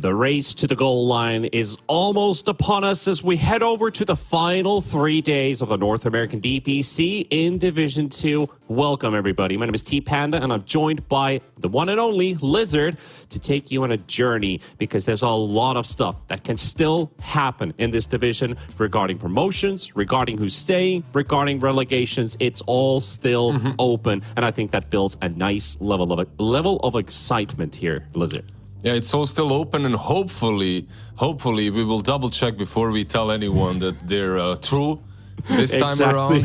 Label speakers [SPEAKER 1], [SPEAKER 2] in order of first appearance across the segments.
[SPEAKER 1] The race to the goal line is almost upon us as we head over to the final 3 days of the North American DPC in Division 2. Welcome, everybody. My name is T Panda, and I'm joined by the one and only Lizard to take you on a journey because there's a lot of stuff that can still happen in this division regarding promotions, regarding who's staying, regarding relegations. It's all still open, and I think that builds a nice level of excitement here, Lizard.
[SPEAKER 2] Yeah, it's all still open, and hopefully we will double check before we tell anyone that they're true this time around.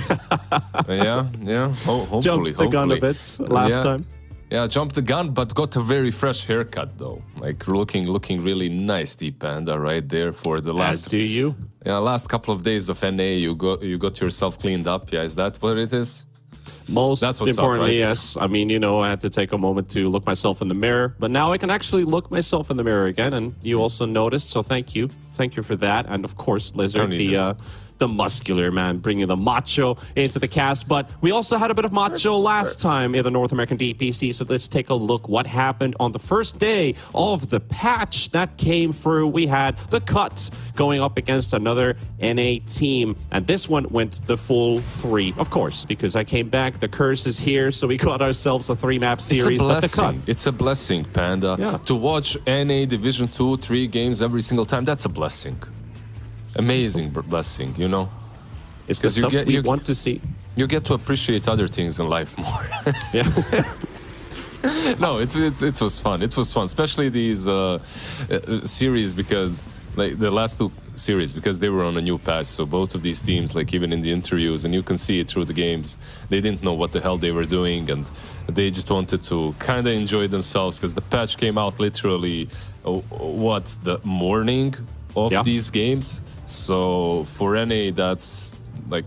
[SPEAKER 2] Hopefully.
[SPEAKER 1] Jumped the gun a bit last time.
[SPEAKER 2] Yeah, jumped the gun, but got a very fresh haircut though. Like looking really nice, Deep Panda, right there for the last.
[SPEAKER 1] As do you?
[SPEAKER 2] Yeah, last couple of days of NA, you got yourself cleaned up. Yeah, is that what it is?
[SPEAKER 1] Most importantly,
[SPEAKER 2] up, right?
[SPEAKER 1] yes. I mean, I had to take a moment to look myself in the mirror, but now I can actually look myself in the mirror again, and you also noticed, so thank you. Thank you for that. And of course, Lizard, the muscular man, bringing the macho into the cast. But we also had a bit of macho last time in the North American DPC, so let's take a look what happened on the first day of the patch that came through. We had the cut going up against another NA team, and this one went the full 3, of course, because I came back, the curse is here, so we got ourselves a 3-map series. But the cut.
[SPEAKER 2] It's a blessing, Panda. Yeah. To watch NA Division 2, 3 games every single time, that's a blessing. Amazing blessing,
[SPEAKER 1] It's the stuff we want to see.
[SPEAKER 2] You get to appreciate other things in life more.
[SPEAKER 1] Yeah.
[SPEAKER 2] No, it was fun. It was fun, especially these series, because like the last 2 series, because they were on a new patch. So both of these teams, like even in the interviews, and you can see it through the games, they didn't know what the hell they were doing, and they just wanted to kind of enjoy themselves because the patch came out literally the morning of these games. So for NA, that's like,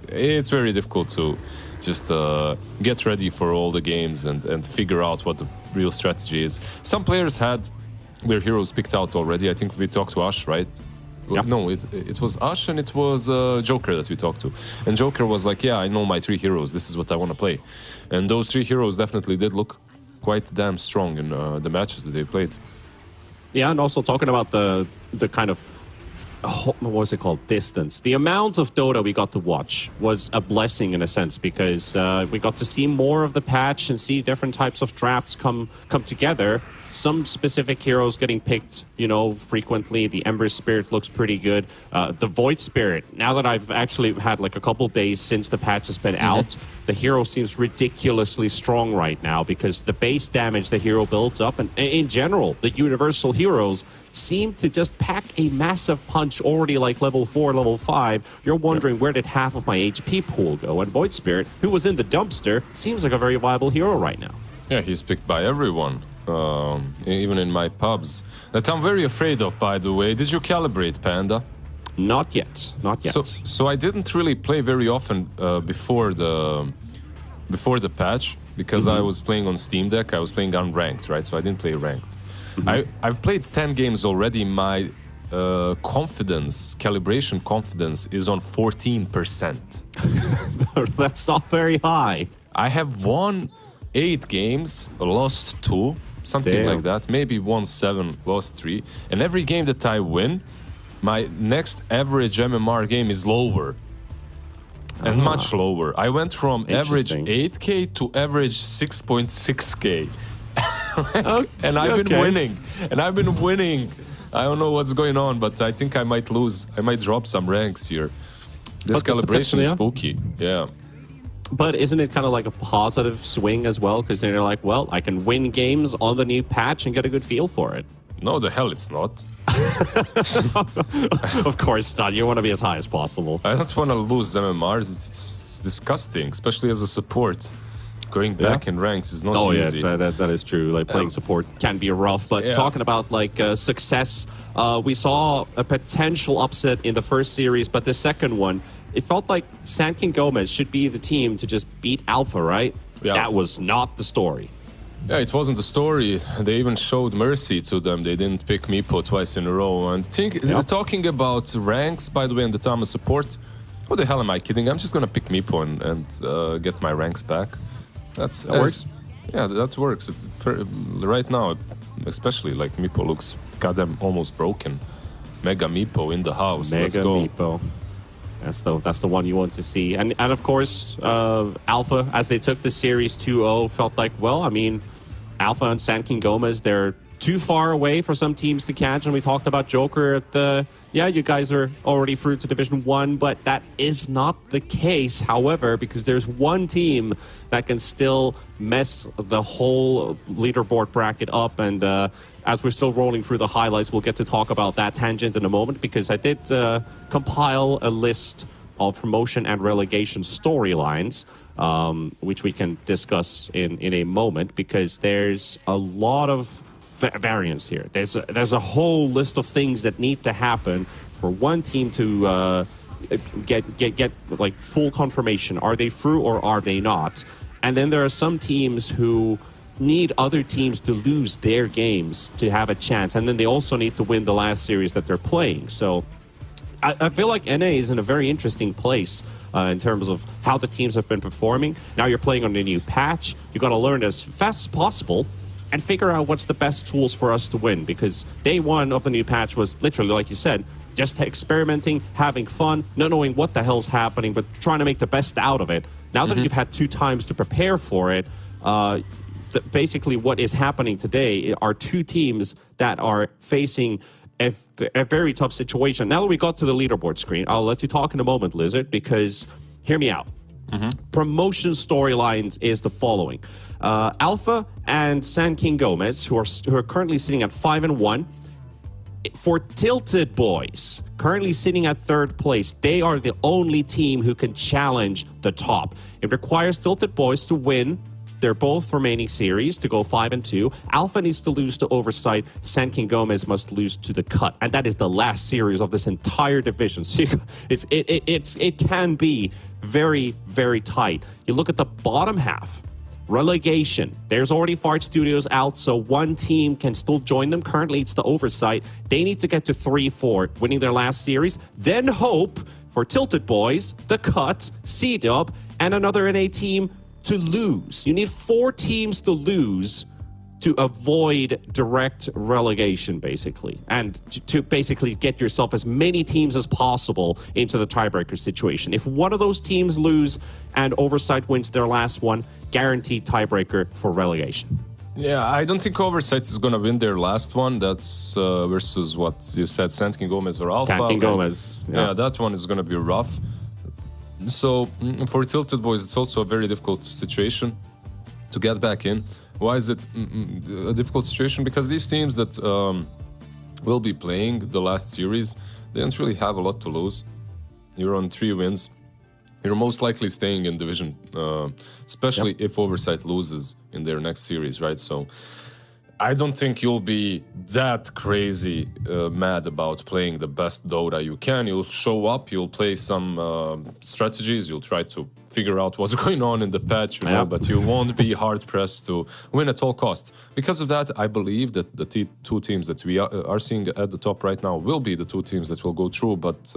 [SPEAKER 2] it's very difficult to just get ready for all the games and figure out what the real strategy is. Some players had their heroes picked out already. I think we talked to Ash, right?
[SPEAKER 1] Yeah.
[SPEAKER 2] No, it was Ash, and it was Joker that we talked to. And Joker was like, yeah, I know my 3 heroes. This is what I want to play. And those 3 heroes definitely did look quite damn strong in the matches that they played.
[SPEAKER 1] Yeah, and also talking about the kind of, what was it called? Distance. The amount of Dota we got to watch was a blessing in a sense, because we got to see more of the patch and see different types of drafts come together. Some specific heroes getting picked, frequently. The Ember Spirit looks pretty good. The Void Spirit, now that I've actually had like a couple days since the patch has been out, the hero seems ridiculously strong right now because the base damage the hero builds up, and in general, the universal heroes seem to just pack a massive punch already like level 4, level 5. You're wondering where did half of my HP pool go? And Void Spirit, who was in the dumpster, seems like a very viable hero right now.
[SPEAKER 2] Yeah, he's picked by everyone. Even in my pubs, that I'm very afraid of, by the way. Did you calibrate, Panda?
[SPEAKER 1] Not yet.
[SPEAKER 2] So I didn't really play very often before the patch because I was playing on Steam Deck. I was playing unranked, right? So I didn't play ranked. I've played 10 games already. My calibration confidence is on 14%.
[SPEAKER 1] That's not very high.
[SPEAKER 2] I have won 8 games, lost 2. Something like that. Maybe won 7, lost 3. And every game that I win, my next average MMR game is lower. And much lower. I went from average 8k to average 6.6k. And I've been winning. I don't know what's going on, but I think I might lose. I might drop some ranks here. This calibration is spooky. Yeah.
[SPEAKER 1] But isn't it kind of like a positive swing as well? Because then you're like, well, I can win games on the new patch and get a good feel for it.
[SPEAKER 2] No, the hell it's not.
[SPEAKER 1] Of course not. You want to be as high as possible.
[SPEAKER 2] I don't want to lose MMRs. It's disgusting, especially as a support. Going back in ranks is not easy.
[SPEAKER 1] Oh, yeah, that is true. Like, playing support can be rough. But talking about, like, success, we saw a potential upset in the first series, but the second one, it felt like Sand King Gomez should be the team to just beat Alpha, right? Yeah. That was not the story.
[SPEAKER 2] Yeah, it wasn't the story. They even showed mercy to them. They didn't pick Meepo twice in a row. And talking about ranks, by the way, in the time of support, who the hell am I kidding? I'm just going to pick Meepo and get my ranks back. That works. Yeah, that works. Right now, especially like Meepo looks goddamn almost broken. Mega Meepo in the house. Let's
[SPEAKER 1] Mega
[SPEAKER 2] go.
[SPEAKER 1] Meepo. That's the one you want to see. And of course, Alpha, as they took the series 2-0, felt like, well, I mean, Alpha and San King Gomez, they're too far away for some teams to catch. And we talked about Joker at the, you guys are already through to Division 1, but that is not the case. However, because there's one team that can still mess the whole leaderboard bracket up. And as we're still rolling through the highlights, we'll get to talk about that tangent in a moment, because I did compile a list of promotion and relegation storylines, which we can discuss in a moment, because there's a lot of variance here. There's a whole list of things that need to happen for one team to get like full confirmation. Are they through or are they not? And then there are some teams who need other teams to lose their games to have a chance, and then they also need to win the last series that they're playing. So I feel like NA is in a very interesting place in terms of how the teams have been performing. Now you're playing on a new patch. You got to learn as fast as possible and figure out what's the best tools for us to win, because day one of the new patch was literally, like you said, just experimenting, having fun, not knowing what the hell's happening, but trying to make the best out of it. Now that you've had 2 times to prepare for it, basically what is happening today are 2 teams that are facing a very tough situation. Now that we got to the leaderboard screen, I'll let you talk in a moment, Lizard, because hear me out. Promotion storylines is the following. Alpha and San King Gomez, who are currently sitting at 5-1. For Tilted Boys, currently sitting at 3rd place, they are the only team who can challenge the top. It requires Tilted Boys to win their both remaining series to go 5-2. Alpha needs to lose to Oversight. San King Gomez must lose to the Cut, and that is the last series of this entire division. So it can be very, very tight. You look at the bottom half. Relegation. There's already Fart Studios out, so one team can still join them. Currently, it's the Oversight. They need to get to 3-4, winning their last series. Then hope for Tilted Boys, the Cut, C-Dub, and another NA team to lose. You need 4 teams to lose to avoid direct relegation, basically, and to basically get yourself as many teams as possible into the tiebreaker situation. If one of those teams lose and Oversight wins their last one, guaranteed tiebreaker for relegation.
[SPEAKER 2] Yeah, I don't think Oversight is going to win their last one. That's versus what you said, San King Gomez or Alpha.
[SPEAKER 1] San King Gomez.
[SPEAKER 2] Yeah, that one is going to be rough. So for Tilted Boys, it's also a very difficult situation to get back in. Why is it a difficult situation? Because these teams that will be playing the last series, they don't really have a lot to lose. You're on 3 wins. You're most likely staying in division, especially if Oversight loses in their next series, right? So I don't think you'll be that crazy mad about playing the best Dota you can. You'll show up, you'll play some strategies, you'll try to figure out what's going on in the patch, you know, but you won't be hard-pressed to win at all costs. Because of that, I believe that the 2 teams that we are seeing at the top right now will be the 2 teams that will go through, but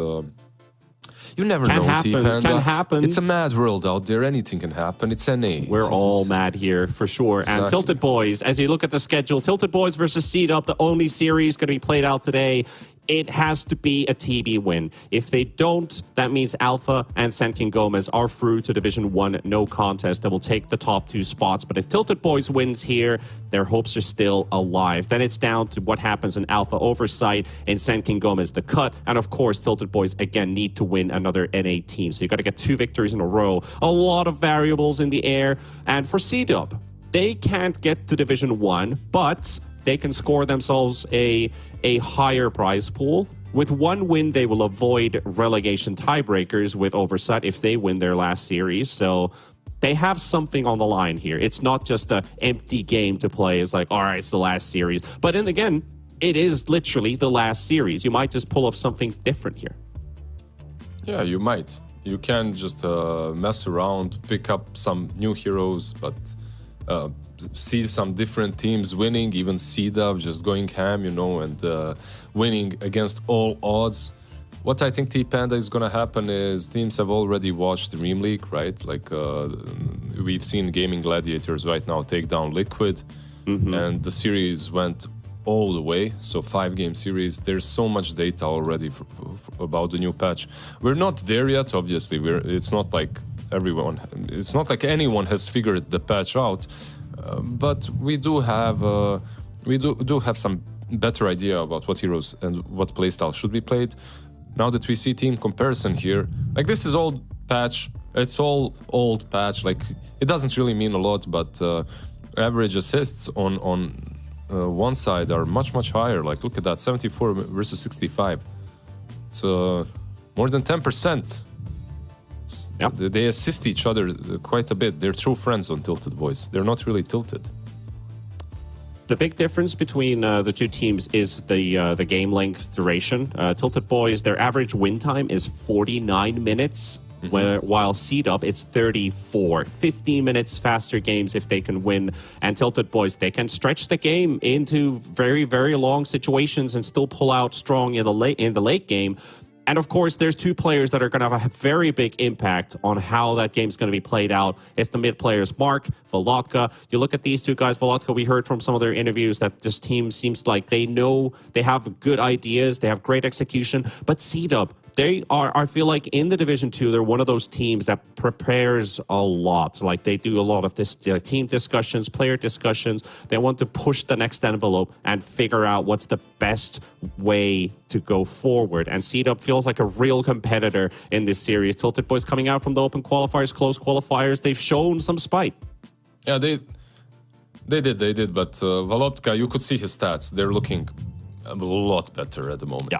[SPEAKER 2] you never know, T-Panda.
[SPEAKER 1] Can happen.
[SPEAKER 2] It's a mad world out there. Anything can happen. It's NA.
[SPEAKER 1] We're all mad here, for sure. Exactly. And Tilted Boys, as you look at the schedule, Tilted Boys versus C-Dub, the only series going to be played out today. It has to be a TB win. If they don't, that means Alpha and San King Gomez are through to Division 1, no contest. That will take the top 2 spots. But if Tilted Boys wins here, their hopes are still alive. Then it's down to what happens in Alpha Oversight and San King Gomez the Cut. And of course, Tilted Boys again need to win another NA team. So you got to get 2 victories in a row. A lot of variables in the air. And for C-Dub, they can't get to Division 1, but they can score themselves a higher prize pool. With 1 win, they will avoid relegation tiebreakers with Oversight if they win their last series. So they have something on the line here. It's not just an empty game to play. It's like, all right, it's the last series. But then again, it is literally the last series. You might just pull off something different here. Yeah,
[SPEAKER 2] you might. You can just mess around, pick up some new heroes, but see some different teams winning, even C-Dub just going ham, you know, and winning against all odds. What I think T-Panda is going to happen is teams have already watched Dream League, right? Like we've seen Gaming Gladiators right now take down Liquid, and the series went all the way. So 5-game series. There's so much data already about the new patch. We're not there yet. Obviously, it's not like everyone. It's not like anyone has figured the patch out. But we do have some better idea about what heroes and what playstyle should be played. Now that we see team comparison here, like this is old patch. It's all old patch. Like it doesn't really mean a lot, but average assists on one side are much higher. Like look at that, 74 versus 65. So more than 10%.
[SPEAKER 1] Yep.
[SPEAKER 2] They assist each other quite a bit. They're true friends on Tilted Boys. They're not really tilted.
[SPEAKER 1] The big difference between the two teams is the game length duration. Tilted Boys, their average win time is 49 minutes, while Seed-Up, it's 34. 15 minutes faster games if they can win. And Tilted Boys, they can stretch the game into very, very long situations and still pull out strong in the late game. And of course, there's two players that are going to have a very big impact on how that game's going to be played out. It's the mid players, Mark, Volotka. You look at these two guys, Volotka, we heard from some of their interviews that this team seems like they know, they have good ideas, they have great execution. But Seed-Up, they are, I feel like in the Division 2, they're one of those teams that prepares a lot. Like they do a lot of this team discussions, player discussions. They want to push the next envelope and figure out what's the best way to go forward. And Seed-Up feels like a real competitor in this series. Tilted Boys coming out from the open qualifiers, close qualifiers, they've shown some spite.
[SPEAKER 2] Yeah, they did. But Volotka, you could see his stats. They're looking a lot better at the moment.
[SPEAKER 1] Yeah.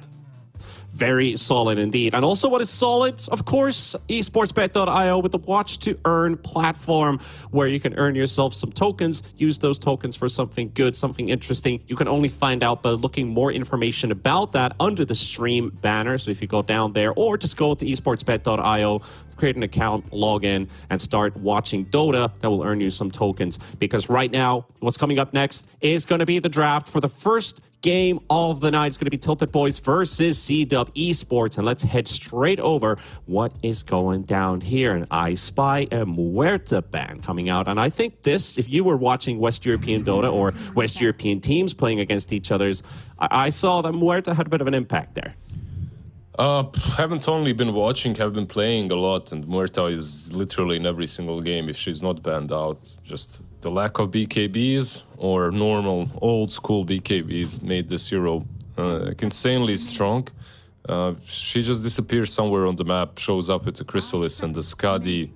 [SPEAKER 1] Very solid indeed. And also what is solid, of course, esportsbet.io with the watch to earn platform where you can earn yourself some tokens, use those tokens for something good, something interesting. You can only find out by looking more information about that under the stream banner. So if you go down there or just go to esportsbet.io, create an account, log in, and start watching Dota, that will earn you some tokens. Because right now, what's coming up next is going to be the draft for the first game of the night. It's going to be Tilted Boys versus C-Dub Esports. And let's head straight over what is going down here. And I spy a Muerta ban coming out. And I think this, if you were watching West European Dota or West European teams playing against each others, I saw that Muerta had a bit of an impact there.
[SPEAKER 2] Haven't only been watching, have been playing a lot, and Muerta is literally in every single game if she's not banned out. Just the lack of BKBs or normal old school BKBs made this hero insanely strong. She just disappears somewhere on the map, shows up with the Chrysalis and the Skadi.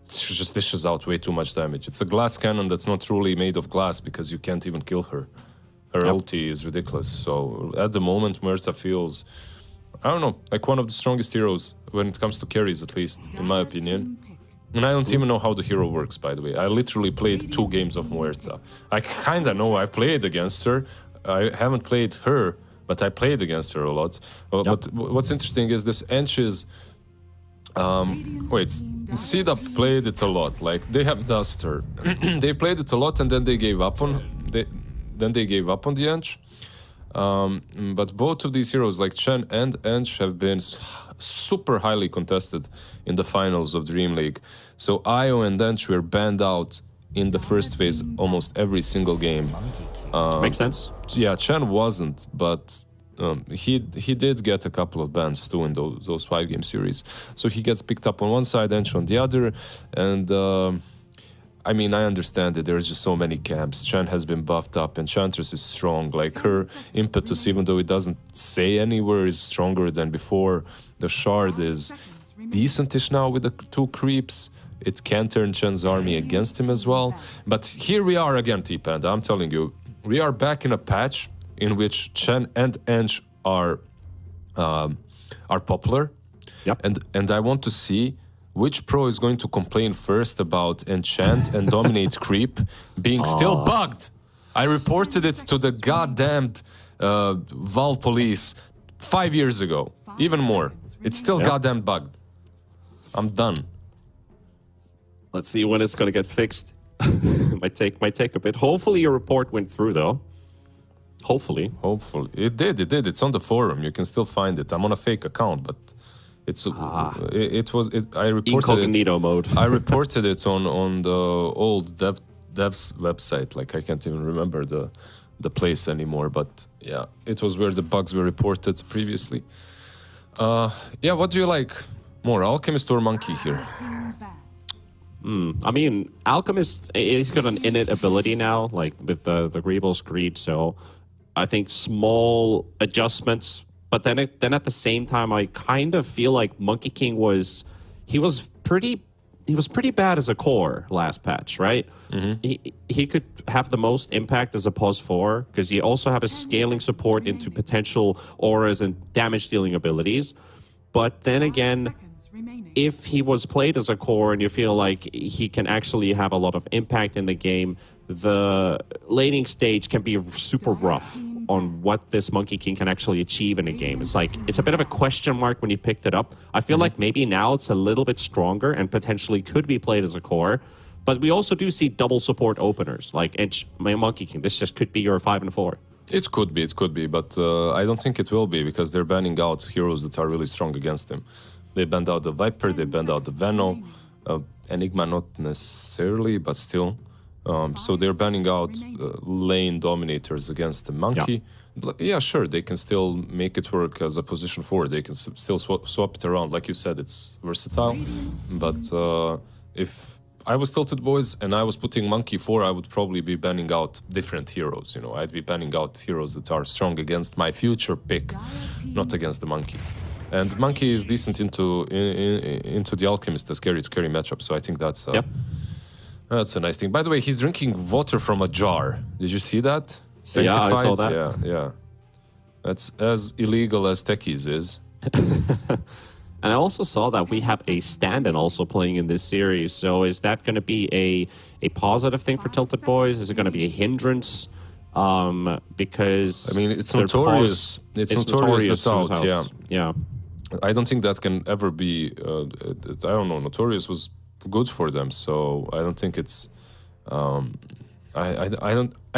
[SPEAKER 2] She just dishes out way too much damage. It's a glass cannon that's not truly made of glass because you can't even kill her. Her ulti is ridiculous. So at the moment, Muerta feels, I don't know, like one of the strongest heroes when it comes to carries, at least, in my opinion. And I don't even know how the hero works, by the way. I literally played 2 games of Muerta. I kinda know I've played against her. I haven't played her, but I played against her a lot. But what's interesting is this Ench's... Seed-Up played it a lot. Like, they have Duster. They played it a lot and then they gave up on... They gave up on the Ench. But both of these heroes, like Chen and Ench, have been super highly contested in the finals of Dream League. So Io and Ench were banned out in the first phase almost every single game.
[SPEAKER 1] Makes sense.
[SPEAKER 2] Yeah, Chen wasn't, but he did get a couple of bans too in those 5-game series. So he gets picked up on one side, Ench on the other, and... I mean, I understand that there's just so many camps. Chen has been buffed up, Enchantress is strong. Like, her impetus, even though it doesn't say anywhere, is stronger than before. The Shard is decentish now with the 2 creeps. It can turn Chen's army against him as well. But here we are again, T-Panda. I'm telling you, we are back in a patch in which Chen and Ench are popular.
[SPEAKER 1] Yep.
[SPEAKER 2] And I want to see which pro is going to complain first about Enchant and Dominate Creep being still bugged? I reported it to the goddamned Valve police 5 years ago. Even more. It's still goddamn bugged. I'm done.
[SPEAKER 1] Let's see when it's going to get fixed. might take a bit. Hopefully your report went through, though. Hopefully.
[SPEAKER 2] Hopefully. It did. It's on the forum. You can still find it. I'm on a fake account, but... I reported
[SPEAKER 1] incognito mode.
[SPEAKER 2] I reported it on the old dev's website. Like, I can't even remember the place anymore. But yeah, it was where the bugs were reported previously. Yeah, what do you like more, Alchemist or Monkey here?
[SPEAKER 1] I mean, Alchemist is got an innate ability now, like with the Grievous Greed. So I think small adjustments, but then at the same time, I kind of feel like Monkey King was pretty bad as a core last patch, right? He could have the most impact as a +4 because you also have a scaling support into potential auras and damage dealing abilities. But then again, if he was played as a core and you feel like he can actually have a lot of impact in the game, the laning stage can be super rough on what this Monkey King can actually achieve in a game. It's like, it's a bit of a question mark when you picked it up. I feel like maybe now it's a little bit stronger and potentially could be played as a core. But we also do see double support openers, like Monkey King. This just could be your 5 and 4.
[SPEAKER 2] It could be, but I don't think it will be because they're banning out heroes that are really strong against him. They banned out the Viper, they banned out the Veno, Enigma not necessarily, but still. So they're banning out lane dominators against the Monkey. Yeah, sure, they can still make it work as a position 4. They can still swap it around. Like you said, it's versatile. But if I was Tilted Boys and I was putting Monkey 4, I would probably be banning out different heroes. You know, I'd be banning out heroes that are strong against my future pick, not against the Monkey. And Monkey is decent into the Alchemist as carry-to-carry matchup, so I think that's that's a nice thing. By the way, he's drinking water from a jar. Did you see that?
[SPEAKER 1] Yeah, I saw that.
[SPEAKER 2] Yeah. That's as illegal as Techies is.
[SPEAKER 1] And I also saw that we have a stand-in also playing in this series. So is that going to be a positive thing for Tilted Boys? Is it going to be a hindrance? Because
[SPEAKER 2] I mean, it's notorious. It's notorious that's out.
[SPEAKER 1] Yeah.
[SPEAKER 2] I don't think that can ever be. I don't know. Notorious was good for them, so I don't think it's. I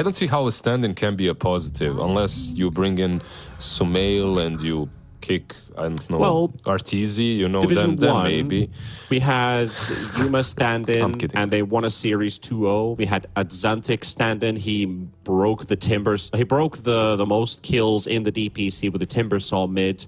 [SPEAKER 2] don't see how a stand-in can be a positive unless you bring in Sumail and you kick, I don't know, Arteezy, you know,
[SPEAKER 1] Division
[SPEAKER 2] then
[SPEAKER 1] 1,
[SPEAKER 2] maybe.
[SPEAKER 1] We had Yuma stand-in, and they won a Series 2-0. We had Adzantic stand-in. He broke the timbers. He broke the most kills in the DPC with the Timbersaw mid.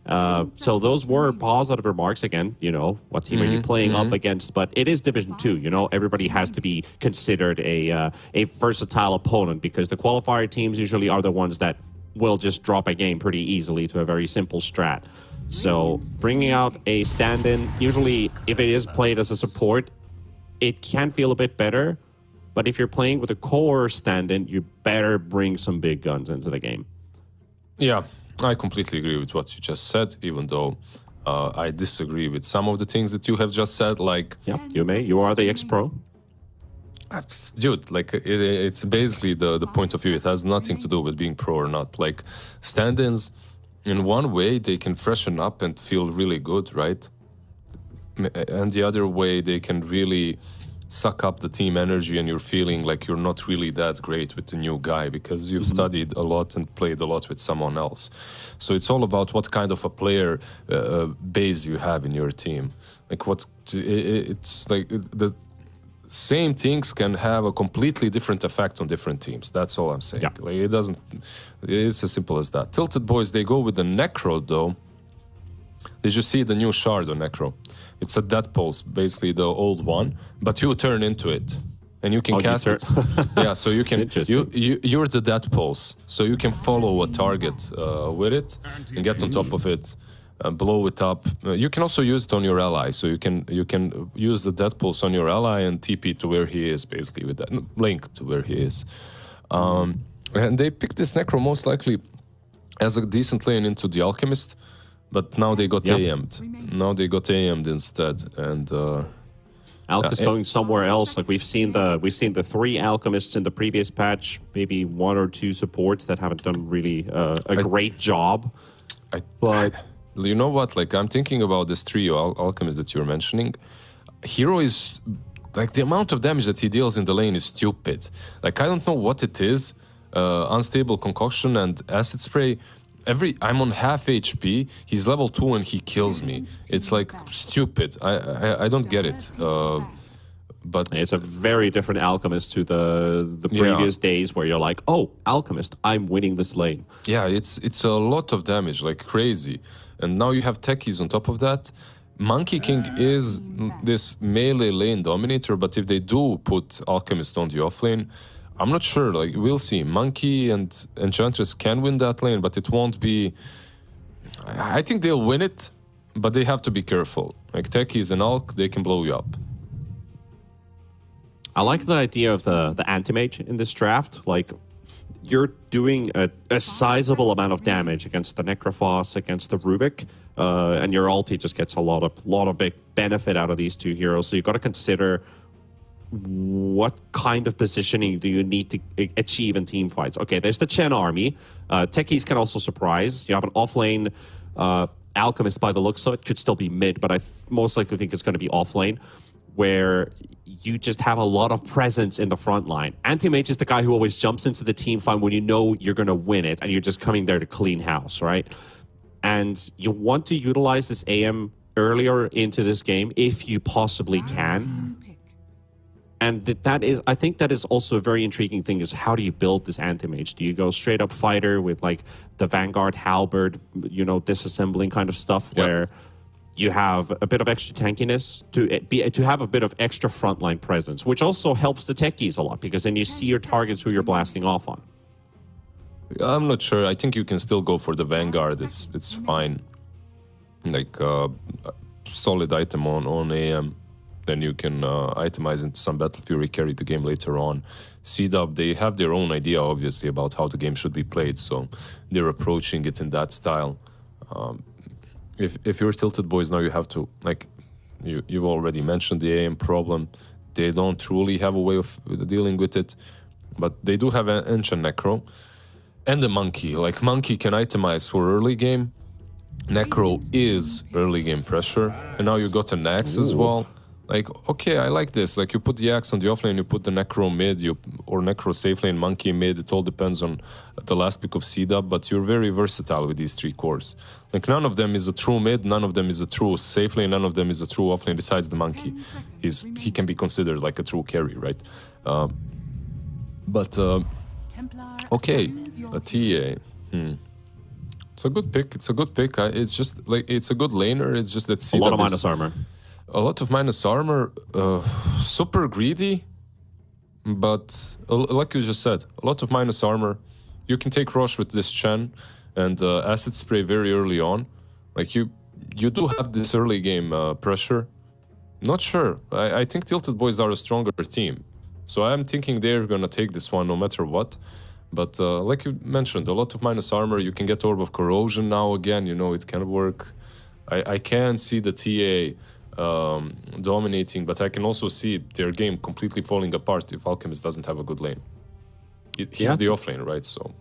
[SPEAKER 1] So those were positive remarks. Again, you know, what team are you playing up against? But it is Division 2, you know. Everybody has to be considered a versatile opponent because the qualifier teams usually are the ones that will just drop a game pretty easily to a very simple strat. So bringing out a stand-in, usually if it is played as a support, it can feel a bit better. But if you're playing with a core stand-in, you better bring some big guns into the game.
[SPEAKER 2] Yeah, I completely agree with what you just said, even though I disagree with some of the things that you have just said, like...
[SPEAKER 1] Yeah, you are the ex-pro.
[SPEAKER 2] Dude, like, it's basically the point of view. It has nothing to do with being pro or not. Like, stand-ins, in one way, they can freshen up and feel really good, right? And the other way, they can really suck up the team energy and you're feeling like you're not really that great with the new guy because you've studied a lot and played a lot with someone else. So it's all about what kind of a player base you have in your team. Like, it's like the same things can have a completely different effect on different teams. That's all I'm saying.
[SPEAKER 1] Yeah.
[SPEAKER 2] Like, it's as simple as that. Tilted Boys, they go with the Necro though. Did you see the new shard on Necro? It's a Death Pulse, basically the old one, but you turn into it. And you can cast it. Yeah, so you can you're the Death Pulse. So you can follow a target with it and get on top of it. Blow it up. You can also use it on your ally, so you can use the Death Pulse on your ally and TP to where he is, basically with that link to where he is. And they picked this Necro most likely as a decent lane into the Alchemist, but now they got AM'd. Now they got AM'd instead, and
[SPEAKER 1] Alch is going somewhere else. Like we've seen the 3 Alchemists in the previous patch, maybe 1 or 2 supports that haven't done really a great job. But
[SPEAKER 2] you know what? Like, I'm thinking about this trio Alchemist that you're mentioning. Hero is like, the amount of damage that he deals in the lane is stupid. Like, I don't know what it is. Unstable Concoction and Acid Spray. I'm on half HP. He's level 2 and he kills me. It's like stupid. I don't get it. But
[SPEAKER 1] It's a very different Alchemist to the previous days where you're like, oh, Alchemist, I'm winning this lane.
[SPEAKER 2] yeah, it's a lot of damage, like crazy. And now you have techies on top of that. Monkey King is this melee lane dominator, but if they do put Alchemist on the offlane, I'm not sure. Like, we'll see. Monkey and Enchantress can win that lane, but it won't be. I think they'll win it, but they have to be careful. Like, techies and Alch, they can blow you up.
[SPEAKER 1] I like the idea of the anti-mage in this draft. Like, you're doing a sizable amount of damage against the Necrophos, against the Rubik, and your ulti just gets a lot of big benefit out of these two heroes. So you've got to consider what kind of positioning do you need to achieve in team fights. Okay, there's the Chen army. Techies can also surprise. You have an offlane Alchemist by the looks of it. Could still be mid, but I most likely think it's going to be offlane, where you just have a lot of presence in the front line. Anti-Mage is the guy who always jumps into the team fight when you know you're going to win it, and you're just coming there to clean house, right? And you want to utilize this AM earlier into this game if you possibly can. And I think that is also a very intriguing thing, is how do you build this anti-mage? Do you go straight up fighter with like the Vanguard halberd, disassembling kind of stuff, where you have a bit of extra tankiness to have a bit of extra frontline presence, which also helps the techies a lot, because then you see your targets who you're blasting off on.
[SPEAKER 2] I'm not sure. I think you can still go for the Vanguard. It's fine. Like solid item on AM. Then you can itemize into some Battle Fury, carry the game later on. CDub, they have their own idea, obviously, about how the game should be played, so they're approaching it in that style. If you're Tilted Boys now, you have to, like, you've already mentioned the AM problem. They don't truly have a way of dealing with it, but they do have an Enchant Necro and the Monkey. Like, Monkey can itemize for early game. Necro is early game pressure, and now you got an Axe as well. Like, okay, I like this. Like, you put the Axe on the offlane, you put the Necro mid, or Necro safe lane, Monkey mid. It all depends on the last pick of CDub, but you're very versatile with these three cores. Like, none of them is a true mid, none of them is a true safe lane, none of them is a true offlane besides the Monkey. He can be considered like a true carry, right? Okay, a TA. It's a good pick. It's a good pick. It's just like, it's a good laner. It's just that CDub
[SPEAKER 1] a lot of minus armor.
[SPEAKER 2] A lot of minus armor, super greedy, but like you just said, a lot of minus armor. You can take Rosh with this Chen and Acid Spray very early on. Like, you do have this early game pressure. Not sure. I think Tilted Boys are a stronger team. So I'm thinking they're going to take this one no matter what. But like you mentioned, a lot of minus armor. You can get Orb of Corrosion now again. It can work. I can see the TA dominating, but I can also see their game completely falling apart if Alchemist doesn't have a good lane. He's the offlane, right? So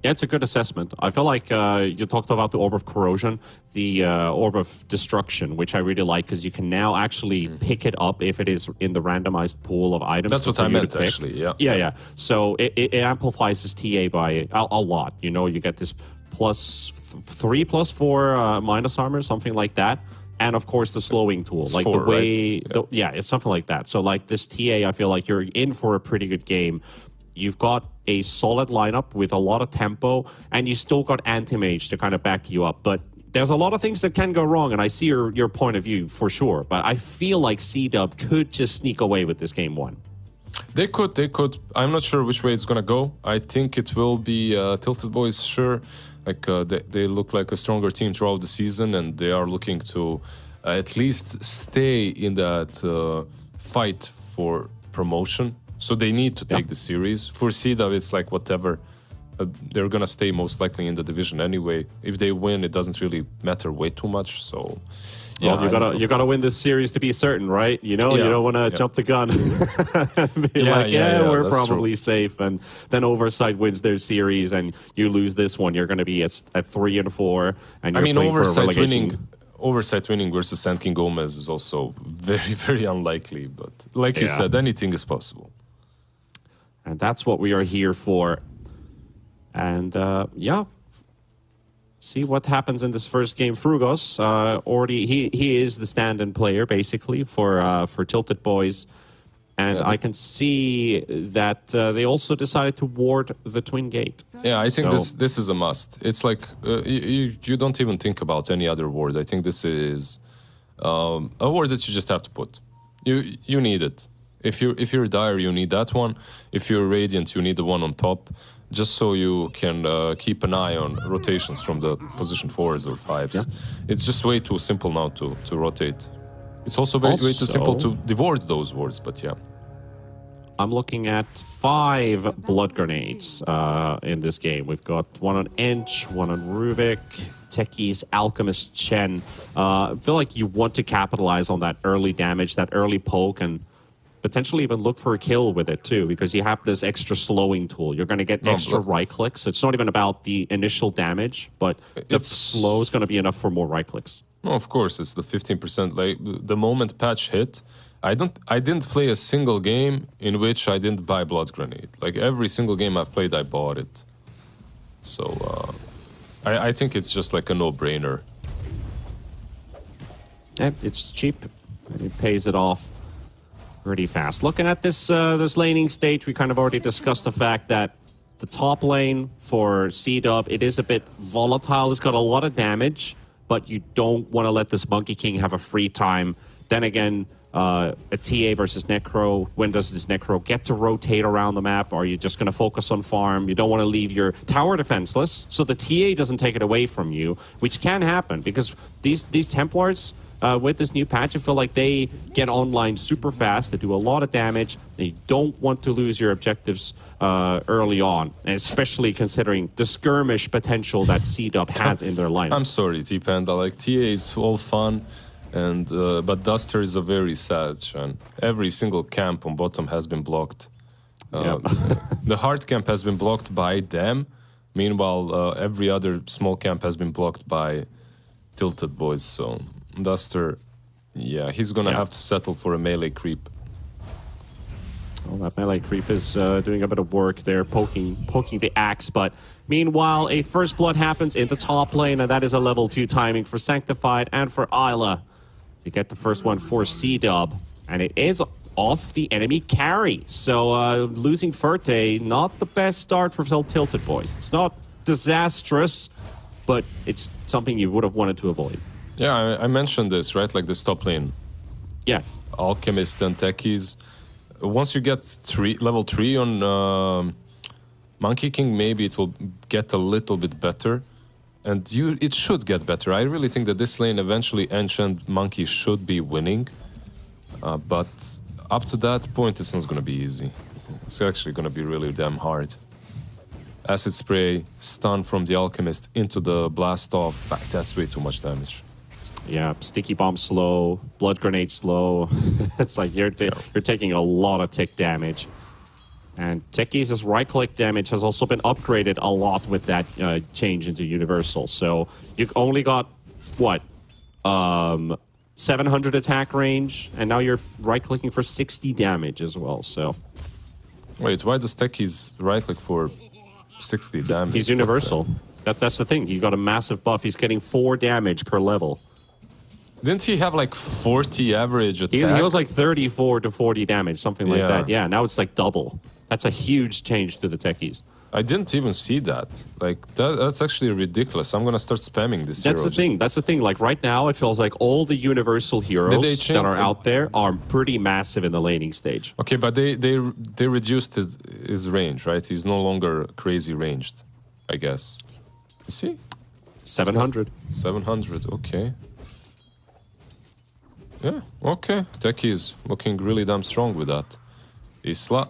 [SPEAKER 1] yeah, it's a good assessment. I feel like you talked about the Orb of Corrosion, the Orb of Destruction, which I really like, because you can now actually pick it up if it is in the randomized pool of items.
[SPEAKER 2] That's what I meant, actually. Yeah.
[SPEAKER 1] So it amplifies this TA by a lot. You get this +3, +4 minus armor, something like that. And of course, the slowing tool,
[SPEAKER 2] it's
[SPEAKER 1] like
[SPEAKER 2] 4,
[SPEAKER 1] the way,
[SPEAKER 2] right?
[SPEAKER 1] it's something like that. So like this TA, I feel like you're in for a pretty good game. You've got a solid lineup with a lot of tempo, and you still got anti-mage to kind of back you up. But there's a lot of things that can go wrong, and I see your point of view for sure. But I feel like CDub could just sneak away with this game one.
[SPEAKER 2] They could. I'm not sure which way it's gonna go. I think it will be Tilted Boys, sure. Like, they look like a stronger team throughout the season, and they are looking to at least stay in that fight for promotion. So they need to take the series. For CDub, it's like whatever. They're gonna stay most likely in the division anyway. If they win, it doesn't really matter way too much. So yeah,
[SPEAKER 1] well, you gotta win this series to be certain, right? You don't want to jump the gun and be we're probably safe, and then Oversight wins their series and you lose this one. You're going to be at 3 and 4, and you're playing for a relegation.
[SPEAKER 2] Oversight winning versus Sand King Gomez is also very, very unlikely. But like you said, anything is possible.
[SPEAKER 1] And that's what we are here for. And see what happens in this first game. Frugos already he is the stand-in player basically for Tilted Boys. And I can see that they also decided to ward the Twin Gate.
[SPEAKER 2] Yeah, I think
[SPEAKER 1] So-
[SPEAKER 2] this is a must. It's like you don't even think about any other ward. I think this is a ward that you just have to put. You need it. If you're Dire, you need that one. If you're Radiant, you need the one on top, just so you can keep an eye on rotations from the position 4s or 5s.
[SPEAKER 1] Yeah.
[SPEAKER 2] It's just way too simple now to rotate. It's also way too simple to devour those wards, but yeah.
[SPEAKER 1] I'm looking at 5 blood grenades in this game. We've got one on Ench, one on Rubik, Techies, Alchemist, Chen. I feel like you want to capitalize on that early damage, that early poke, and potentially even look for a kill with it too, because you have this extra slowing tool. You're going to get extra right clicks. It's not even about the initial damage, but the slow is going to be enough for more right clicks.
[SPEAKER 2] No, of course, it's the 15%. Like the moment patch hit, I didn't play a single game in which I didn't buy blood grenade. Like every single game I've played, I bought it. So I think it's just like a no-brainer.
[SPEAKER 1] And it's cheap. It pays it off pretty fast. Looking at this this laning stage, we kind of already discussed the fact that the top lane for C-Dub, it is a bit volatile. It's got a lot of damage, but you don't want to let this Monkey King have a free time. Then again, a TA versus Necro. When does this Necro get to rotate around the map? Are you just going to focus on farm? You don't want to leave your tower defenseless, so the TA doesn't take it away from you, which can happen because these Templars, with this new patch, I feel like they get online super fast. They do a lot of damage. You don't want to lose your objectives early on, and especially considering the skirmish potential that C-Dub has in their lineup.
[SPEAKER 2] I'm sorry, T-Panda. Like TA is all fun, and but Duster is a very sad. And every single camp on bottom has been blocked. The hard camp has been blocked by them. Meanwhile, every other small camp has been blocked by Tilted Boys. So Duster, yeah, he's gonna have to settle for a melee creep.
[SPEAKER 1] Well, that melee creep is doing a bit of work there, poking the axe. But meanwhile, a first blood happens in the top lane, and that is a level 2 timing for Sanctified and for Isla to get the first one for C-Dub. And it is off the enemy carry. So losing Ferte, not the best start for Tilted Boys. It's not disastrous, but it's something you would have wanted to avoid.
[SPEAKER 2] Yeah, I mentioned this, right? Like this top lane.
[SPEAKER 1] Yeah.
[SPEAKER 2] Alchemist and Techies. Once you get level 3 on Monkey King, maybe it will get a little bit better. And it should get better. I really think that this lane eventually Ench and Monkey should be winning. But up to that point, it's not going to be easy. It's actually going to be really damn hard. Acid Spray, stun from the Alchemist into the Blast Off. That's way too much damage.
[SPEAKER 1] Yeah, Sticky Bomb slow, Blood Grenade slow. It's like you're taking a lot of tick damage. And Techies' right-click damage has also been upgraded a lot with that change into Universal. So you've only got, what, 700 attack range, and now you're right-clicking for 60 damage as well, so...
[SPEAKER 2] Wait, why does Techies right-click for 60 damage?
[SPEAKER 1] He's Universal. That's the thing. He got a massive buff. He's getting 4 damage per level.
[SPEAKER 2] Didn't he have like 40 average attack?
[SPEAKER 1] He was like 34 to 40 damage, something like that. Yeah, now it's like double. That's a huge change to the Techies.
[SPEAKER 2] I didn't even see that. Like, that's actually ridiculous. I'm gonna start spamming this hero.
[SPEAKER 1] That's the thing. Like, right now, it feels like all the Universal heroes that are out there are pretty massive in the laning stage.
[SPEAKER 2] Okay, but they reduced his range, right? He's no longer crazy ranged, I guess. Is he?
[SPEAKER 1] 700.
[SPEAKER 2] 700, okay. Yeah, okay. Techies looking really damn strong with that. Isla.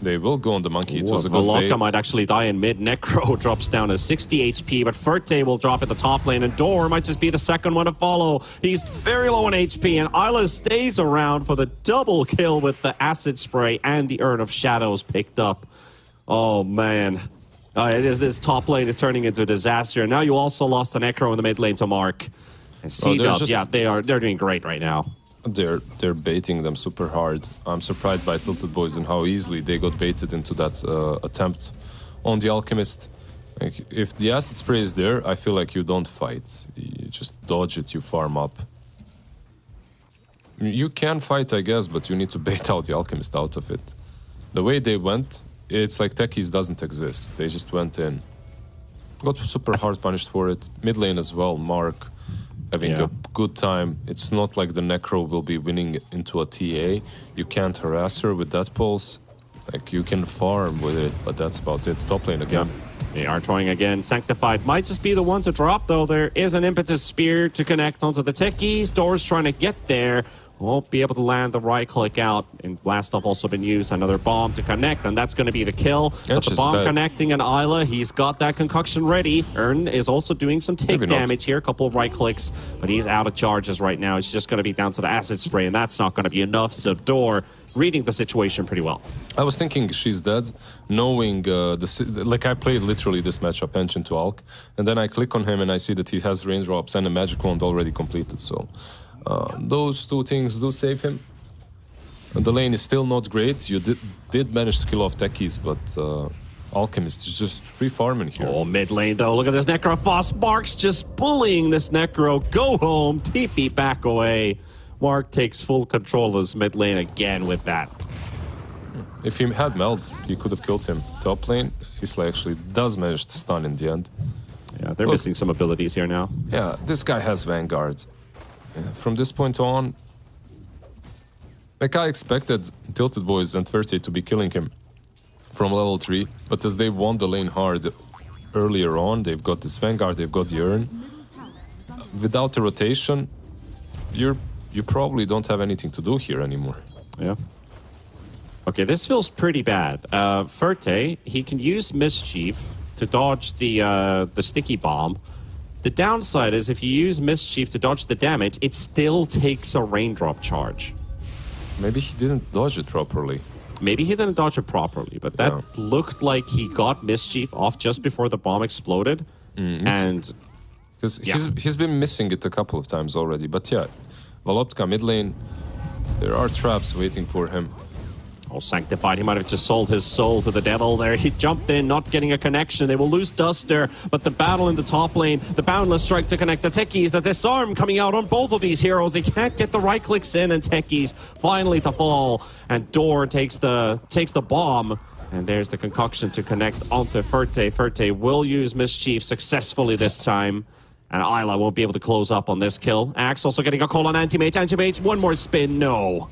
[SPEAKER 2] They will go on the monkey. It was a good bait.
[SPEAKER 1] might actually die in mid. Necro drops down to 60 HP, but Ferte will drop at the top lane, and Dor might just be the second one to follow. He's very low on HP, and Isla stays around for the double kill with the Acid Spray and the Urn of Shadows picked up. Oh, man. This top lane is turning into a disaster, and now you also lost the Necro in the mid lane to Mark. And C-Dub, yeah, they're doing great right now.
[SPEAKER 2] They're baiting them super hard. I'm surprised by Tilted Boys and how easily they got baited into that attempt on the Alchemist. Like, if the Acid Spray is there, I feel like you don't fight. You just dodge it, you farm up. You can fight, I guess, but you need to bait out the Alchemist out of it. The way they went, it's like Techies doesn't exist. They just went in. Got super hard punished for it. Mid lane as well, Mark having a good time. It's not like the Necro will be winning into a TA. You can't harass her with that pulse. Like, you can farm with it, but that's about it. Top lane again.
[SPEAKER 1] They are trying again. Sanctified might just be the one to drop, though. There is an impetus spear to connect onto the techies. Door's trying to get there. Won't be able to land the right click out. And blast off also been used. Another bomb to connect, and that's going to be the kill. But the bomb connecting and Isla, he's got that concoction ready. Ern is also doing some take damage here. A couple of right clicks, but he's out of charges right now. It's just going to be down to the acid spray, and that's not going to be enough. So Door reading the situation pretty well.
[SPEAKER 2] I was thinking she's dead, knowing like I played literally this matchup Engine to Alk, and then I click on him and I see that he has raindrops and a magic wand already completed. So those two things do save him. And the lane is still not great. You did manage to kill off techies, but Alchemist is just free farming here.
[SPEAKER 1] Oh, mid lane though. Look at this Necro. Foss Mark's just bullying this Necro. Go home. TP back away. Mark takes full control of this mid lane again with that.
[SPEAKER 2] If he had Meld, he could have killed him. Top lane, Isla actually does manage to stun in the end.
[SPEAKER 1] Yeah, they're missing some abilities here now.
[SPEAKER 2] Yeah, this guy has Vanguard. From this point on, like I expected Tilted Boys and 30 to be killing him from level 3, but as they won the lane hard earlier on, they've got this Vanguard, they've got the Urn. Without the rotation, you probably don't have anything to do here anymore.
[SPEAKER 1] Yeah. Okay, this feels pretty bad. Ferte, he can use Mischief to dodge the sticky bomb. The downside is if you use Mischief to dodge the damage, it still takes a raindrop charge.
[SPEAKER 2] Maybe he didn't dodge it properly.
[SPEAKER 1] Maybe he didn't dodge it properly, but that looked like he got Mischief off just before the bomb exploded. And
[SPEAKER 2] because he's been missing it a couple of times already. But yeah, Voloptka mid lane, there are traps waiting for him.
[SPEAKER 1] Oh, Sanctified, he might have just sold his soul to the devil there. He jumped in, not getting a connection. They will lose Duster, but the battle in the top lane, the Boundless Strike to connect the Techies, the Disarm coming out on both of these heroes. They can't get the right clicks in, and Techies finally to fall. And Door takes the bomb, and there's the concoction to connect onto Ferte. Ferte will use Mischief successfully this time. And Isla won't be able to close up on this kill. Axe also getting a call on Anti-Mage. Anti-Mage, one more spin, no.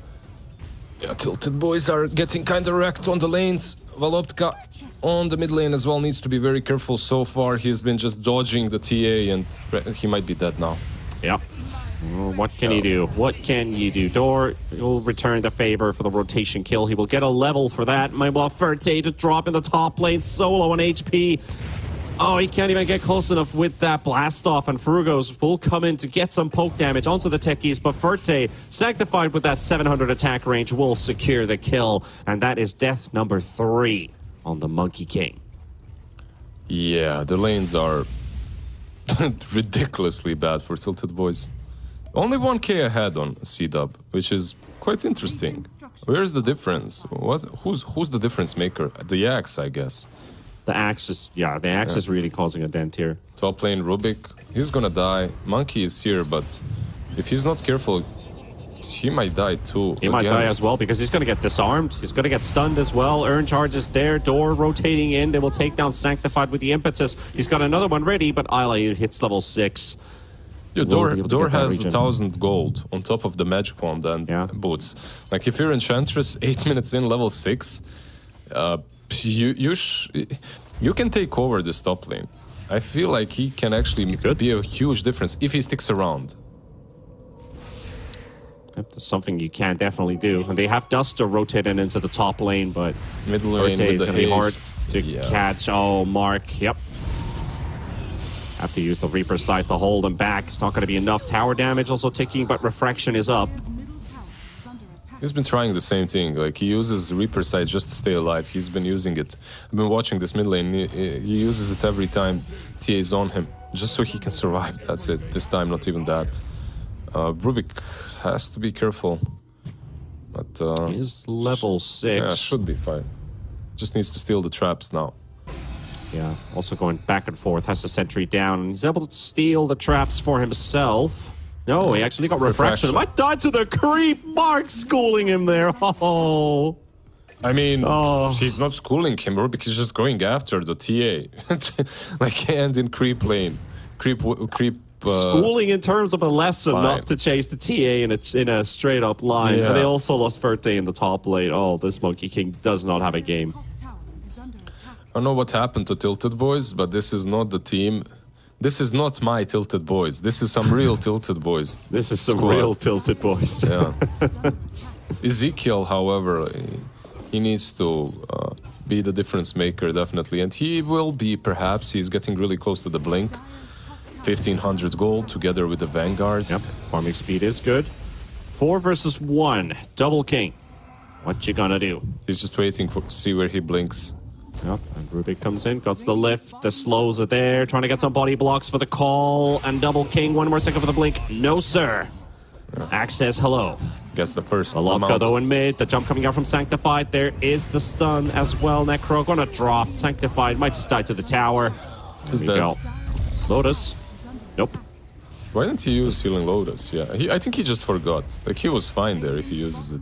[SPEAKER 2] Yeah, Tilted Boys are getting kind of wrecked on the lanes. Voloptka on the mid lane as well needs to be very careful. So far, he's been just dodging the TA, and he might be dead now.
[SPEAKER 1] Yep. Well, what can he do? What can you do? Door will return the favor for the rotation kill. He will get a level for that. Might well Ferte to drop in the top lane, solo on HP. Oh, he can't even get close enough with that blast off, and Frugos will come in to get some poke damage onto the techies, but Ferte, Sanctified with that 700 attack range, will secure the kill, and that is death number 3 on the Monkey King.
[SPEAKER 2] Yeah, the lanes are ridiculously bad for Tilted Boys. Only 1k ahead on C-Dub, which is quite interesting. Where's the difference? Who's the difference maker? The Axe, I guess.
[SPEAKER 1] The Axe is really causing a dent here.
[SPEAKER 2] Top lane Rubik, he's gonna die. Monkey is here, but if he's not careful, he might die too.
[SPEAKER 1] He might die as well because he's gonna get disarmed. He's gonna get stunned as well. Urn charges there. Door rotating in. They will take down Sanctified with the impetus. He's got another one ready, but Isla hits level 6.
[SPEAKER 2] Yeah, Door has 1,000 gold on top of the magic wand and boots. Like if you're Enchantress, 8 minutes in, level 6, you can take over this top lane. I feel like he can actually be a huge difference if he sticks around.
[SPEAKER 1] That's something you can definitely do. And they have Duster rotating into the top lane, but
[SPEAKER 2] mid lane is
[SPEAKER 1] going to be hard to catch. Oh, Mark, yep. Have to use the Reaper Scythe to hold him back. It's not going to be enough. Tower damage also ticking, but Refraction is up.
[SPEAKER 2] He's been trying the same thing. Like, he uses Reaper Scythe just to stay alive. He's been using it. I've been watching this mid lane. He uses it every time TA's on him, just so he can survive. That's it. This time, not even that. Rubik has to be careful. But
[SPEAKER 1] he's level 6.
[SPEAKER 2] Yeah, should be fine. Just needs to steal the traps now.
[SPEAKER 1] Yeah, also going back and forth. Has the sentry down. And he's able to steal the traps for himself. No, he actually got refraction.
[SPEAKER 2] Refraction.
[SPEAKER 1] I died to the creep. Mark schooling him there. Oh.
[SPEAKER 2] I mean, she's not schooling him, bro, because he's just going after the TA. Like, and in creep lane. Creep.
[SPEAKER 1] Schooling in terms of a lesson,
[SPEAKER 2] line.
[SPEAKER 1] not to chase the TA in a straight up line.
[SPEAKER 2] Yeah.
[SPEAKER 1] And they also lost Verte in the top lane. Oh, this Monkey King does not have a game.
[SPEAKER 2] I don't know what happened to Tilted Boys, but this is not the team. This is not my Tilted Boys. This is some real Tilted Boys.
[SPEAKER 1] This is some
[SPEAKER 2] squad.
[SPEAKER 1] real tilted boys.
[SPEAKER 2] Yeah. Ezekiel, however, he needs to be the difference maker, definitely. And he will be, perhaps. He's getting really close to the blink. 1,500 gold together with the Vanguard.
[SPEAKER 1] Yep, farming speed is good. 4 versus 1, double king. What you gonna do?
[SPEAKER 2] He's just waiting to see where he blinks.
[SPEAKER 1] Yep, and Rubik comes in, got the lift, the slows are there, trying to get some body blocks for the call, and double king, 1 more second for the blink. No, sir. Axe says hello.
[SPEAKER 2] Gets the first
[SPEAKER 1] Alotka
[SPEAKER 2] amount.
[SPEAKER 1] though in mid, the jump coming out from Sanctified. There is the stun as well. Necro gonna drop. Sanctified might just die to the tower.
[SPEAKER 2] Is
[SPEAKER 1] There we
[SPEAKER 2] that-
[SPEAKER 1] go. Lotus. Nope.
[SPEAKER 2] Why didn't he use Healing Lotus? Yeah, I think he just forgot. Like, he was fine there if he uses it.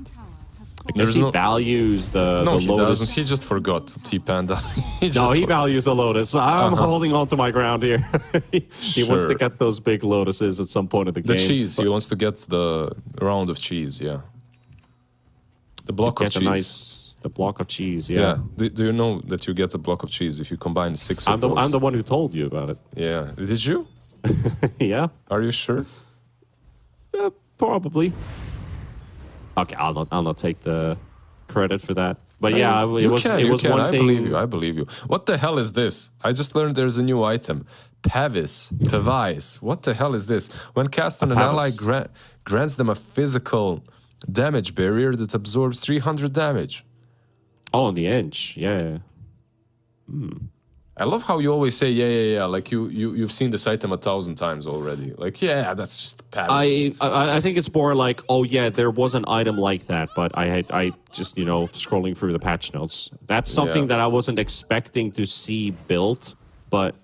[SPEAKER 1] I guess
[SPEAKER 2] There's
[SPEAKER 1] he
[SPEAKER 2] no-
[SPEAKER 1] values the
[SPEAKER 2] No, he
[SPEAKER 1] Lotus.
[SPEAKER 2] doesn't. He just forgot T-Panda. he
[SPEAKER 1] No,
[SPEAKER 2] just
[SPEAKER 1] he
[SPEAKER 2] for-
[SPEAKER 1] values the Lotus. I'm holding on to my ground here. he wants to
[SPEAKER 2] Sure.
[SPEAKER 1] get those big Lotuses at some point of the
[SPEAKER 2] The
[SPEAKER 1] game.
[SPEAKER 2] cheese. He wants to get the round of cheese, yeah. The block of
[SPEAKER 1] Get a
[SPEAKER 2] cheese.
[SPEAKER 1] the block of cheese,
[SPEAKER 2] Yeah.
[SPEAKER 1] yeah.
[SPEAKER 2] Do you know that you get a block of cheese if you combine 6
[SPEAKER 1] I'm
[SPEAKER 2] of
[SPEAKER 1] the,
[SPEAKER 2] those?
[SPEAKER 1] I'm the one who told you about it.
[SPEAKER 2] Yeah. Did you?
[SPEAKER 1] Yeah,
[SPEAKER 2] Are you sure?
[SPEAKER 1] probably. Okay, I'll not take the credit for that. But yeah, it was one
[SPEAKER 2] I
[SPEAKER 1] thing.
[SPEAKER 2] believe you. I believe you. What the hell is this? I just learned there's a new item. Pavis. What the hell is this? When cast on an ally,
[SPEAKER 1] Pavis.
[SPEAKER 2] grants them a physical damage barrier that absorbs 300 damage.
[SPEAKER 1] Oh, on the inch, yeah.
[SPEAKER 2] I love how you always say, yeah. Like you've seen this item 1,000 times already. Like, yeah, that's just Pavis.
[SPEAKER 1] I think it's more like, oh yeah, there was an item like that, but I just scrolling through the patch notes. That's something
[SPEAKER 2] Yeah.
[SPEAKER 1] that I wasn't expecting to see built, but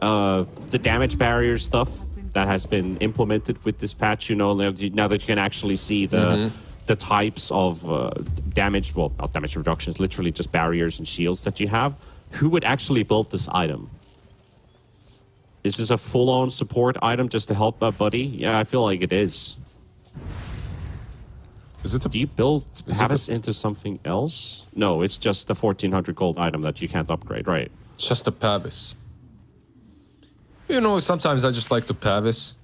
[SPEAKER 1] the damage barrier stuff that has been implemented with this patch. Now that you can actually see the types of damage, well, not damage reductions, literally just barriers and shields that you have. Who would actually build this item? Is this a full-on support item just to help a buddy? Yeah, I feel like it is.
[SPEAKER 2] Is it a
[SPEAKER 1] Do you build
[SPEAKER 2] Is it
[SPEAKER 1] Pavis into something else? No, it's just the 1,400 gold item that you can't upgrade, right?
[SPEAKER 2] just a Pavis? Sometimes I just like to Pavis,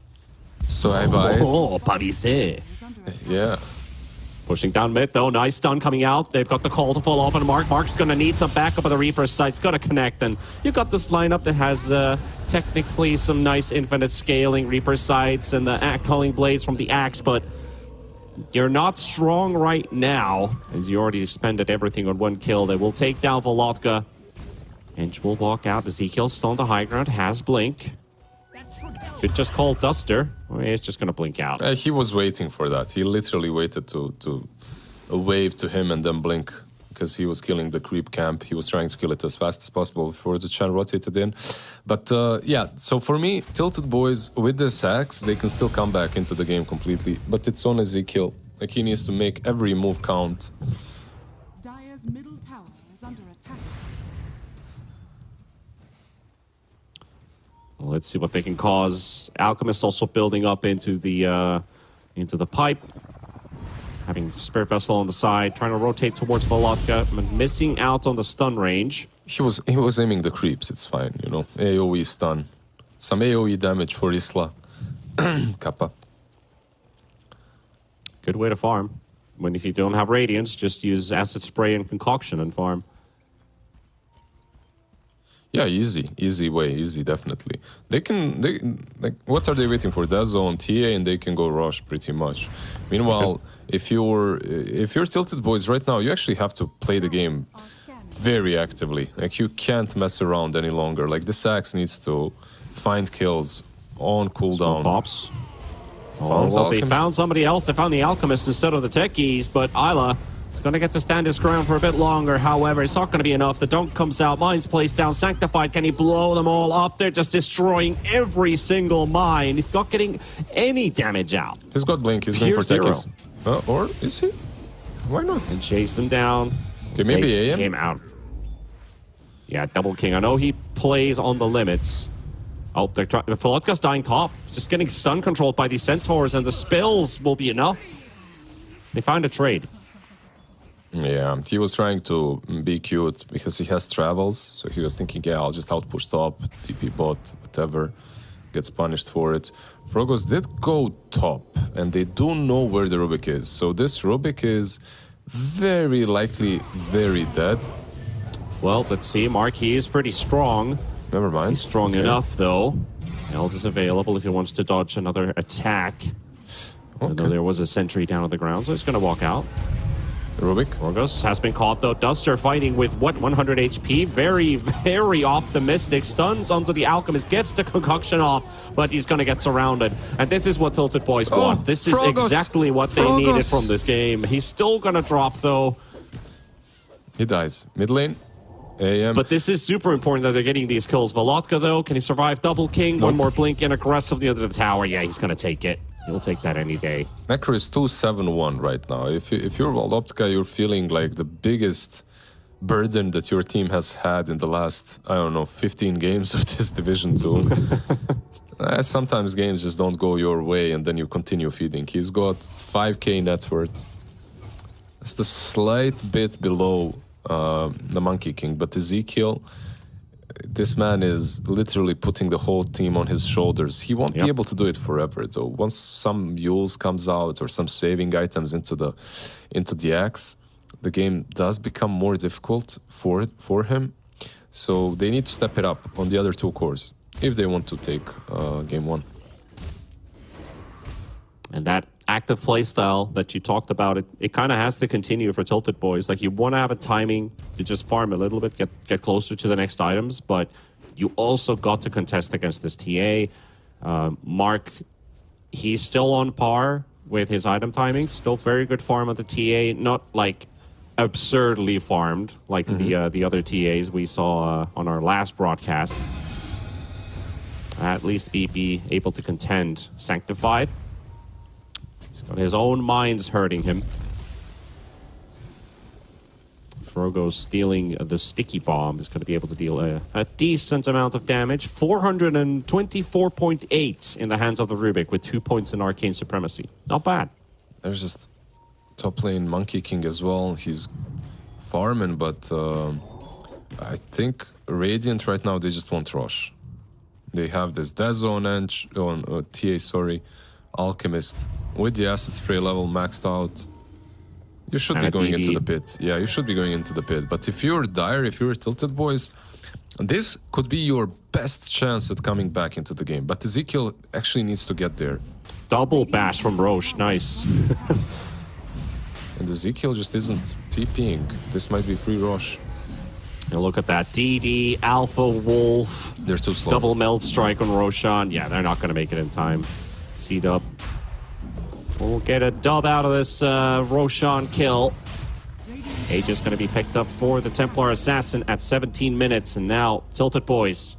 [SPEAKER 2] so I buy it.
[SPEAKER 1] Oh, Pavis.
[SPEAKER 2] Yeah.
[SPEAKER 1] Pushing down mid, though. Nice stun coming out. They've got the call to follow up on Mark. Mark's going to need some backup of the Reaper's side. It's got to connect. And you've got this lineup that has technically some nice infinite scaling Reaper sights and the culling blades from the axe, but you're not strong right now, as you already spended everything on one kill. They will take down Volotka. Inch will walk out. Ezekiel still on the high ground, has Blink. Could just call Duster. Well, it's just going to blink out.
[SPEAKER 2] He was waiting for that. He literally waited to wave to him and then blink because he was killing the creep camp. He was trying to kill it as fast as possible before the Chan rotated in. But yeah, so for me, Tilted Boys with this axe, they can still come back into the game completely. But it's on Ezekiel. Like, he needs to make every move count.
[SPEAKER 3] Dire's middle tower is under attack.
[SPEAKER 1] Well, let's see what they can cause. Alchemist also building up into the pipe. Having Spirit Vessel on the side, trying to rotate towards Volotka, missing out on the stun range.
[SPEAKER 2] He was aiming the creeps, it's fine, AoE stun. Some AoE damage for Isla. Kappa.
[SPEAKER 1] Good way to farm. If you don't have Radiance, just use Acid Spray and Concoction and farm.
[SPEAKER 2] Yeah, easy way, definitely. They what are they waiting for? That zone, TA, and they can go rush pretty much. Meanwhile, if you're Tilted Boys right now, you actually have to play the game very actively. Like, you can't mess around any longer. Like, this axe needs to find kills on cooldown.
[SPEAKER 1] Pops.
[SPEAKER 2] Found
[SPEAKER 1] They
[SPEAKER 2] Alchemist.
[SPEAKER 1] found somebody else. They found the Alchemist instead of the Techies, but Isla He's going to get to stand his ground for a bit longer. However, it's not going to be enough. The dunk comes out. Mines placed down. Sanctified. Can he blow them all up? They're just destroying every single mine. He's not getting any damage out.
[SPEAKER 2] He's got blink. He's going
[SPEAKER 1] Pure
[SPEAKER 2] for
[SPEAKER 1] zero.
[SPEAKER 2] techies. Or is he? Why not?
[SPEAKER 1] And chase them down.
[SPEAKER 2] Okay, maybe
[SPEAKER 1] Take
[SPEAKER 2] AM?
[SPEAKER 1] him out. Yeah, double king. I know he plays on the limits. Oh, they're trying. Volodka's dying top. Just getting stun controlled by these centaurs, and the spills will be enough. They found a trade.
[SPEAKER 2] Yeah, he was trying to be cute because he has travels. So he was thinking, yeah, I'll just outpush top, TP bot, whatever. Gets punished for it. Frogos did go top, and they do know where the Rubik is. So this Rubik is very likely very dead.
[SPEAKER 1] Well, let's see. Mark, he is pretty strong.
[SPEAKER 2] Never mind.
[SPEAKER 1] He's strong
[SPEAKER 2] Okay.
[SPEAKER 1] enough, though. Eld is available if he wants to dodge another attack. Although there was a sentry down on the ground, so he's going to walk out.
[SPEAKER 2] Rubik.
[SPEAKER 1] Rogos has been caught, though. Duster fighting with, 100 HP? Very, very optimistic. Stuns onto the Alchemist, gets the concoction off, but he's going to get surrounded. And this is what Tilted Boys want. This is
[SPEAKER 2] Frogos.
[SPEAKER 1] exactly what they
[SPEAKER 2] Frogos.
[SPEAKER 1] needed from this game. He's still going to drop, though.
[SPEAKER 2] He dies. Mid lane. AM.
[SPEAKER 1] But this is super important that they're getting these kills. Volodka, though, can he survive double king? One more blink and aggressively under the tower. Yeah, he's going to take it. He'll take that any day.
[SPEAKER 2] Necro is 2-7-1 right now. If you're Volodka, you're feeling like the biggest burden that your team has had in the last, I don't know, 15 games of this Division 2. Sometimes games just don't go your way and then you continue feeding. He's got 5k net worth. It's the slight bit below the Monkey King, but Ezekiel, this man is literally putting the whole team on his shoulders. He won't be able to do it forever, though. Once some mules comes out or some saving items into the axe, the game does become more difficult for him. So they need to step it up on the other two cores if they want to take game one.
[SPEAKER 1] And that active playstyle that you talked about, it kind of has to continue for Tilted Boys. Like, you want to have a timing to just farm a little bit, get closer to the next items, but you also got to contest against this TA. Mark, he's still on par with his item timing. Still very good farm on the TA. Not like absurdly farmed like the other TAs we saw on our last broadcast. At least be able to contend. Sanctified. He's got his own mines hurting him. Frogo stealing the sticky bomb is going to be able to deal a decent amount of damage. 424.8 in the hands of the Rubik with 2 points in Arcane Supremacy. Not bad.
[SPEAKER 2] There's just top lane Monkey King as well. He's farming, but I think Radiant right now, they just want rush. They have this Dezo on Edge, on TA, sorry, Alchemist. With the acid spray level maxed out, you should be going into the pit. Yeah, you should be going into the pit. But if you're Dire, if you're Tilted Boys, this could be your best chance at coming back into the game. But Ezekiel actually needs to get there.
[SPEAKER 1] Double bash from Roche. Nice.
[SPEAKER 2] And Ezekiel just isn't TPing. This might be free Roche.
[SPEAKER 1] Now look at that. DD, Alpha Wolf.
[SPEAKER 2] They're too slow.
[SPEAKER 1] Double meld strike on Roshan. Yeah, they're not going to make it in time. C-dub. We'll get a dub out of this Roshan kill. Age is going to be picked up for the Templar Assassin at 17 minutes. And now, Tilted Boys.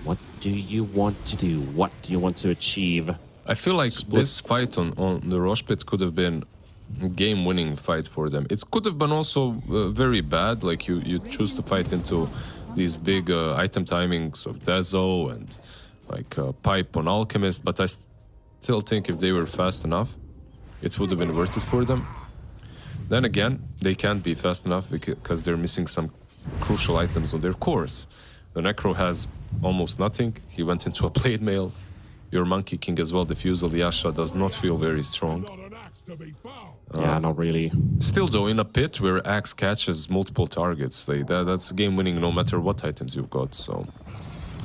[SPEAKER 1] What do you want to do? What do you want to achieve?
[SPEAKER 2] I feel like this fight on the Roche pit could have been a game-winning fight for them. It could have been also very bad. Like you choose to fight into these big item timings of Dezo and like Pipe on Alchemist. But I still think if they were fast enough, it would have been worth it for them. Then again, they can't be fast enough because they're missing some crucial items on their cores. The Necro has almost nothing. He went into a Blade Mail. Your Monkey King as well, Diffusal Yasha, does not feel very strong.
[SPEAKER 1] Yeah, not really.
[SPEAKER 2] Still though, in a pit where Axe catches multiple targets, that's game winning no matter what items you've got, so...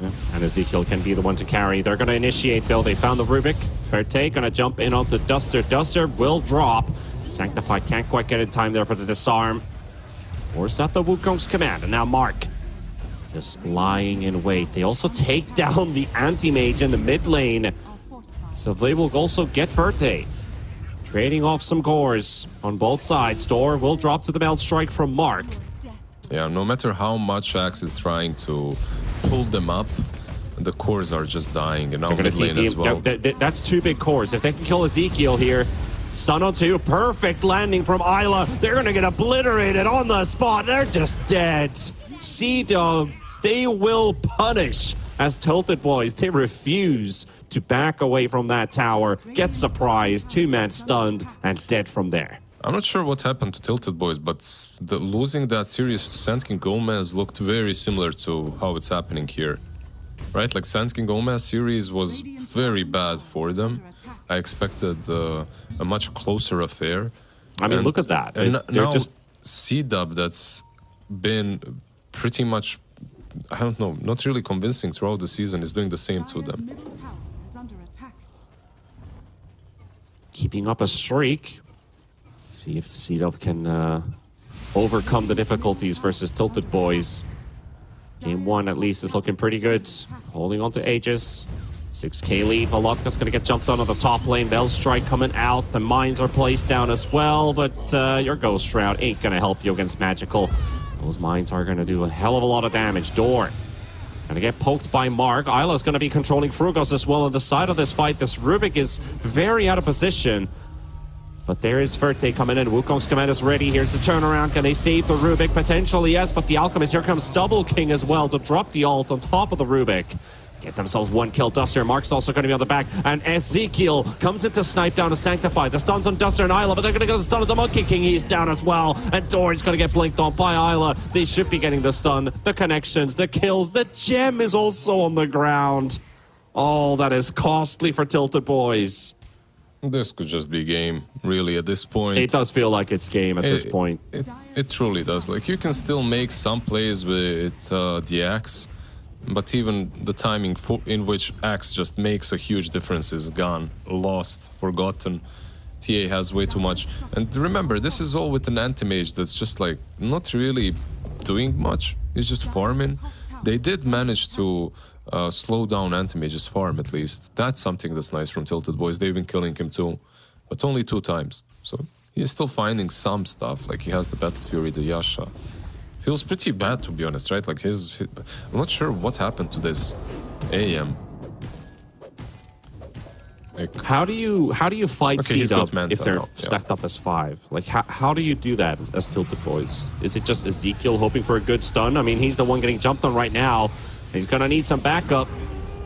[SPEAKER 1] Yeah. And Ezekiel can be the one to carry. They're going to initiate, though. They found the Rubik. Ferte going to jump in onto Duster. Duster will drop. Sanctified can't quite get in time there for the disarm. Force out the Wukong's command. And now Mark just lying in wait. They also take down the anti-mage in the mid lane. So they will also get Ferte. trading off some cores on both sides. Door will drop to the melt strike from Mark.
[SPEAKER 2] Yeah, no matter how much Axe is trying to pull them up, the cores are just dying, and now
[SPEAKER 1] They're
[SPEAKER 2] mid
[SPEAKER 1] going
[SPEAKER 2] lane
[SPEAKER 1] to
[SPEAKER 2] as well.
[SPEAKER 1] That's two big cores. If they can kill Ezekiel here, stun on two, perfect landing from Isla. They're going to get obliterated on the spot. They're just dead. C-Dub, they will punish as Tilted Boys. They refuse to back away from that tower, get surprised, two-man stunned, and dead from there.
[SPEAKER 2] I'm not sure what happened to Tilted Boys, but losing that series to Sand King Gomez looked very similar to how it's happening here. Right, like Sand King Gomez series was very bad for them. I expected a much closer affair.
[SPEAKER 1] I mean, look at that.
[SPEAKER 2] And
[SPEAKER 1] They're
[SPEAKER 2] now
[SPEAKER 1] just
[SPEAKER 2] C-Dub that's been pretty much, I don't know, not really convincing throughout the season is doing the same to
[SPEAKER 3] Dire's
[SPEAKER 2] them.
[SPEAKER 3] middle tower is under attack.
[SPEAKER 1] keeping up a streak. See if C-Dub can overcome the difficulties versus Tilted Boys. Game one, at least, is looking pretty good. Holding on to Aegis. 6k lead. Volodka's going to get jumped on the top lane. Bell Strike coming out. The mines are placed down as well, but your Ghost Shroud ain't going to help you against Magical. Those mines are going to do a hell of a lot of damage. Door going to get poked by Mark. Isla's going to be controlling Frugos as well on the side of this fight. This Rubik is very out of position. But there is Verte coming in. Wukong's command is ready. Here's the turnaround. Can they save the Rubik? Potentially, yes, but the Alchemist. Here comes Double King as well to drop the ult on top of the Rubik. Get themselves one kill. Duster. Mark's also going to be on the back. And Ezekiel comes in to snipe down a Sanctify. The stun's on Duster and Isla, but they're going to get the stun of the Monkey King. He's down as well. And Dory's going to get blinked on by Isla. They should be getting the stun, the connections, the kills. The gem is also on the ground. Oh, that is costly for Tilted Boys.
[SPEAKER 2] This could just be game, really, at this point.
[SPEAKER 1] It does feel like it's game at this point.
[SPEAKER 2] It truly does. Like, you can still make some plays with the Axe, but even the timing in which Axe just makes a huge difference is gone, lost, forgotten. TA has way too much. And remember, this is all with an anti-mage that's just, like, not really doing much. He's just farming. They did manage to slow down anti-mage's farm, at least. That's something that's nice from Tilted Boys. They've been killing him too, but only 2 times. So he's still finding some stuff, like he has the Battle Fury, the Yasha. Feels pretty bad, to be honest, right? Like I'm not sure what happened to this AM. Like,
[SPEAKER 1] How do you fight
[SPEAKER 2] Okay, he's
[SPEAKER 1] C-Dub
[SPEAKER 2] got
[SPEAKER 1] if they're
[SPEAKER 2] Manta now, yeah.
[SPEAKER 1] stacked up as 5? Like, how do you do that as Tilted Boys? Is it just Ezekiel hoping for a good stun? I mean, he's the one getting jumped on right now. He's going to need some backup.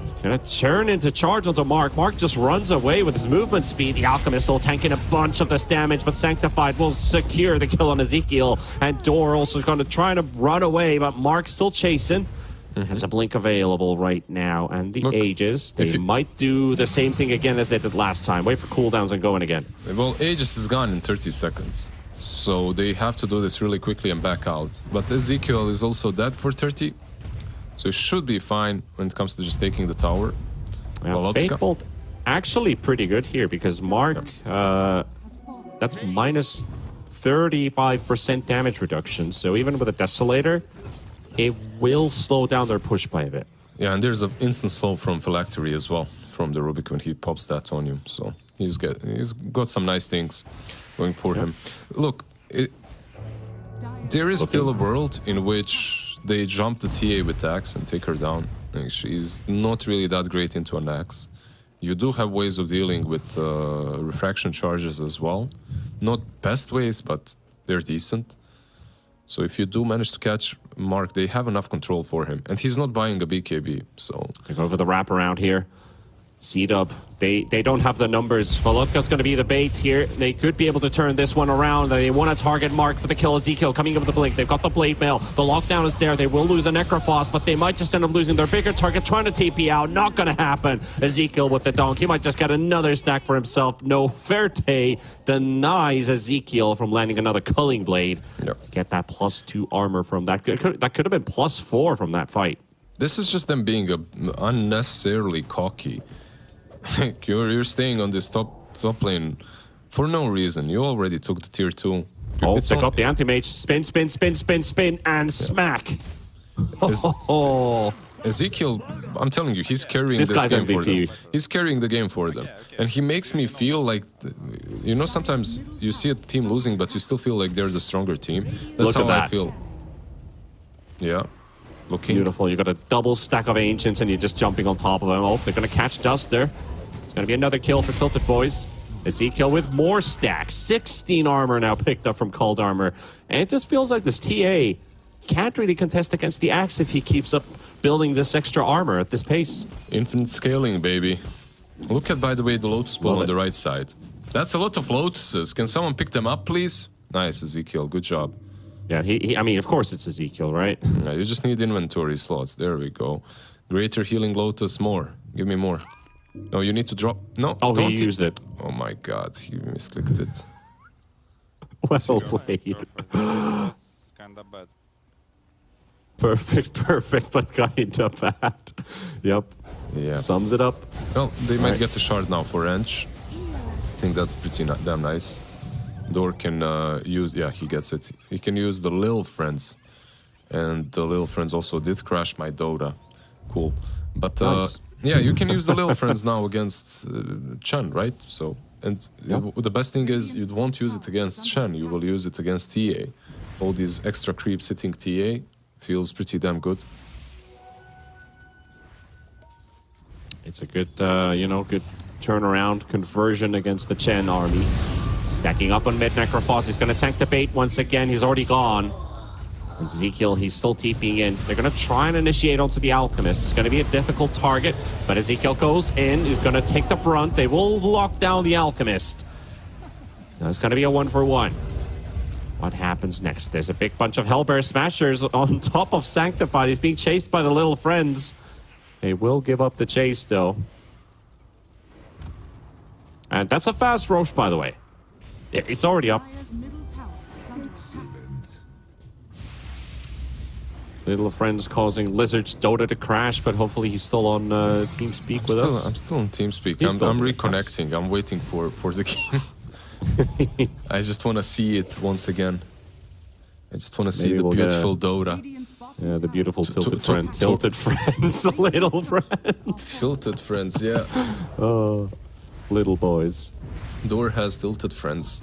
[SPEAKER 1] He's going to turn into charge onto Mark. Mark just runs away with his movement speed. The Alchemist still tanking a bunch of this damage, but Sanctified will secure the kill on Ezekiel. And Dor also going to try to run away, but Mark's still chasing. There's a blink available right now. And the
[SPEAKER 2] Look,
[SPEAKER 1] Aegis, they might do the same thing again as they did last time. Wait for cooldowns and going again.
[SPEAKER 2] well, Aegis is gone in 30 seconds. So they have to do this really quickly and back out. But Ezekiel is also dead for 30. So it should be fine when it comes to just taking the tower.
[SPEAKER 1] Well, Fate Bolt actually pretty good here because Mark, that's minus 35% damage reduction. So even with a Desolator, it will slow down their push by a bit.
[SPEAKER 2] Yeah, and there's an instant slow from Phylactery as well, from the Rubik when he pops that on you. So he's got some nice things going for him. Look, there is still a world in which they jump the TA with Axe and take her down. Like, she's not really that great into an Axe. You do have ways of dealing with refraction charges as well. Not best ways, but they're decent. So if you do manage to catch Mark, they have enough control for him. And he's not buying a BKB, so...
[SPEAKER 1] They go for the wraparound here. C-Dub, they don't have the numbers. Volodka's going to be the bait here. They could be able to turn this one around. They want to target Mark for the kill. Ezekiel coming in with the blink. They've got the blade mail. The lockdown is there. They will lose the Necrophos, but they might just end up losing their bigger target, trying to TP out. Not going to happen. Ezekiel with the donk. He might just get another stack for himself. No, Verte denies Ezekiel from landing another culling blade.
[SPEAKER 2] Yep.
[SPEAKER 1] Get that +2 armor from that. That could have been +4 from that fight.
[SPEAKER 2] This is just them being unnecessarily cocky. Like, you're staying on this top lane for no reason. You already took the tier 2.
[SPEAKER 1] Oh, they got the anti-mage. Spin, spin, spin, spin, spin, and smack. Oh,
[SPEAKER 2] Ezekiel, I'm telling you, he's carrying
[SPEAKER 1] This
[SPEAKER 2] this
[SPEAKER 1] guy's
[SPEAKER 2] game for
[SPEAKER 1] MVP.
[SPEAKER 2] them. He's carrying the game for them. And he makes me feel like, you know, sometimes you see a team losing, but you still feel like they're the stronger team. That's
[SPEAKER 1] Look at
[SPEAKER 2] how I
[SPEAKER 1] that.
[SPEAKER 2] feel. Yeah. Looking.
[SPEAKER 1] Beautiful. You got a double stack of Ancients and you're just jumping on top of them. Oh, they're going to catch Duster. It's going to be another kill for Tilted Boys. Ezekiel with more stacks. 16 armor now picked up from Cold Armor. And it just feels like this TA can't really contest against the Axe if he keeps up building this extra armor at this pace.
[SPEAKER 2] Infinite scaling, baby. Look at, by the way, the Lotus Ball
[SPEAKER 1] Love
[SPEAKER 2] on
[SPEAKER 1] it.
[SPEAKER 2] the right side. That's a lot of Lotuses. Can someone pick them up, please? Nice, Ezekiel. Good job.
[SPEAKER 1] Yeah, I mean, of course it's Ezekiel, right?
[SPEAKER 2] Yeah, you just need inventory slots. There we go. Greater healing Lotus. More. Give me more. No, you need to drop. No,
[SPEAKER 1] Oh,
[SPEAKER 2] don't
[SPEAKER 1] he used it.
[SPEAKER 2] Oh my god, he misclicked it.
[SPEAKER 1] Well played.
[SPEAKER 4] Was kinda bad.
[SPEAKER 1] Perfect, but kinda bad. Yep.
[SPEAKER 2] Yeah.
[SPEAKER 1] Sums it up.
[SPEAKER 2] Well, they might
[SPEAKER 1] Right.
[SPEAKER 2] get a shard now for Wrench. I think that's pretty damn nice. Dor can use... Yeah, he gets it. He can use the Lil Friends. And the Lil Friends also did crash my Dota. Cool. But
[SPEAKER 1] Nice.
[SPEAKER 2] yeah, you can use the Lil Friends now against Chen, right? So, and the best thing is you won't use it against Chen. You will use it against TA. All these extra creeps hitting TA feels pretty damn good.
[SPEAKER 1] It's a good, good turnaround conversion against the Chen army. Stacking up on mid. Necrophos is going to tank the bait once again. He's already gone. And Ezekiel, he's still TPing in. They're going to try and initiate onto the Alchemist. It's going to be a difficult target, but Ezekiel goes in. He's going to take the brunt. They will lock down the Alchemist. So it's going to be a 1-for-1. What happens next? There's a big bunch of Hellbear Smashers on top of Sanctified. He's being chased by the little friends. They will give up the chase, though. And that's a fast Roche, by the way. It's already up.
[SPEAKER 3] Dire's middle tower is under attack.
[SPEAKER 1] Little friends causing Lizard's Dota to crash, but hopefully he's still on TeamSpeak with us.
[SPEAKER 2] I'm still on TeamSpeak.
[SPEAKER 1] He's still
[SPEAKER 2] I'm
[SPEAKER 1] doing
[SPEAKER 2] reconnecting. I'm waiting for the game. I just want to see it once again. I just want to see
[SPEAKER 1] Maybe
[SPEAKER 2] the
[SPEAKER 1] we'll get
[SPEAKER 2] beautiful Dota.
[SPEAKER 3] Radiant's bottom
[SPEAKER 1] Yeah, the
[SPEAKER 3] tower
[SPEAKER 1] beautiful tilted
[SPEAKER 2] to-
[SPEAKER 1] friend.
[SPEAKER 2] to-
[SPEAKER 1] Tilted friends, the little friends.
[SPEAKER 2] Tilted friends, yeah.
[SPEAKER 1] Little boys.
[SPEAKER 2] Dor has tilted friends.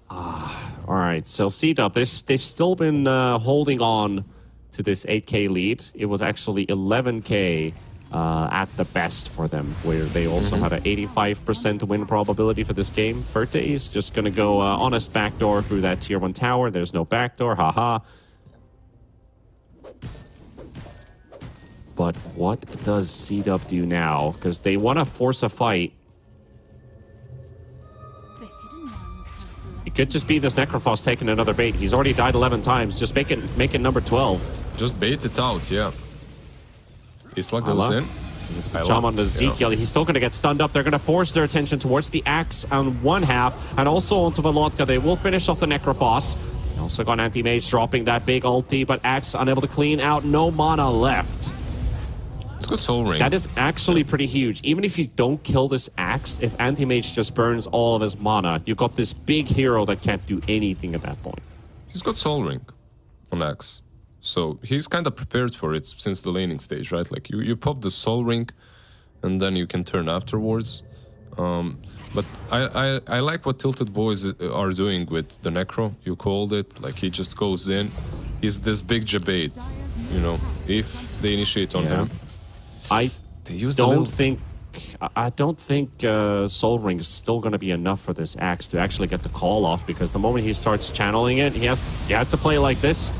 [SPEAKER 1] All right, so C-Dub, they've still been holding on to this 8K lead. It was actually 11K at the best for them, where they also had an 85% win probability for this game. Ferte is just going to go honest backdoor through that tier 1 tower. There's no backdoor, haha. But what does C-Dub do now? Because they want to force a fight.
[SPEAKER 3] The hidden ones have
[SPEAKER 1] It could just be this Necrophos taking another bait. He's already died 11 times. Just make it number 12.
[SPEAKER 2] Just bait it out, yeah. Isla goes
[SPEAKER 1] Isla.
[SPEAKER 2] in.
[SPEAKER 1] Jump on Ezekiel. He's still going to get stunned up. They're going to force their attention towards the Axe on one half and also onto Velotka. They will finish off the Necrophos. They also got Anti-Mage dropping that big ulti, but Axe unable to clean out. No mana left.
[SPEAKER 2] It's good soul ring.
[SPEAKER 1] That is actually pretty huge. Even if you don't kill this Axe, if Anti-Mage just burns all of his mana, you've got this big hero that can't do anything at that point.
[SPEAKER 2] He's got soul ring on Axe. So he's kind of prepared for it since the laning stage, right? Like you pop the soul ring and then you can turn afterwards. But I like what Tilted Boys are doing with the Necro. You called it. Like he just goes in. He's this big jabate, you know, if they initiate on him.
[SPEAKER 1] I
[SPEAKER 2] They use the
[SPEAKER 1] don't
[SPEAKER 2] little-
[SPEAKER 1] think Soul Ring is still going to be enough for this Axe to actually get the call off, because the moment he starts channeling it, he has to play like this.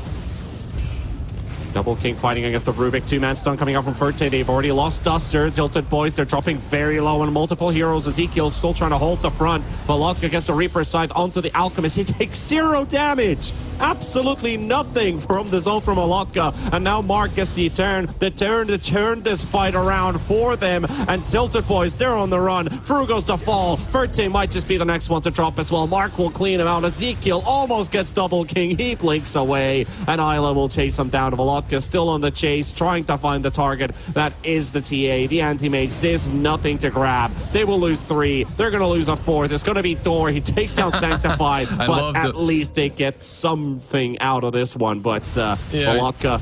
[SPEAKER 1] Double King fighting against the Rubik. 2-man stun coming out from Ferte. They've already lost Duster. Tilted Boys, they're dropping very low on multiple heroes. Ezekiel still trying to hold the front. Velotka gets the Reaper Scythe onto the Alchemist. He takes 0 damage. Absolutely nothing from this ult from Velotka. And now Mark gets the turn to turn this fight around for them. And Tilted Boys, they're on the run. Fru goes to fall. Ferte might just be the next one to drop as well. Mark will clean him out. Ezekiel almost gets Double King. He blinks away. And Isla will chase him down. Velotka still on the chase, trying to find the target. That is the TA, the anti-mage. There's nothing to grab. They will lose 3. They're going to lose a 4th. It's going to be Dor. He takes down Sanctified, but at least they get something out of this one. But Velotka,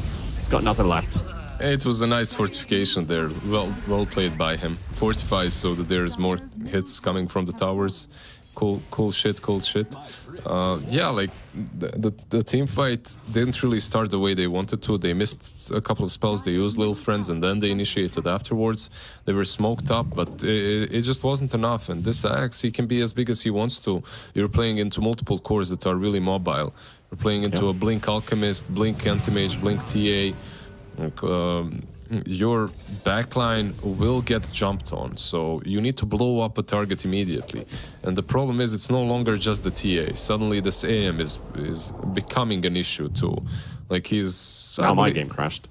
[SPEAKER 1] got nothing left.
[SPEAKER 2] It was a nice fortification there. Well played by him. Fortifies so that there's more hits coming from the towers. Cool shit. Yeah, like the team fight didn't really start the way they wanted to. They missed a couple of spells. They used Little Friends and then they initiated afterwards. They were smoked up, but it just wasn't enough. And this Axe, he can be as big as he wants to. You're playing into multiple cores that are really mobile. You're playing into a Blink Alchemist, Blink Anti-Mage, Blink TA. Like, your backline will get jumped on, so you need to blow up a target immediately. And the problem is, it's no longer just the TA. Suddenly, this AM is becoming an issue too. Like
[SPEAKER 1] Now my game crashed.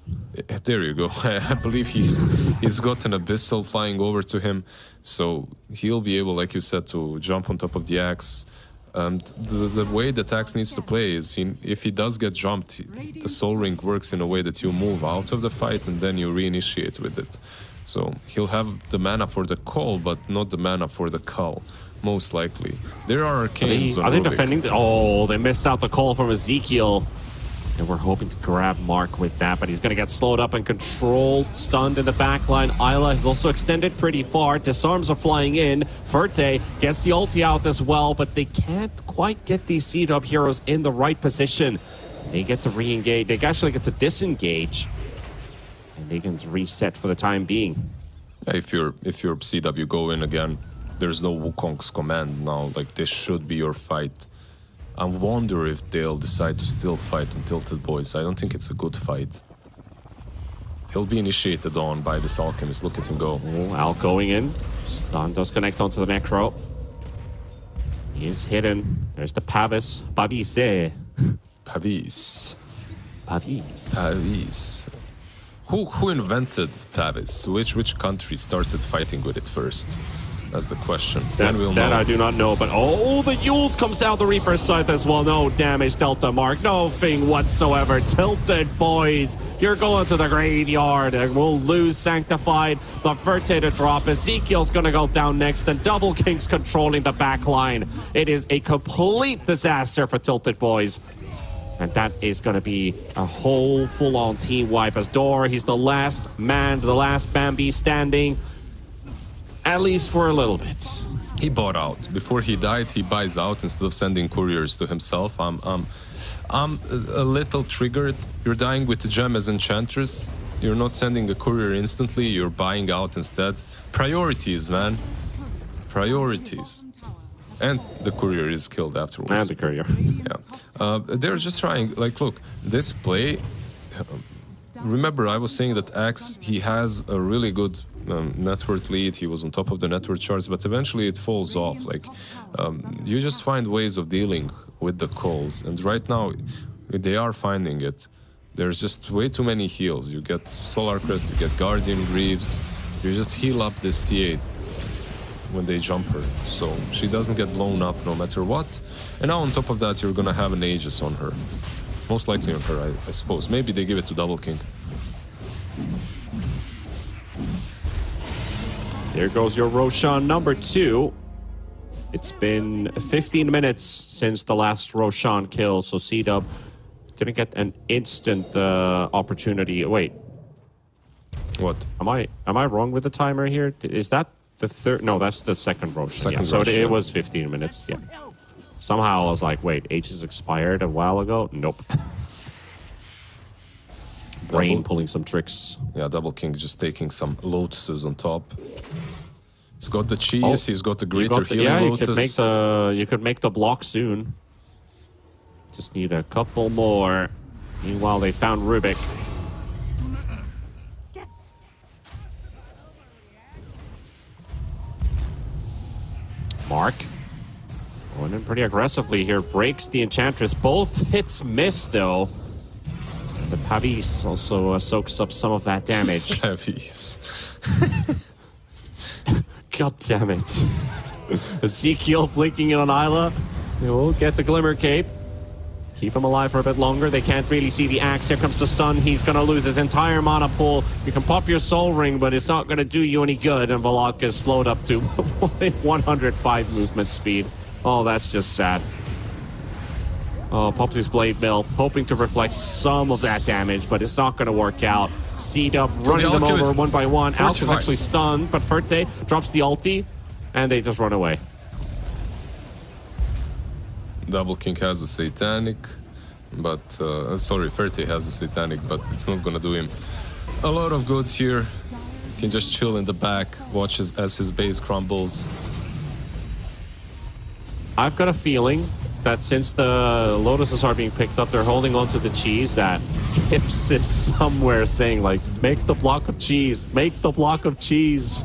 [SPEAKER 2] There you go. I believe he's got an Abyssal flying over to him, so he'll be able, like you said, to jump on top of the Axe. And the way that Axe needs to play is, if he does get jumped, the Soul Ring works in a way that you move out of the fight and then you reinitiate with it. So he'll have the mana for the call, but not the mana for the cull, most likely. There are arcanes on
[SPEAKER 1] Are they
[SPEAKER 2] Rubik.
[SPEAKER 1] defending? Oh, they missed out the call from Ezekiel. And we're hoping to grab Mark with that, but he's going to get slowed up and controlled, stunned in the backline. Isla has also extended pretty far. Disarms are flying in. Ferte gets the ulti out as well, but they can't quite get these seed-up heroes in the right position. They get to re-engage. They actually get to disengage. And they can reset for the time being.
[SPEAKER 2] If you're CW, go in again. There's no Wukong's command now. Like, this should be your fight. I wonder if they'll decide to still fight on Tilted Boys. I don't think it's a good fight. He'll be initiated on by this Alchemist. Look at him go.
[SPEAKER 1] Oh, Al going in. Stun does connect onto the Necro. He is hidden. There's the Pavis. Pavis.
[SPEAKER 2] Pavis. Who invented Pavis? Which country started fighting with it first? That's the question.
[SPEAKER 1] That I do not know, but oh, the Yules comes down the Reaper's Scythe as well. No damage dealt to Mark. Nothing whatsoever. Tilted Boys. You're going to the graveyard and we'll lose Sanctified. The Ferte to drop. Ezekiel's going to go down next and Double King's controlling the back line. It is a complete disaster for Tilted Boys. And that is going to be a whole full-on team wipe as Dor. He's the last man, the last Bambi standing. At least for a little bit.
[SPEAKER 2] He bought out. Before he died, he buys out instead of sending couriers to himself. I'm a little triggered. You're dying with the gem as Enchantress. You're not sending a courier instantly. You're buying out instead. Priorities, man. Priorities. And the courier is killed afterwards.
[SPEAKER 1] And the courier.
[SPEAKER 2] Yeah. They're just trying. Like, look, this play. Remember, I was saying that Axe, he has a really good net worth lead. He was on top of the net worth charts, but eventually it falls off. Like, you just find ways of dealing with the calls, and right now they are finding it. There's just way too many heals. You get Solar Crest, you get Guardian Greaves. You just heal up this T8 when they jump her, so she doesn't get blown up no matter what. And now on top of that, you're gonna have an Aegis on her. Most likely on her, I suppose. Maybe they give it to Double King.
[SPEAKER 1] There goes your Roshan number 2. It's been 15 minutes since the last Roshan kill, so C-Dub didn't get an instant opportunity. Wait.
[SPEAKER 2] What?
[SPEAKER 1] Am I wrong with the timer here? Is that the third? No, that's the second Roshan.
[SPEAKER 2] Second
[SPEAKER 1] so
[SPEAKER 2] Roshan.
[SPEAKER 1] it was 15 minutes, yeah. Somehow I was like, wait, H has expired a while ago? Nope. Brain pulling some tricks.
[SPEAKER 2] Yeah, Double King just taking some lotuses on top. He's got the cheese, he's got the greater healing lotus.
[SPEAKER 1] You could make the block soon. Just need a couple more. Meanwhile, they found Rubik. Mark going in pretty aggressively here. Breaks the Enchantress. Both hits miss, though. The Pavis also soaks up some of that damage.
[SPEAKER 2] Pavis.
[SPEAKER 1] God damn it. Ezekiel blinking in on Isla. They will get the Glimmer Cape. Keep him alive for a bit longer. They can't really see the Axe. Here comes the stun. He's going to lose his entire mana pool. You can pop your Soul Ring, but it's not going to do you any good. And Volodka is slowed up to 105 movement speed. Oh, that's just sad. Pops his Blade Mill, hoping to reflect some of that damage, but it's not going to work out. C-Dub running them over
[SPEAKER 2] Alchemist.
[SPEAKER 1] one by one. Alk is
[SPEAKER 2] Fortify.
[SPEAKER 1] actually stunned, but Ferte drops the ulti, and they just run away.
[SPEAKER 2] Double King has a Satanic, but sorry, Ferte has a Satanic, but it's not gonna do him a lot of good here. He can just chill in the back, watch as his base crumbles.
[SPEAKER 1] I've got a feeling that since the Lotuses are being picked up, they're holding on to the cheese, that Kips is somewhere saying, like, make the block of cheese, make the block of cheese.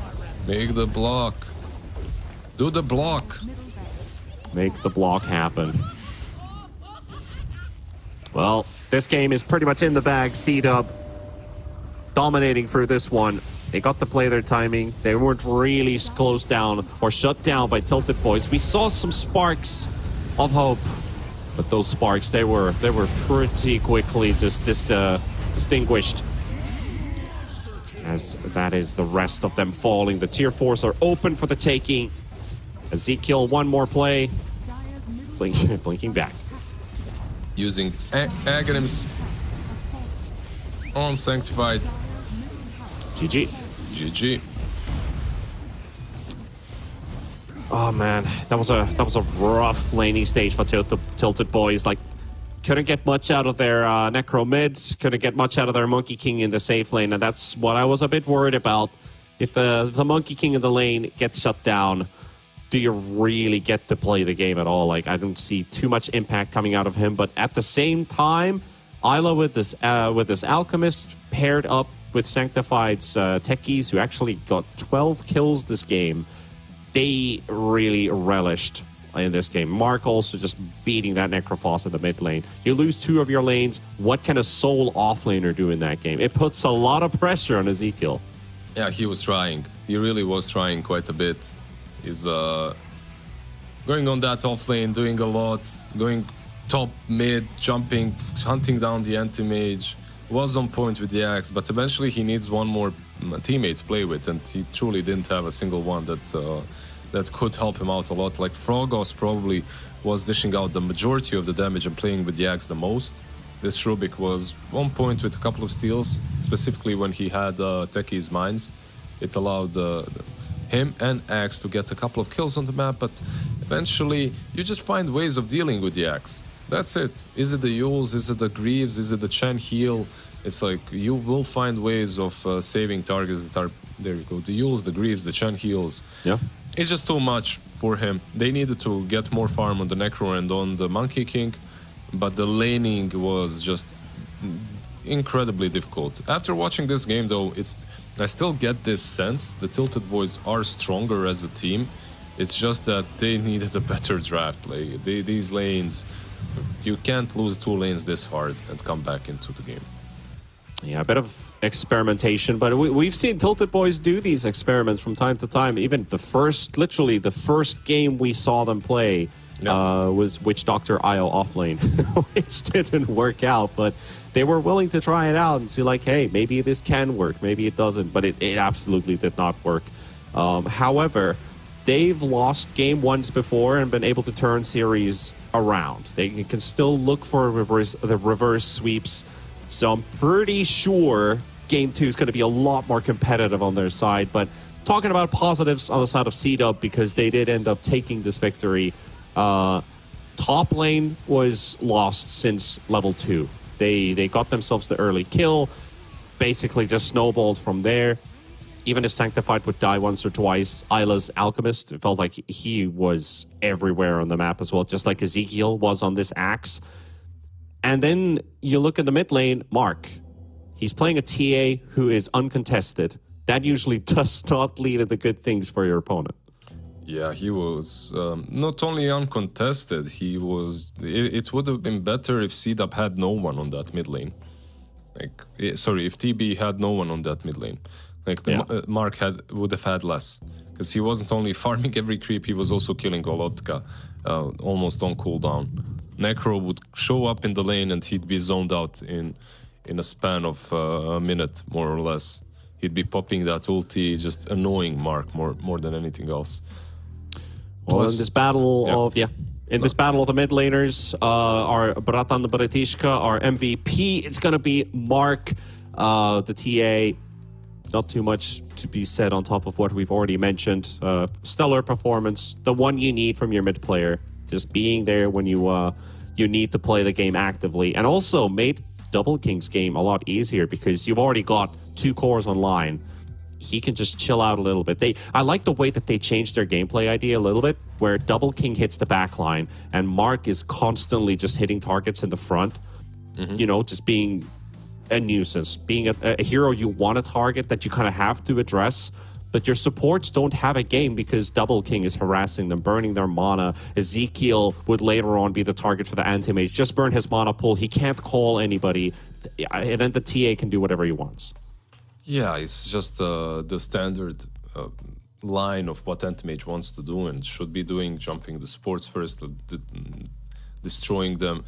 [SPEAKER 2] Make the block. Do the block.
[SPEAKER 1] Make the block happen. Well, this game is pretty much in the bag. C-Dub dominating through this one. They got to play their timing. They weren't really closed down or shut down by Tilted Boys. We saw some sparks of hope, but those sparks, they were pretty quickly just distinguished. As that is the rest of them falling. The tier 4s are open for the taking. Ezekiel, one more play. Blinking back.
[SPEAKER 2] Using Aghanims on Sanctified.
[SPEAKER 1] GG.
[SPEAKER 2] GG.
[SPEAKER 1] Oh man, that was a rough laning stage for Tilted Boys. Like, couldn't get much out of their Necro mids, couldn't get much out of their Monkey King in the safe lane, and that's what I was a bit worried about. If the Monkey King in the lane gets shut down, do you really get to play the game at all? Like, I don't see too much impact coming out of him, but at the same time, Isla with this Alchemist paired up with Sanctified's techies, who actually got 12 kills this game, they really relished in this game. Mark also just beating that Necrophos in the mid lane. You lose 2 of your lanes. What can a sole offlaner do in that game? It puts a lot of pressure on Ezekiel.
[SPEAKER 2] Yeah, he was trying. He really was trying quite a bit. He's going on that off lane, doing a lot, going top, mid, jumping, hunting down the anti-mage. Was on point with the axe, but eventually he needs one more teammate to play with, and he truly didn't have a single one that could help him out a lot. Like Frogos probably was dishing out the majority of the damage and playing with the axe the most. This Rubik was on point with a couple of steals, specifically when he had Techie's mines. It allowed him and axe to get a couple of kills on the map, but eventually you just find ways of dealing with the axe. That's it. Is it the Yules? Is it the Greaves? Is it the Chen heal? It's like you will find ways of saving targets that are... There you go. The Yules, the Greaves, the Chen heals.
[SPEAKER 1] Yeah.
[SPEAKER 2] It's just too much for him. They needed to get more farm on the Necro and on the Monkey King, but the laning was just incredibly difficult. After watching this game, though, I still get this sense the Tilted Boys are stronger as a team. It's just that they needed a better draft. Like these lanes... You can't lose 2 lanes this hard and come back into the game.
[SPEAKER 1] Yeah, a bit of experimentation, but we've seen Tilted Boys do these experiments from time to time. Even literally the first game we saw them play was Witch Doctor IO offlane, which didn't work out, but they were willing to try it out and see like, hey, maybe this can work, maybe it doesn't, but it absolutely did not work. However, they've lost game 1s before and been able to turn series around. They can still look for the reverse sweeps. So I'm pretty sure game 2 is going to be a lot more competitive on their side. But talking about positives on the side of C-Dub, because they did end up taking this victory. Top lane was lost since level 2. They got themselves the early kill, basically just snowballed from there. Even if Sanctified would die once or twice, Isla's Alchemist, it felt like he was everywhere on the map as well, just like Ezekiel was on this axe. And then you look at the mid lane, Mark. He's playing a TA who is uncontested. That usually does not lead into good things for your opponent.
[SPEAKER 2] Yeah, he was not only uncontested, he was... It would have been better if C-Dub had no one on that mid lane. If TB had no one on that mid lane. Mark would have had less, because he wasn't only farming every creep, he was also killing Golotka almost on cooldown. Necro would show up in the lane and he'd be zoned out in a span of a minute, more or less. He'd be popping that ulti, just annoying Mark more than anything else.
[SPEAKER 1] Well, in this battle In this battle of the mid laners, our Bratan Bratishka, our MVP, it's going to be Mark, the TA. Not too much to be said on top of what we've already mentioned. Stellar performance, the one you need from your mid player. Just being there when you need to play the game actively. And also made Double King's game a lot easier because you've already got 2 cores online. He can just chill out a little bit. I like the way that they changed their gameplay idea a little bit, where Double King hits the back line and Mark is constantly just hitting targets in the front. You know, just being a nuisance, being a hero you want to target that you kind of have to address. But your supports don't have a game because Double King is harassing them, burning their mana. Ezekiel would later on be the target for the anti-mage. Just burn his mana pool. He can't call anybody. And then the TA can do whatever he wants.
[SPEAKER 2] Yeah, it's just the standard line of what anti-mage wants to do and should be doing, jumping the supports first, destroying them.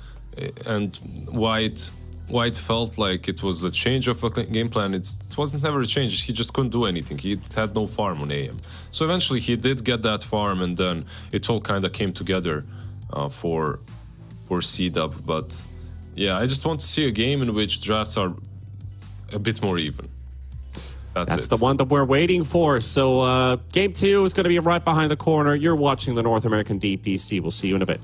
[SPEAKER 2] And White felt like it was a change of a game plan. It wasn't never a change. He just couldn't do anything. He had no farm on AM. So eventually he did get that farm, and then it all kind of came together for C-Dub. But yeah, I just want to see a game in which drafts are a bit more even. That's
[SPEAKER 1] the one that we're waiting for. So game 2 is going to be right behind the corner. You're watching the North American DPC. We'll see you in a bit.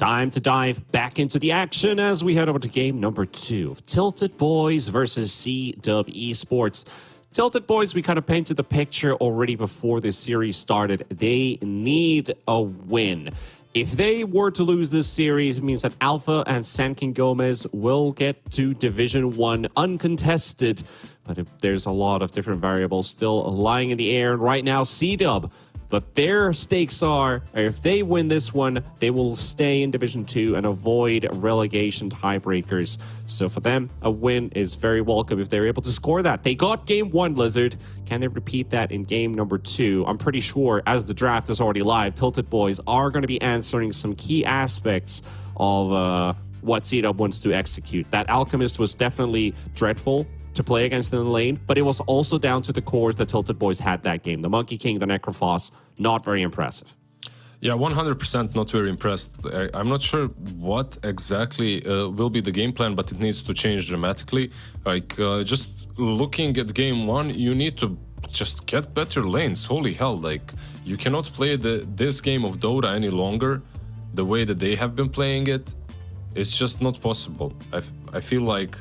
[SPEAKER 1] Time to dive back into the action as we head over to game number 2 of Tilted Boys versus C-Dub Esports. Tilted Boys, we kind of painted the picture already before this series started. They need a win. If they were to lose this series, it means that Alpha and Sankin Gomez will get to Division 1 uncontested. But there's a lot of different variables still lying in the air. And right now, C-Dub, but their stakes are, if they win this one, they will stay in Division 2 and avoid relegation tiebreakers. So for them, a win is very welcome if they're able to score that. They got game 1, Blizzard. Can they repeat that in game number 2? I'm pretty sure, as the draft is already live, Tilted Boys are going to be answering some key aspects of what C-Dub wants to execute. That Alchemist was definitely dreadful to play against in the lane, but it was also down to the cores that Tilted Boys had that game. The Monkey King, the Necrophos, not very impressive.
[SPEAKER 2] Yeah, 100% not very impressed. I'm not sure what exactly will be the game plan, but it needs to change dramatically. Like, just looking at game 1, you need to just get better lanes. Holy hell, like, you cannot play this game of Dota any longer the way that they have been playing it. It's just not possible. I feel like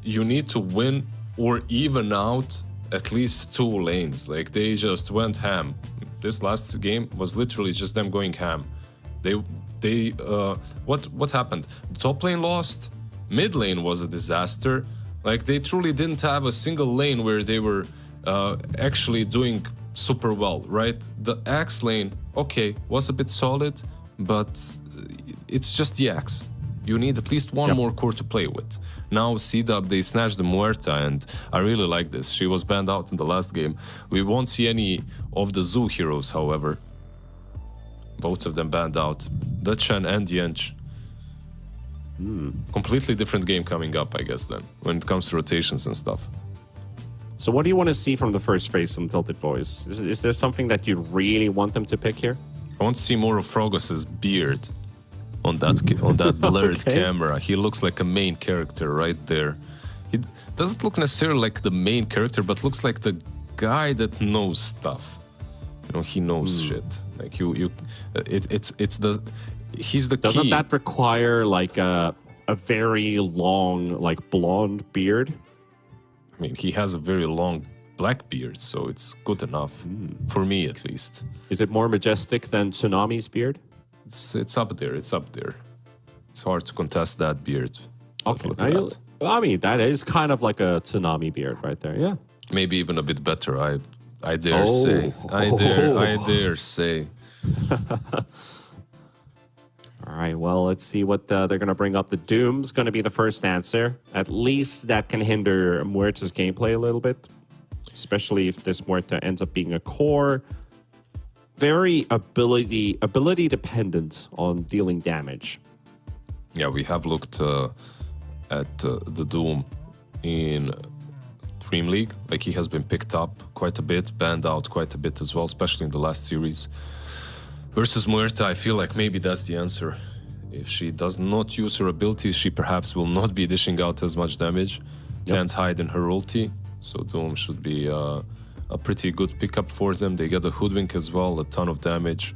[SPEAKER 2] you need to win or even out at least 2 lanes. Like, they just went ham. This last game was literally just them going ham. What happened? The top lane lost. Mid lane was a disaster. Like, they truly didn't have a single lane where they were actually doing super well, right? The Axe lane, okay, was a bit solid, but it's just the Axe. You need at least one more core to play with. Now, C-Dub, they snatched the Muerta, and I really like this. She was banned out in the last game. We won't see any of the Zoo heroes, however. Both of them banned out. The Chen and Yench. Completely different game coming up, I guess, then, when it comes to rotations and stuff.
[SPEAKER 1] So what do you want to see from the first phase from Tilted Boys? Is there something that you really want them to pick here?
[SPEAKER 2] I want to see more of Frogos's beard on that blurred camera. He looks like a main character right there. He doesn't look necessarily like the main character, but looks like the guy that knows stuff. You know, he knows shit. Like he's the
[SPEAKER 1] Doesn't
[SPEAKER 2] key.
[SPEAKER 1] that require like a very long, like, blonde beard?
[SPEAKER 2] I mean, he has a very long black beard, so it's good enough for me, at least.
[SPEAKER 1] Is it more majestic than Tsunami's beard?
[SPEAKER 2] It's up there. It's up there. It's hard to contest that beard.
[SPEAKER 1] Okay.
[SPEAKER 2] Look at that.
[SPEAKER 1] I mean, that is kind of like a Tsunami beard right there. Yeah.
[SPEAKER 2] Maybe even a bit better. I dare say. I dare say.
[SPEAKER 1] All right, well, let's see what they're going to bring up. The Doom's going to be the first answer. At least that can hinder Muerta's gameplay a little bit, especially if this Muerta ends up being a core. Very ability dependent on dealing damage.
[SPEAKER 2] Yeah, we have looked at the Doom in Dream League. Like, he has been picked up quite a bit, banned out quite a bit as well, especially in the last series. Versus Muerta, I feel like maybe that's the answer. If she does not use her abilities, she perhaps will not be dishing out as much damage. Can't hide in her ulti, so Doom should be a pretty good pickup for them. They get a Hoodwink as well, a ton of damage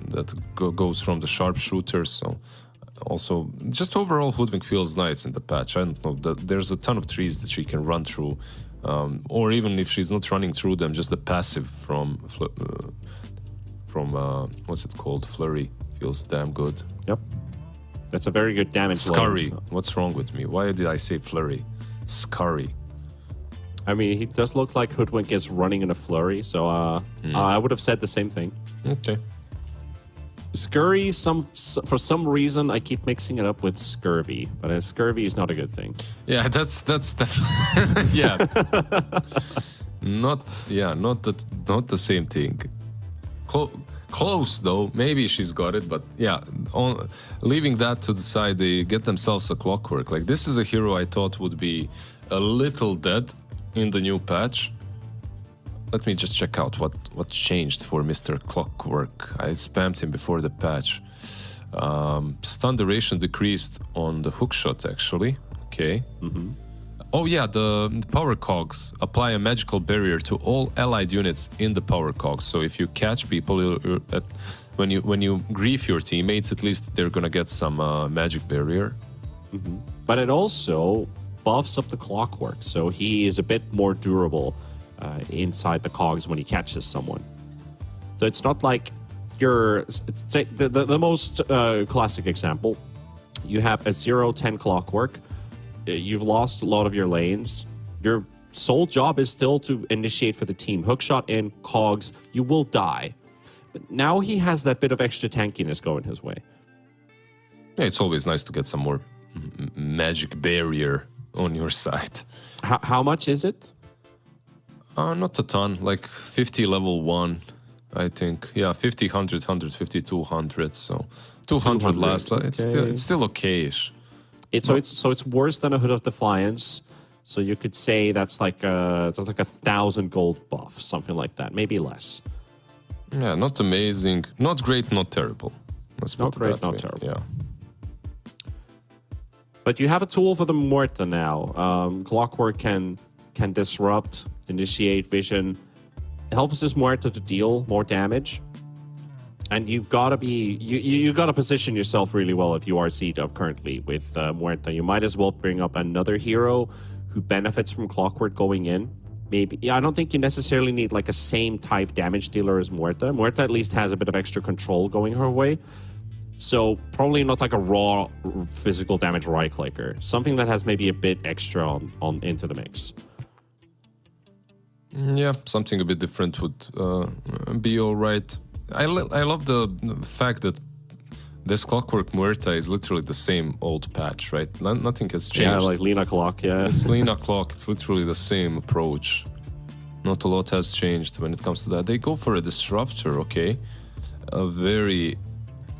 [SPEAKER 2] that goes from the sharpshooter. So also, just overall, Hoodwink feels nice in the patch. I don't know, there's a ton of trees that she can run through, or even if she's not running through them, just the passive from what's it called, Flurry, feels damn good.
[SPEAKER 1] Yep, that's a very good damage.
[SPEAKER 2] Scurry. What's wrong with me? Why did I say Flurry? Scurry.
[SPEAKER 1] I mean, he does look like Hoodwink is running in a flurry, so I would have said the same thing. Okay. Scurry, for some reason, I keep mixing it up with Scurvy, but Scurvy is not a good thing.
[SPEAKER 2] Yeah, that's definitely yeah. Not the same thing. Close though. Maybe she's got it, but yeah. Leaving that to the side, they get themselves a Clockwork. Like, this is a hero I thought would be a little dead in the new patch. Let me just check out what changed for Mr. Clockwork. I spammed him before the patch. Stun duration decreased on the hookshot, actually. Okay. Oh yeah, the power cogs apply a magical barrier to all allied units in the power cogs. So if you catch people, when you grief your teammates, at least they're gonna get some magic barrier.
[SPEAKER 1] But it also buffs up the clockwork, so he is a bit more durable inside the cogs when he catches someone. So it's not like you're... Take the most classic example. You have a 0-10 clockwork. You've lost a lot of your lanes. Your sole job is still to initiate for the team. Hookshot in, cogs, you will die. But now he has that bit of extra tankiness going his way.
[SPEAKER 2] Yeah, it's always nice to get some more magic barrier on your side.
[SPEAKER 1] How much is it?
[SPEAKER 2] Not a ton, like 50 level 1, I think. Yeah, 50, 100, 150, 200, so 200 last.
[SPEAKER 1] Okay.
[SPEAKER 2] It's still okay-ish.
[SPEAKER 1] So it's worse than a Hood of Defiance. So you could say that's like a 1,000 gold buff, something like that, maybe less.
[SPEAKER 2] Yeah, not amazing, not great, not terrible. Let's
[SPEAKER 1] Not
[SPEAKER 2] put it
[SPEAKER 1] great,
[SPEAKER 2] that
[SPEAKER 1] not
[SPEAKER 2] way.
[SPEAKER 1] terrible.
[SPEAKER 2] Yeah.
[SPEAKER 1] But you have a tool for the Muerta now. Clockwork can disrupt, initiate vision. It helps this Muerta to deal more damage. And you've got to be you got to position yourself really well if you are seed up currently with Muerta. You might as well bring up another hero who benefits from Clockwork going in. Maybe I don't think you necessarily need like a same type damage dealer as Muerta. Muerta at least has a bit of extra control going her way. So probably not like a raw physical damage right clicker. Something that has maybe a bit extra on into the mix.
[SPEAKER 2] Yeah, something a bit different would be all right. I love the fact that this Clockwork Muerta is literally the same old patch, right? Nothing has changed.
[SPEAKER 1] Yeah, like Lena Clock, yeah.
[SPEAKER 2] It's Lena Clock. It's literally the same approach. Not a lot has changed when it comes to that. They go for a Disruptor, okay? A very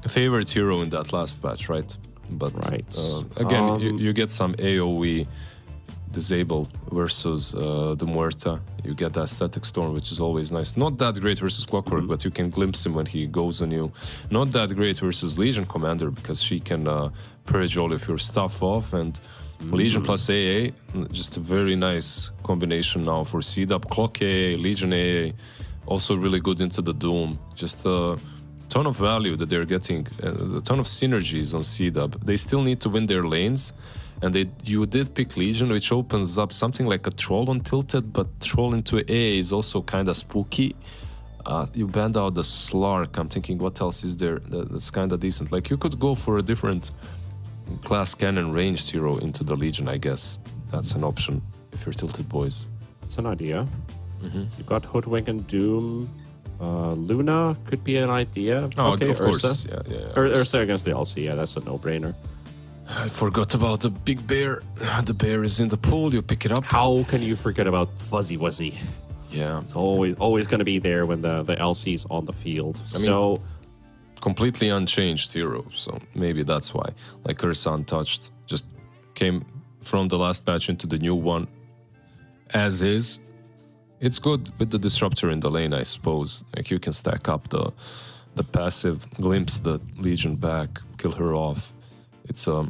[SPEAKER 2] favorite hero in that last patch, right? But
[SPEAKER 1] Right.
[SPEAKER 2] again, you get some AoE disabled versus the Muerta. You get that Static Storm, which is always nice. Not that great versus Clockwork, but you can glimpse him when he goes on you. Not that great versus Legion Commander, because she can purge all of your stuff off. And Legion plus AA, just a very nice combination now for seed up. Clock AA, Legion AA, also really good into the Doom. Just a ton of value that they're getting, a ton of synergies on seed up. They still need to win their lanes. And you did pick Legion, which opens up something like a Troll on Tilted, but Troll into AA is also kind of spooky. You banned out the Slark. I'm thinking, what else is there that's kind of decent? Like, you could go for a different class cannon ranged hero into the Legion, I guess. That's an option if you're Tilted Boys.
[SPEAKER 1] It's an idea. You've got Hoodwink and Doom. Luna could be an idea.
[SPEAKER 2] Oh,
[SPEAKER 1] okay,
[SPEAKER 2] of
[SPEAKER 1] Ursa.
[SPEAKER 2] course. Yeah.
[SPEAKER 1] Ursa against the LC, yeah, that's a no-brainer.
[SPEAKER 2] I forgot about the big bear. The bear is in the pool. You pick it up.
[SPEAKER 1] How can you forget about Fuzzy Wuzzy?
[SPEAKER 2] Yeah.
[SPEAKER 1] It's always going to be there when the LC's on the field. So
[SPEAKER 2] Completely unchanged hero, so maybe that's why. Like Ursa Untouched just came from the last patch into the new one as is. It's good with the Disruptor in the lane, I suppose. Like, you can stack up the passive, glimpse the Legion back, kill her off. It's a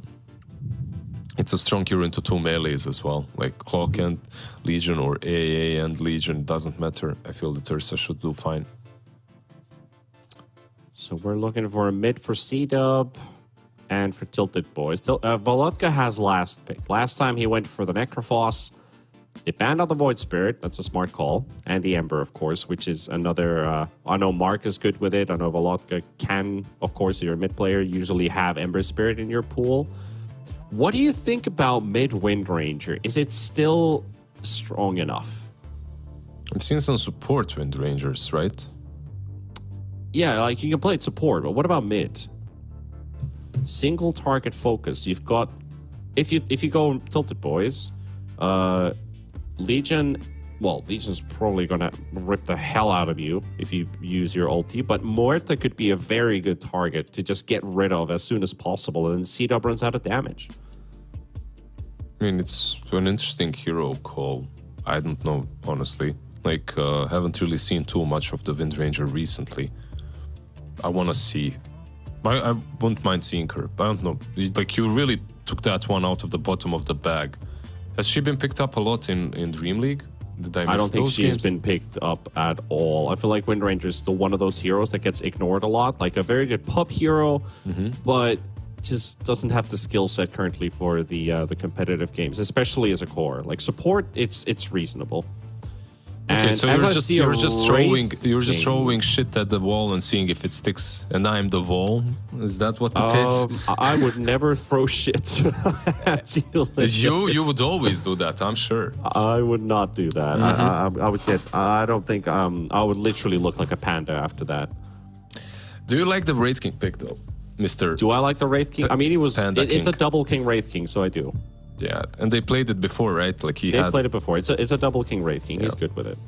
[SPEAKER 2] strong hero into two melees as well, like Clock and Legion or AA and Legion, doesn't matter. I feel that Ursa should do fine.
[SPEAKER 1] So we're looking for a mid for C-Dub and for Tilted Boys. Volotka has last pick. Last time he went for the Necrophos. They banned out the Void Spirit. That's a smart call. And the Ember, of course, which is another... I know Mark is good with it. I know Volotka can, of course, if you're a mid player, usually have Ember Spirit in your pool. What do you think about mid Wind Ranger? Is it still strong enough?
[SPEAKER 2] I've seen some support Wind Rangers, right?
[SPEAKER 1] Yeah, like you can play it support, but what about mid? Single target focus. You've got... If you go Tilted Boys... Legion, well, Legion's probably going to rip the hell out of you if you use your ulti, but Muerta could be a very good target to just get rid of as soon as possible, and then C-Dub runs out of damage.
[SPEAKER 2] I mean, it's an interesting hero call. I don't know, honestly. Like, haven't really seen too much of the Wind Ranger recently. I want to see. I wouldn't mind seeing her, but I don't know. Like, you really took that one out of the bottom of the bag Has she been picked up a lot in Dream League? Did I miss
[SPEAKER 1] I don't think
[SPEAKER 2] those
[SPEAKER 1] she's
[SPEAKER 2] games?
[SPEAKER 1] been picked up at all. I feel like Wind Ranger is still one of those heroes that gets ignored a lot. Like a very good pup hero, but just doesn't have the skill set currently for the competitive games, especially as a core. Like support, it's reasonable.
[SPEAKER 2] Okay,
[SPEAKER 1] And
[SPEAKER 2] so
[SPEAKER 1] as
[SPEAKER 2] you're
[SPEAKER 1] I
[SPEAKER 2] just
[SPEAKER 1] see a
[SPEAKER 2] you're just
[SPEAKER 1] Wraith
[SPEAKER 2] throwing shit at the wall and seeing if it sticks, and I'm the wall. Is that what it is?
[SPEAKER 1] I would never throw shit at you.
[SPEAKER 2] You would always do that, I'm sure.
[SPEAKER 1] I would not do that. I would get. I don't think. I would literally look like a panda after that.
[SPEAKER 2] Do you like the Wraith King pick though, Mister?
[SPEAKER 1] Do I like the Wraith King? I mean, it's
[SPEAKER 2] King.
[SPEAKER 1] a double King Wraith King, so I do.
[SPEAKER 2] Yeah, and they played it before, right? Like
[SPEAKER 1] They've played it before. It's a double King Wraith King. He's good with it.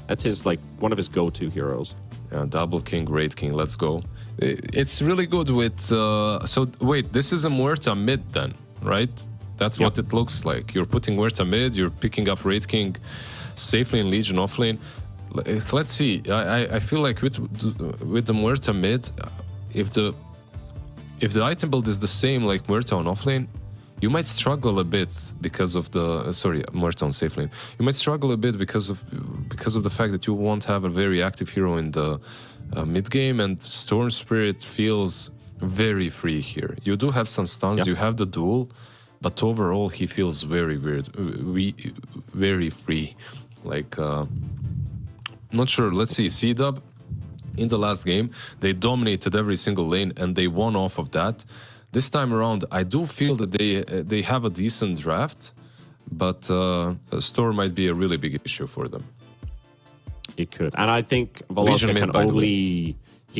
[SPEAKER 1] That's his one of his go-to heroes.
[SPEAKER 2] Yeah, double King, Great King. Let's go. It's really good with. So wait, this is a Muerta mid then, right? That's what it looks like. You're putting Muerta mid. You're picking up Wraith King safely in Legion offlane. Let's see. I feel like with the Muerta mid, if the item build is the same like Muerta on offlane, you might struggle a bit because of the Muerta on safe lane. You might struggle a bit because of the fact that you won't have a very active hero in the mid game, and Storm Spirit feels very free here. You do have some stuns, you have the duel, but overall he feels very weird, very free. Like not sure. Let's see, C-Dub in the last game they dominated every single lane and they won off of that. This time around, I do feel that they have a decent draft, but Storm might be a really big issue for them.
[SPEAKER 1] It could, and I think Veloska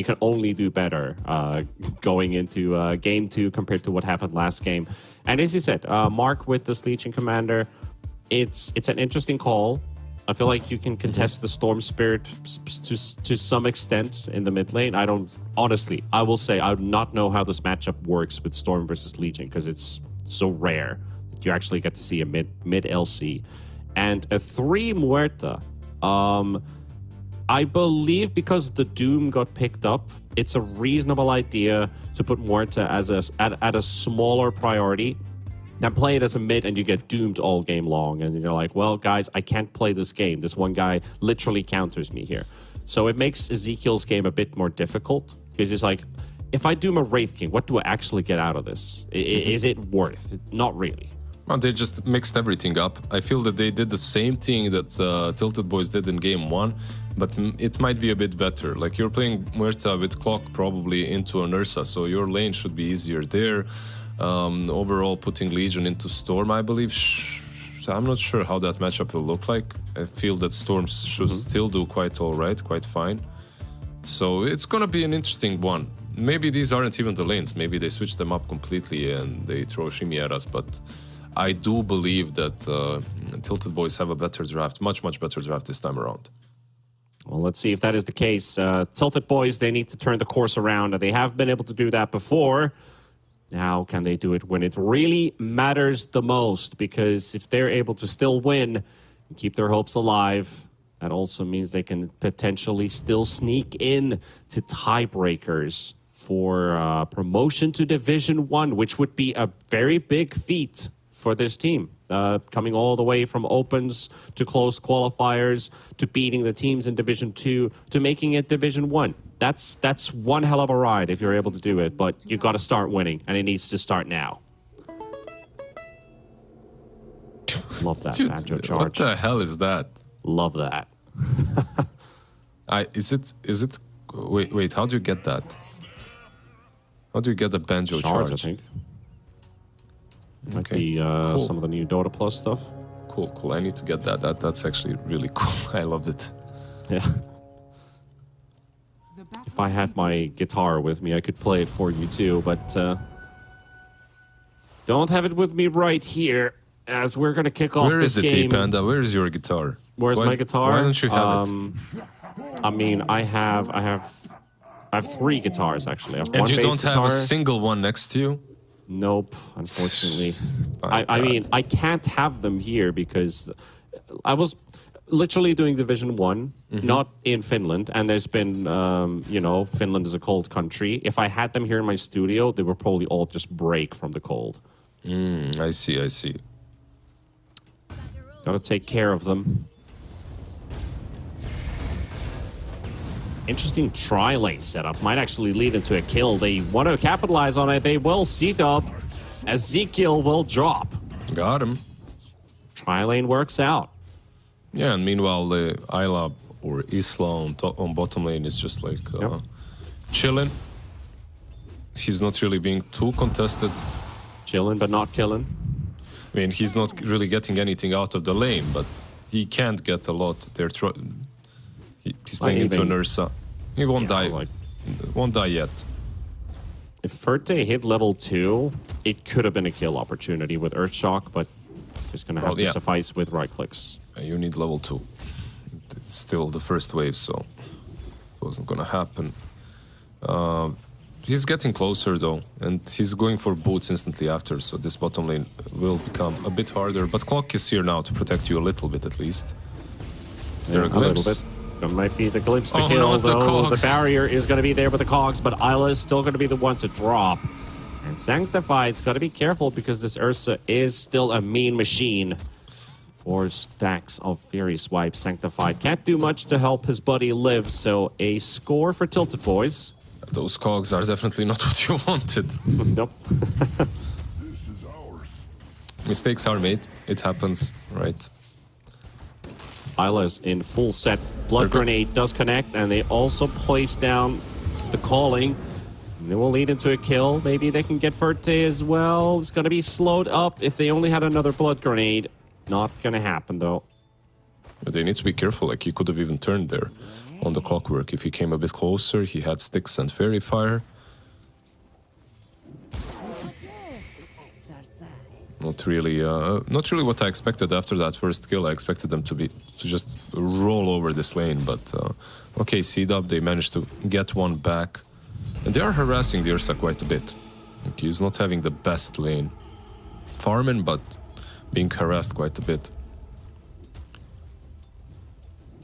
[SPEAKER 1] can only do better going into game 2 compared to what happened last game. And as you said, Mark with this Legion Commander, it's an interesting call. I feel like you can contest the Storm Spirit to some extent in the mid lane. I will say I do not know how this matchup works with Storm versus Legion because it's so rare that you actually get to see a mid LC. And a 3 Muerta, I believe because the Doom got picked up, it's a reasonable idea to put Muerta at a smaller priority. Then play it as a mid and you get doomed all game long. And you're like, well, guys, I can't play this game. This one guy literally counters me here. So it makes Ezekiel's game a bit more difficult. Because it's like, if I doom a Wraith King, what do I actually get out of this? Is it worth it? Not really.
[SPEAKER 2] Well, they just mixed everything up. I feel that they did the same thing that Tilted Boys did in game 1, but it might be a bit better. Like you're playing Muerta with Clock probably into an Ursa, so your lane should be easier there. Overall, putting Legion into Storm, I believe. I'm not sure how that matchup will look like. I feel that Storm should still do quite all right, quite fine. So it's gonna be an interesting one. Maybe these aren't even the lanes. Maybe they switch them up completely and they throw Shimmy at us. But I do believe that Tilted Boys have a better draft, much better draft this time around.
[SPEAKER 1] Well, let's see if that is the case. Tilted Boys, they need to turn the course around, and they have been able to do that before. Now, can they do it when it really matters the most? Because if they're able to still win and keep their hopes alive, that also means they can potentially still sneak in to tiebreakers for promotion to Division 1, which would be a very big feat for this team. Coming all the way from opens to close qualifiers to beating the teams in Division 2 to making it Division 1. That's one hell of a ride if you're able to do it, but you got to start winning, and it needs to start now. Love that banjo charge.
[SPEAKER 2] What the hell is that?
[SPEAKER 1] Love that.
[SPEAKER 2] Is it? Wait. How do you get that? How do you get the banjo charge?
[SPEAKER 1] I think. Might
[SPEAKER 2] Okay.
[SPEAKER 1] be
[SPEAKER 2] Cool.
[SPEAKER 1] some of the new Dota Plus stuff.
[SPEAKER 2] Cool. I need to get that. That's actually really cool. I loved it.
[SPEAKER 1] Yeah. If I had my guitar with me, I could play it for you too, but don't have it with me right here, as we're gonna kick off
[SPEAKER 2] Where
[SPEAKER 1] this
[SPEAKER 2] is it,
[SPEAKER 1] game.
[SPEAKER 2] T-Panda? Where is your guitar?
[SPEAKER 1] Where's my guitar?
[SPEAKER 2] Why don't you have it?
[SPEAKER 1] I mean, I have 3 guitars actually. I have
[SPEAKER 2] And
[SPEAKER 1] one
[SPEAKER 2] you
[SPEAKER 1] bass
[SPEAKER 2] don't have
[SPEAKER 1] guitar.
[SPEAKER 2] a single one next to you?
[SPEAKER 1] Nope, unfortunately.
[SPEAKER 2] My
[SPEAKER 1] I
[SPEAKER 2] God.
[SPEAKER 1] mean, I can't have them here because I was literally doing Division 1, not in Finland, and there's been, Finland is a cold country. If I had them here in my studio, they would probably all just break from the cold.
[SPEAKER 2] I see.
[SPEAKER 1] Gotta take care of them. Interesting tri-lane setup. Might actually lead into a kill. They want to capitalize on it. They will. C-Dub. Ezekiel will drop.
[SPEAKER 2] Got him.
[SPEAKER 1] Tri-lane works out.
[SPEAKER 2] Yeah, and meanwhile, the Isla or Isla on bottom lane is just like chilling. He's not really being too contested.
[SPEAKER 1] Chilling but not killing.
[SPEAKER 2] I mean, he's not really getting anything out of the lane, but he can't get a lot. He's playing into an Ursa. He won't die. Won't die yet.
[SPEAKER 1] If Ferte hit level 2, it could have been a kill opportunity with Earthshock, but just gonna have to suffice with right clicks.
[SPEAKER 2] You need level 2. It's still the first wave, so it wasn't gonna happen. He's getting closer though, and he's going for boots instantly after, so this bottom lane will become a bit harder. But Clock is here now to protect you a little bit at least. Is there a glimpse?
[SPEAKER 1] little bit. That might be the glimpse to
[SPEAKER 2] Oh,
[SPEAKER 1] kill,
[SPEAKER 2] not the
[SPEAKER 1] though.
[SPEAKER 2] cogs.
[SPEAKER 1] The barrier is going to be there with the cogs, but Isla is still going to be the one to drop. And Sanctified's got to be careful because this Ursa is still a mean machine. 4 stacks of Fury Swipe. Sanctified can't do much to help his buddy live, so a score for Tilted Boys.
[SPEAKER 2] Those cogs are definitely not what you wanted.
[SPEAKER 1] Nope.
[SPEAKER 2] Mistakes are made. It happens, right?
[SPEAKER 1] Isla's in full set. Blood Grenade does connect, and they also place down the calling. And it will lead into a kill. Maybe they can get Ferte as well. It's going to be slowed up if they only had another Blood Grenade. Not going to happen, though.
[SPEAKER 2] But they need to be careful. Like, he could have even turned there on the clockwork. If he came a bit closer, he had sticks and fairy fire. Not really what I expected after that first kill. I expected them to just roll over this lane, but okay, C-Dub, they managed to get one back. And they are harassing the Ursa quite a bit. Like, he's not having the best lane. Farming, but being harassed quite a bit.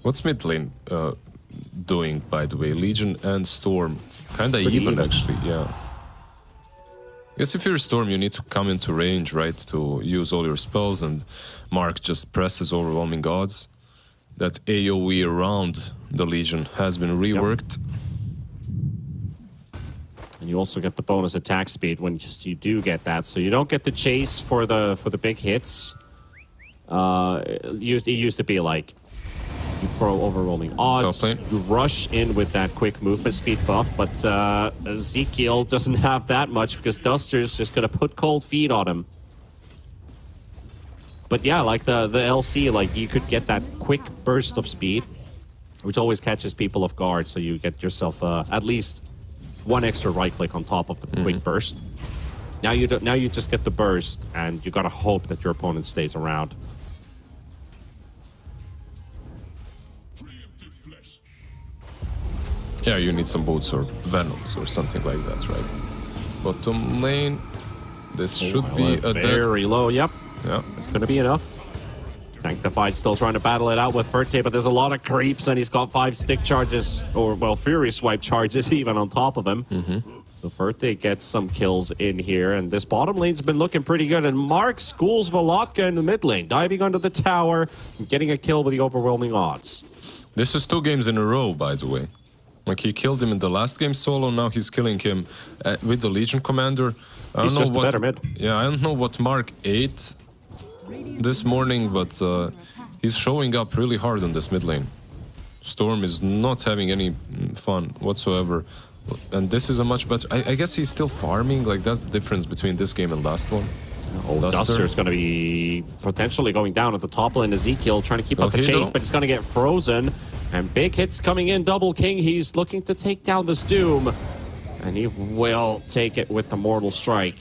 [SPEAKER 2] What's mid lane doing, by the way? Legion and Storm. Kinda even, actually, yeah. Guess if you're Storm, you need to come into range, right, to use all your spells, and Mark just presses Overwhelming Odds. That AoE around the Legion has been reworked.
[SPEAKER 1] And you also get the bonus attack speed when you do get that, so you don't get the chase for the big hits. It used to be like you throw Overwhelming Odds, you rush in with that quick movement speed buff, but Ezekiel doesn't have that much because Duster's just gonna put cold feet on him. But yeah, like the LC, like you could get that quick burst of speed, which always catches people off guard, so you get yourself at least one extra right click on top of the quick burst. Now you just get the burst, and you gotta hope that your opponent stays around.
[SPEAKER 2] Yeah, you need some boots or venoms or something like that, right? Bottom lane, this should be a
[SPEAKER 1] very low. Yep,
[SPEAKER 2] yeah,
[SPEAKER 1] it's gonna be enough. Sanctified still trying to battle it out with Ferte, but there's a lot of creeps, and he's got 5 stick charges, or well, Fury Swipe charges even on top of him. So Ferte gets some kills in here, and this bottom lane's been looking pretty good. And Mark schools Volotka in the mid lane, diving under the tower, and getting a kill with the Overwhelming Odds.
[SPEAKER 2] This is 2 games in a row, by the way. Like, he killed him in the last game solo, now he's killing him with the Legion Commander.
[SPEAKER 1] He's just a better mid.
[SPEAKER 2] Yeah, I don't know what Mark ate this morning, but he's showing up really hard on this mid lane. Storm is not having any fun whatsoever. And this is a much better... I guess he's still farming, like that's the difference between this game and last one.
[SPEAKER 1] Duster's going to be potentially going down at the top lane. Ezekiel trying to keep up the chase, but it's going to get frozen. And big hits coming in. Double King, he's looking to take down this Doom. And he will take it with the Mortal Strike.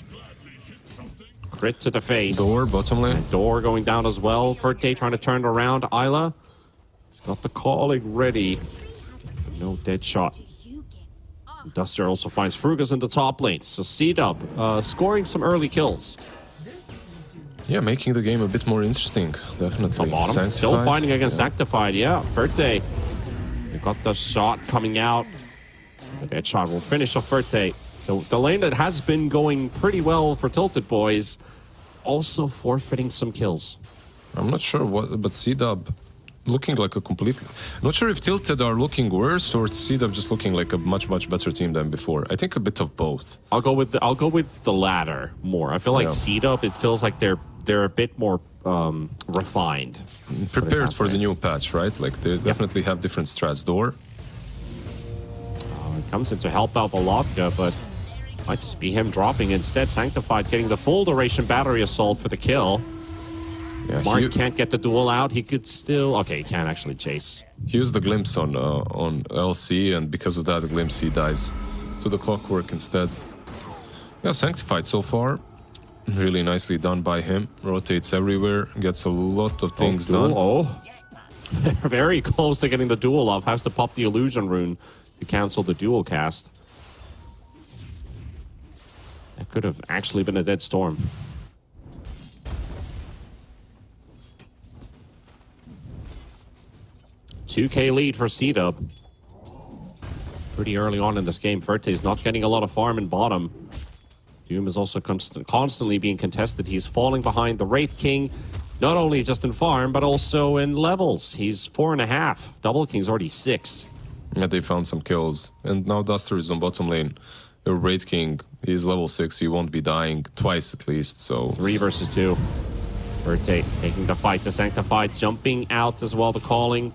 [SPEAKER 1] Crit to the face.
[SPEAKER 2] Door, bottom lane.
[SPEAKER 1] And Door going down as well. Ferte trying to turn around. Isla, he's got the calling ready. But no dead shot. Duster also finds Frugas in the top lane. So C-Dub scoring some early kills.
[SPEAKER 2] Yeah, making the game a bit more interesting, definitely.
[SPEAKER 1] The bottom,
[SPEAKER 2] Sanctified.
[SPEAKER 1] still fighting against Sanctified, yeah. Ferte, they got the shot coming out. The dead shot will finish off Ferte. So the lane that has been going pretty well for Tilted Boys, also forfeiting some kills.
[SPEAKER 2] I'm not sure what, but C-Dub looking like a completely... Not sure if Tilted are looking worse or C-Dub just looking like a much better team than before. I think a bit of both.
[SPEAKER 1] I'll go with the latter more. I feel like
[SPEAKER 2] Yeah.
[SPEAKER 1] C-Dub, it feels like they're a bit more refined.
[SPEAKER 2] Prepared for the new patch, right? Like they definitely have different strats. Door.
[SPEAKER 1] It comes in to help out Volodka, but might just be him dropping instead. Sanctified getting the full duration battery assault for the kill.
[SPEAKER 2] Yeah,
[SPEAKER 1] Mark can't get the duel out. He could still... Okay, he can't actually chase.
[SPEAKER 2] he used the glimpse on LC, and because of that, the glimpse he dies to the clockwork instead. Yeah, Sanctified so far. Really nicely done by him. Rotates everywhere, gets a lot of things done.
[SPEAKER 1] Oh, they're very close to getting the duel off. Has to pop the illusion rune to cancel the duel cast. That could have actually been a dead storm. $2K lead for C-Dub. Pretty early on in this game. Ferte's not getting a lot of farm in bottom. Doom is also constantly being contested. He's falling behind the Wraith King, not only just in farm, but also in levels. He's 4.5. Double King's already 6.
[SPEAKER 2] Yeah, they found some kills. And now Duster is on bottom lane. Your Wraith King is level 6. He won't be dying twice at least, so...
[SPEAKER 1] 3 versus 2. Ferte taking the fight to Sanctified, jumping out as well, the calling.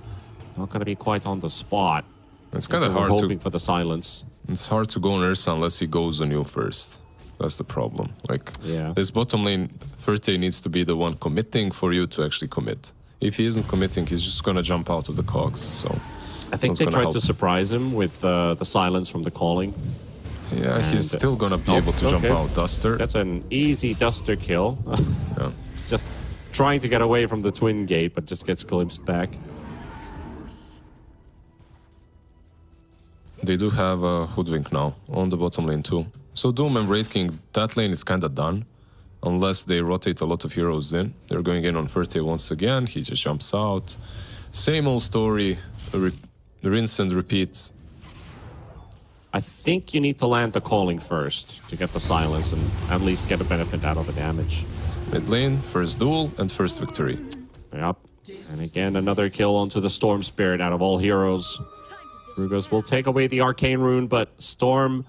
[SPEAKER 1] Not going to be quite on the spot.
[SPEAKER 2] It's kind of
[SPEAKER 1] We're
[SPEAKER 2] hard
[SPEAKER 1] hoping
[SPEAKER 2] to...
[SPEAKER 1] for the silence.
[SPEAKER 2] It's hard to go on Ursa unless he goes on you first. That's the problem. Like,
[SPEAKER 1] Yeah.
[SPEAKER 2] this bottom lane, Ferte needs to be the one committing for you to actually commit. If he isn't committing, he's just going to jump out of the cogs, so...
[SPEAKER 1] I think
[SPEAKER 2] That's
[SPEAKER 1] they
[SPEAKER 2] gonna
[SPEAKER 1] tried
[SPEAKER 2] help.
[SPEAKER 1] to surprise him with the silence from the calling.
[SPEAKER 2] Yeah, he's
[SPEAKER 1] And-
[SPEAKER 2] still going to be able to jump
[SPEAKER 1] okay.
[SPEAKER 2] out. Duster.
[SPEAKER 1] That's an easy Duster kill.
[SPEAKER 2] Yeah.
[SPEAKER 1] It's just trying to get away from the twin gate, but just gets glimpsed back.
[SPEAKER 2] They do have a Hoodwink now on the bottom lane too. So Doom and Wraith King, that lane is kind of done. Unless they rotate a lot of heroes in. They're going in on Ferte once again. He just jumps out. Same old story. Rinse and repeat.
[SPEAKER 1] I think you need to land the calling first to get the silence and at least get a benefit out of the damage.
[SPEAKER 2] Mid lane, first duel and first victory.
[SPEAKER 1] Yep. And again, another kill onto the Storm Spirit out of all heroes. Rugos will take away the Arcane Rune, but Storm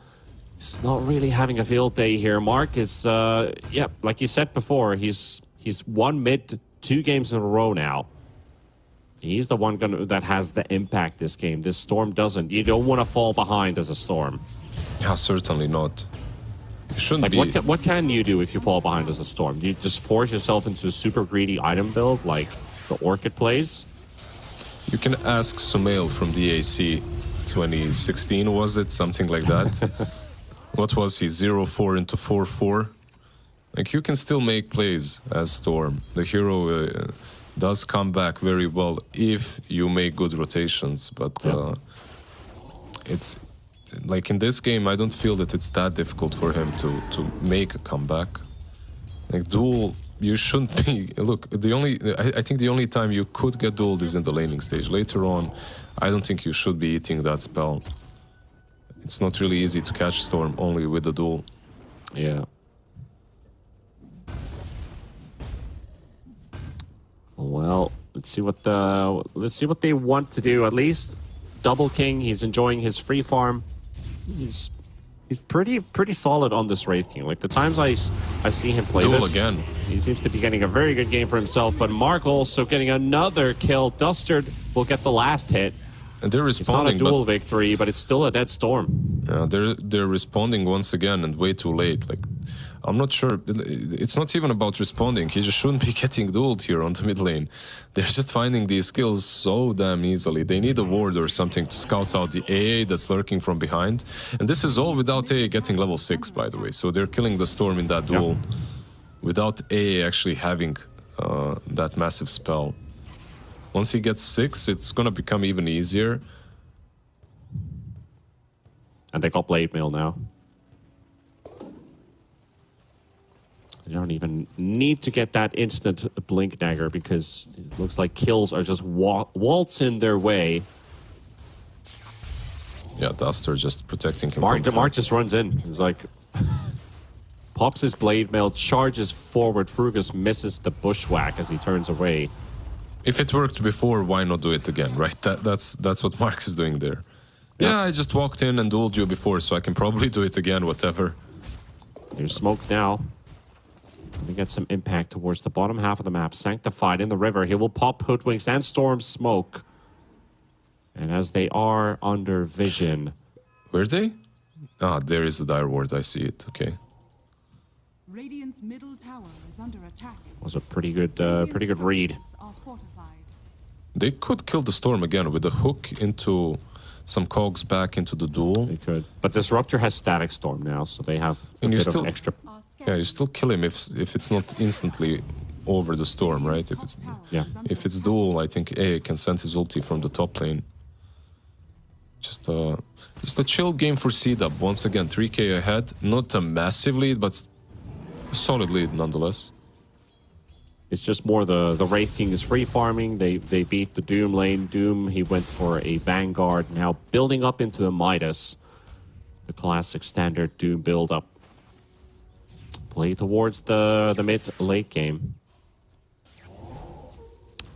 [SPEAKER 1] is not really having a field day here. Mark is, yeah, like you said before, he's won mid 2 games in a row now. He's the one that has the impact this game. This Storm doesn't. You don't want to fall behind as a Storm.
[SPEAKER 2] Yeah, certainly not. You shouldn't
[SPEAKER 1] Like,
[SPEAKER 2] be...
[SPEAKER 1] what can you do if you fall behind as a Storm? Do you just force yourself into a super greedy item build like the Orchid plays?
[SPEAKER 2] You can ask Sumail from DAC 2016, was it? Something like that. What was he? 0-4 into 4-4? Like, you can still make plays as Storm. The hero does come back very well if you make good rotations, but it's... Like, in this game, I don't feel that it's that difficult for him to make a comeback. Like, duel... You shouldn't be... Look, I think the only time you could get dueled is in the laning stage. Later on, I don't think you should be eating that spell. It's not really easy to catch Storm only with the duel.
[SPEAKER 1] Yeah. Well, let's see what they want to do. At least Double King, he's enjoying his free farm. He's pretty solid on this Wraith King. Like the times I see him play
[SPEAKER 2] Duel
[SPEAKER 1] this,
[SPEAKER 2] again.
[SPEAKER 1] he seems to be getting a very good game for himself. But Mark also getting another kill. Dustard will get the last hit.
[SPEAKER 2] And they're
[SPEAKER 1] It's not a
[SPEAKER 2] responding,
[SPEAKER 1] duel victory, but it's still a dead Storm.
[SPEAKER 2] they're responding once again and way too late. Like, I'm not sure. It's not even about responding. He just shouldn't be getting dueled here on the mid lane. They're just finding these skills so damn easily. They need a ward or something to scout out the AA that's lurking from behind. And this is all without AA getting level 6, by the way. So they're killing the Storm in that duel without AA actually having that massive spell. Once he gets 6, it's gonna become even easier.
[SPEAKER 1] And they got Blade Mail now. They don't even need to get that instant Blink Dagger because it looks like kills are just waltzing their way.
[SPEAKER 2] Yeah, Duster just protecting him.
[SPEAKER 1] Mark
[SPEAKER 2] from behind.
[SPEAKER 1] just runs in. He's like, Pops his blade mail, charges forward. Frugus misses the bushwhack as he turns away.
[SPEAKER 2] If it worked before, why not do it again, right? That's what Mark is doing there. Yeah, I just walked in and dueled you before, so I can probably do it again, whatever.
[SPEAKER 1] There's smoke now. We get some impact towards the bottom half of the map. Sanctified in the river. He will pop Hoodwinks and Storm Smoke. And as they are under vision...
[SPEAKER 2] Were they? Ah, there is the dire ward. I see it. Okay.
[SPEAKER 3] Radiant's middle tower is under attack.
[SPEAKER 1] Was a pretty good read.
[SPEAKER 3] Are fortified.
[SPEAKER 2] They could kill the storm again with a hook into some cogs back into the duel.
[SPEAKER 1] They could. But Disruptor has Static Storm now, so they have a
[SPEAKER 2] And you
[SPEAKER 1] bit
[SPEAKER 2] still-
[SPEAKER 1] of extra...
[SPEAKER 2] Yeah, you still kill him if it's not instantly over the storm, right?
[SPEAKER 1] Yeah.
[SPEAKER 2] If it's duel, I think A can send his ulti from the top lane. Just a chill game for C-Dub. Once again, 3k ahead. Not a massive lead, but a solid lead nonetheless.
[SPEAKER 1] It's just more the Wraith King is free farming. They beat the Doom lane. Doom, he went for a Vanguard. Now building up into a Midas. The classic standard Doom build up. Play towards the mid-late game.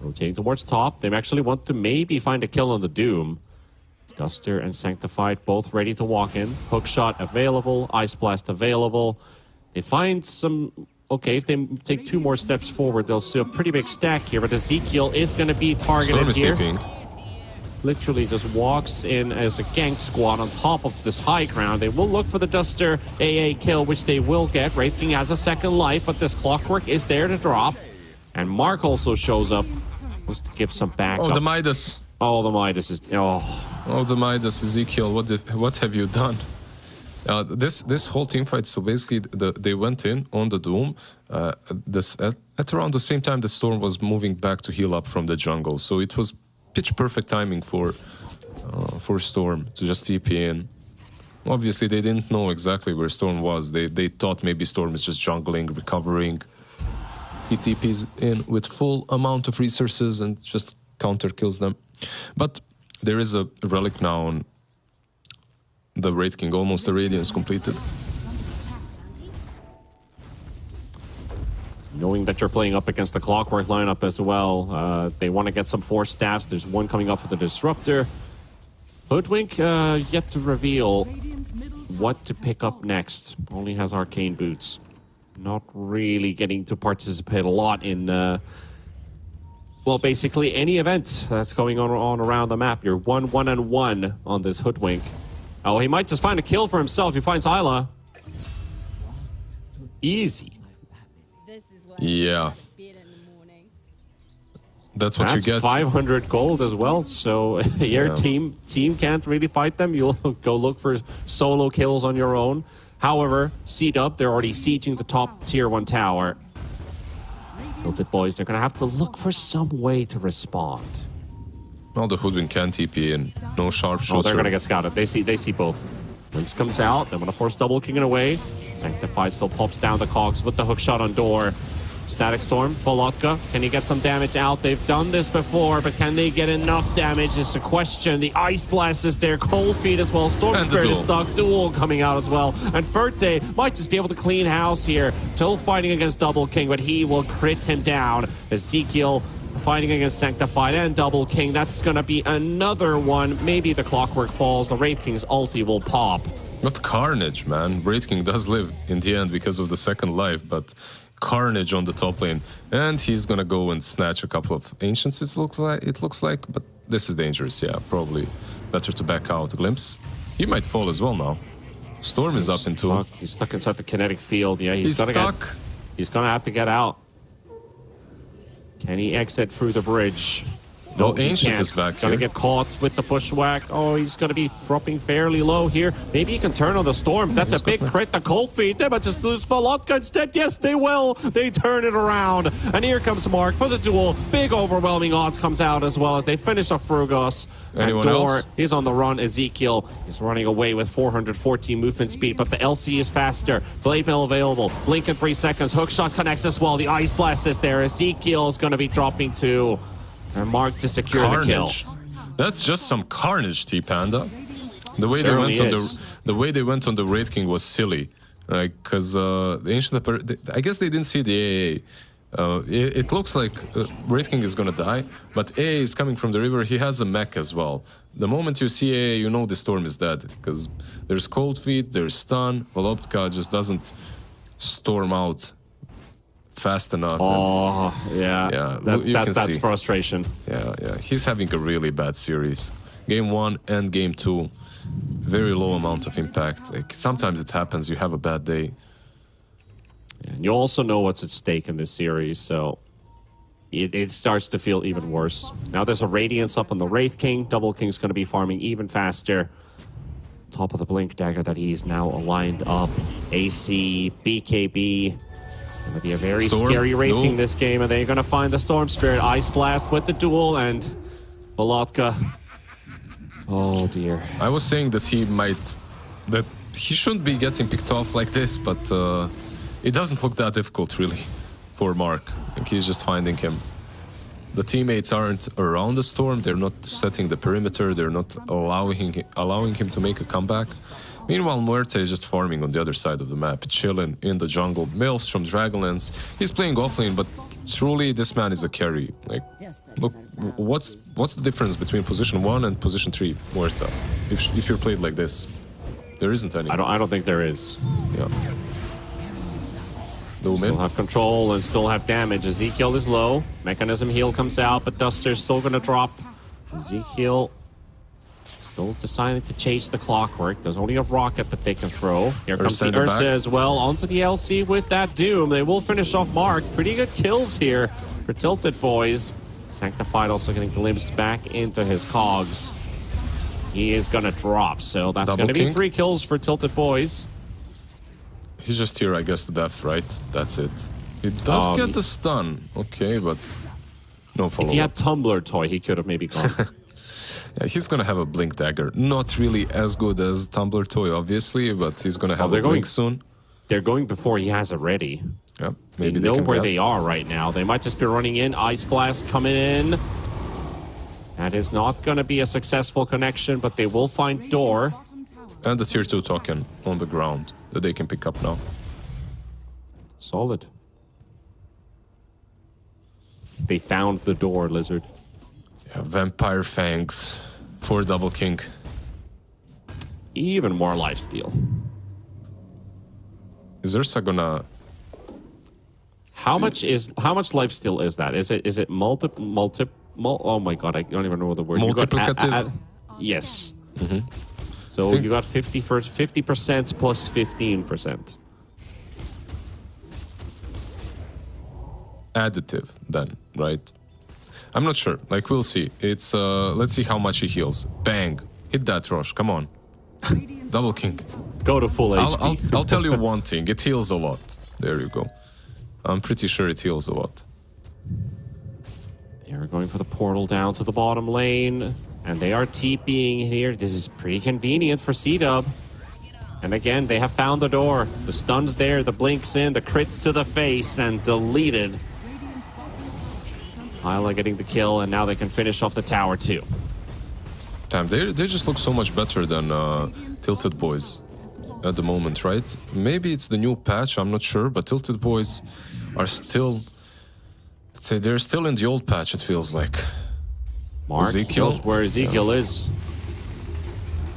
[SPEAKER 1] Rotating towards top. They actually want to maybe find a kill on the Doom. Duster and Sanctified both ready to walk in. Hookshot available. Ice Blast available. They find some... Okay, if they take 2 more steps forward, they'll see a pretty big stack here. But Ezekiel is going to be targeted
[SPEAKER 2] Storm is
[SPEAKER 1] here.
[SPEAKER 2] TPing.
[SPEAKER 1] Literally just walks in as a gank squad on top of this high ground. They will look for the Duster AA kill, which they will get. Wraith King has a second life, but this Clockwork is there to drop. And Mark also shows up. Wants to give some backup.
[SPEAKER 2] Oh, the Midas.
[SPEAKER 1] Oh, the Midas is... Oh,
[SPEAKER 2] the Midas, Ezekiel. What have you done? This whole team fight. So basically, they went in on the Doom. At around the same time, the Storm was moving back to heal up from the jungle. So it was pitch perfect timing for Storm to just TP in. Obviously, they didn't know exactly where Storm was. They thought maybe Storm is just jungling, recovering. He TPs in with full amount of resources and just counter kills them. But there is a relic now on the Wraith King. Almost the Radiance completed.
[SPEAKER 1] knowing that you're playing up against the Clockwork lineup as well, they want to get some force staffs. There's one coming off of the Disruptor. Hoodwink yet to reveal what to pick up next. Only has Arcane Boots. Not really getting to participate a lot in, well, basically any event that's going on around the map. You're 1-1-1 on this Hoodwink. Oh, he might just find a kill for himself. He finds Isla. Easy.
[SPEAKER 2] Yeah. That's what
[SPEAKER 1] That's
[SPEAKER 2] you get.
[SPEAKER 1] 500 gold as well. So your team can't really fight them. You'll go look for solo kills on your own. However, C-Dub, they're already sieging the top tier 1 tower. Tilted boys, they're going to have to look for some way to respond.
[SPEAKER 2] Well, the Hoodwink can TP in. No sharpshooter.
[SPEAKER 1] Oh, they're going to get scouted. They see both. Glimpse comes out. They want to force double king it away. Sanctified still pops down the cogs with the hook shot on door. Static Storm, Polotka, can he get some damage out? They've done this before, but can they get enough damage is the question. The Ice Blast is there, Cold Feet as well, Storm Spirit is stuck, Duel coming out as well. And Ferte might just be able to clean house here. Still fighting against Double King, but he will crit him down. Ezekiel fighting against Sanctified and Double King. That's going to be another one. Maybe the Clockwork falls, the Wraith King's ulti will pop.
[SPEAKER 2] Not Carnage, man. Wraith King does live in the end because of the second life, but Carnage on the top lane, and he's gonna go and snatch a couple of Ancients, it looks like, but this is dangerous. Yeah, probably better to back out. Glimpse, he might fall as well now. Storm is up into him.
[SPEAKER 1] He's stuck inside the kinetic field. Yeah,
[SPEAKER 2] He's stuck.
[SPEAKER 1] He's gonna have to get out. Can he exit through the bridge?
[SPEAKER 2] No,
[SPEAKER 1] he
[SPEAKER 2] Ancient
[SPEAKER 1] can't.
[SPEAKER 2] is back
[SPEAKER 1] Gonna
[SPEAKER 2] here.
[SPEAKER 1] get caught with the bushwhack. Oh, he's gonna be dropping fairly low here. Maybe he can turn on the Storm. That's a big crit. The Cold Feet. They might just lose Volotka instead. Yes, they will. They turn it around. And here comes Mark for the duel. Big overwhelming odds comes out as well as they finish off Frugos.
[SPEAKER 2] Anyone
[SPEAKER 1] and Dor
[SPEAKER 2] else?
[SPEAKER 1] is on the run. Ezekiel is running away with 414 movement speed, but the LC is faster. Blade Mail available. Blink in 3 seconds. Hookshot connects as well. The Ice Blast is there. Ezekiel is going to be dropping too. And Mark to secure the kill.
[SPEAKER 2] Carnage. That's just some carnage, T Panda. The way
[SPEAKER 1] Certainly
[SPEAKER 2] they went
[SPEAKER 1] is.
[SPEAKER 2] on the Wraith King was silly. Because the ancient, I guess they didn't see the AA. It looks like Wraith King is gonna die, but AA is coming from the river. He has a mech as well. The moment you see AA, you know the storm is dead because there's cold feet, there's stun. Voloptka just doesn't storm out fast enough.
[SPEAKER 1] Oh, yeah.
[SPEAKER 2] Yeah,
[SPEAKER 1] That's
[SPEAKER 2] see.
[SPEAKER 1] frustration.
[SPEAKER 2] Yeah. He's having a really bad series. Game 1 and Game 2, very low amount of impact. Like sometimes it happens, you have a bad day.
[SPEAKER 1] And you also know what's at stake in this series, so it starts to feel even worse. Now there's a Radiance up on the Wraith King. Double King's going to be farming even faster. Top of the Blink Dagger that he's now aligned up. AC, BKB. It's going to be a very
[SPEAKER 2] Storm?
[SPEAKER 1] scary Wraith
[SPEAKER 2] No.
[SPEAKER 1] King this game, and they're going to find the Storm Spirit. Ice Blast with the duel, and Volotka. Oh dear.
[SPEAKER 2] I was saying that that he shouldn't be getting picked off like this, but it doesn't look that difficult really for Mark. Like he's just finding him. The teammates aren't around the storm, they're not setting the perimeter, they're not allowing him to make a comeback. Meanwhile, Muerte is just farming on the other side of the map, chilling in the jungle. Maelstrom, Dragonlance, he's playing offlane, but truly this man is a carry. Like, look, what's the difference between position 1 and position 3, Muerte? If you're played like this, there isn't any.
[SPEAKER 1] I don't think there is.
[SPEAKER 2] Yeah. Loom
[SPEAKER 1] Still
[SPEAKER 2] in.
[SPEAKER 1] have control and still have damage. Ezekiel is low. Mechanism heal comes out, but Duster's still gonna drop. Ezekiel still deciding to chase the clockwork. There's only a rocket that they can throw. Here comes
[SPEAKER 2] Ursa
[SPEAKER 1] the
[SPEAKER 2] in the
[SPEAKER 1] Ursa
[SPEAKER 2] back.
[SPEAKER 1] as well. Onto the LC with that Doom. They will finish off Mark. Pretty good kills here for Tilted Boys. Sanctified also getting glimpsed back into his cogs. He is gonna drop, so that's
[SPEAKER 2] Double
[SPEAKER 1] gonna be
[SPEAKER 2] king.
[SPEAKER 1] 3 kills for Tilted Boys.
[SPEAKER 2] He's just here, I guess, to death, right? That's it. He does get the stun. Okay, but no
[SPEAKER 1] If
[SPEAKER 2] follow-up.
[SPEAKER 1] he had Tumbler Toy, he could have maybe gone.
[SPEAKER 2] Yeah, he's gonna have a Blink Dagger. Not really as good as Tumbler Toy, obviously, but he's gonna have
[SPEAKER 1] they're
[SPEAKER 2] a
[SPEAKER 1] going-
[SPEAKER 2] Blink soon.
[SPEAKER 1] They're going before he has it ready.
[SPEAKER 2] Yeah,
[SPEAKER 1] They
[SPEAKER 2] maybe
[SPEAKER 1] know
[SPEAKER 2] can
[SPEAKER 1] where
[SPEAKER 2] get-
[SPEAKER 1] they are right now. They might just be running in. Ice Blast coming in. That is not going to be a successful connection, but they will find Door.
[SPEAKER 3] Bottom tower
[SPEAKER 2] And the tier 2 token on the ground that they can pick up now.
[SPEAKER 1] Solid. They found the door, Lizard.
[SPEAKER 2] Yeah, Vampire Fangs for Double King.
[SPEAKER 1] Even more lifesteal.
[SPEAKER 2] Is Ursa gonna...
[SPEAKER 1] How much lifesteal is that? Is it oh my god, I don't even know the word. You got
[SPEAKER 2] Multiplicative?
[SPEAKER 1] yes. So you got 50% plus 15%.
[SPEAKER 2] Additive, then, right? I'm not sure. Like, we'll see. It's, let's see how much he heals. Bang. Hit that, Rosh. Come on. Double King.
[SPEAKER 1] Go to full HP.
[SPEAKER 2] I'll tell you one thing. It heals a lot. There you go. I'm pretty sure it heals a lot.
[SPEAKER 1] They're going for the portal down to the bottom lane. And they are TPing here. This is pretty convenient for C-Dub. And again, they have found the door. The stun's there, the blink's in, the crits to the face, and deleted. Hyla getting the kill, and now they can finish off the tower too.
[SPEAKER 2] Damn, they just look so much better than Tilted Boys at the moment, right? Maybe it's the new patch, I'm not sure, but Tilted Boys are still... They're still in the old patch, it feels like.
[SPEAKER 1] Mark
[SPEAKER 2] Ezekiel?
[SPEAKER 1] knows where Ezekiel is.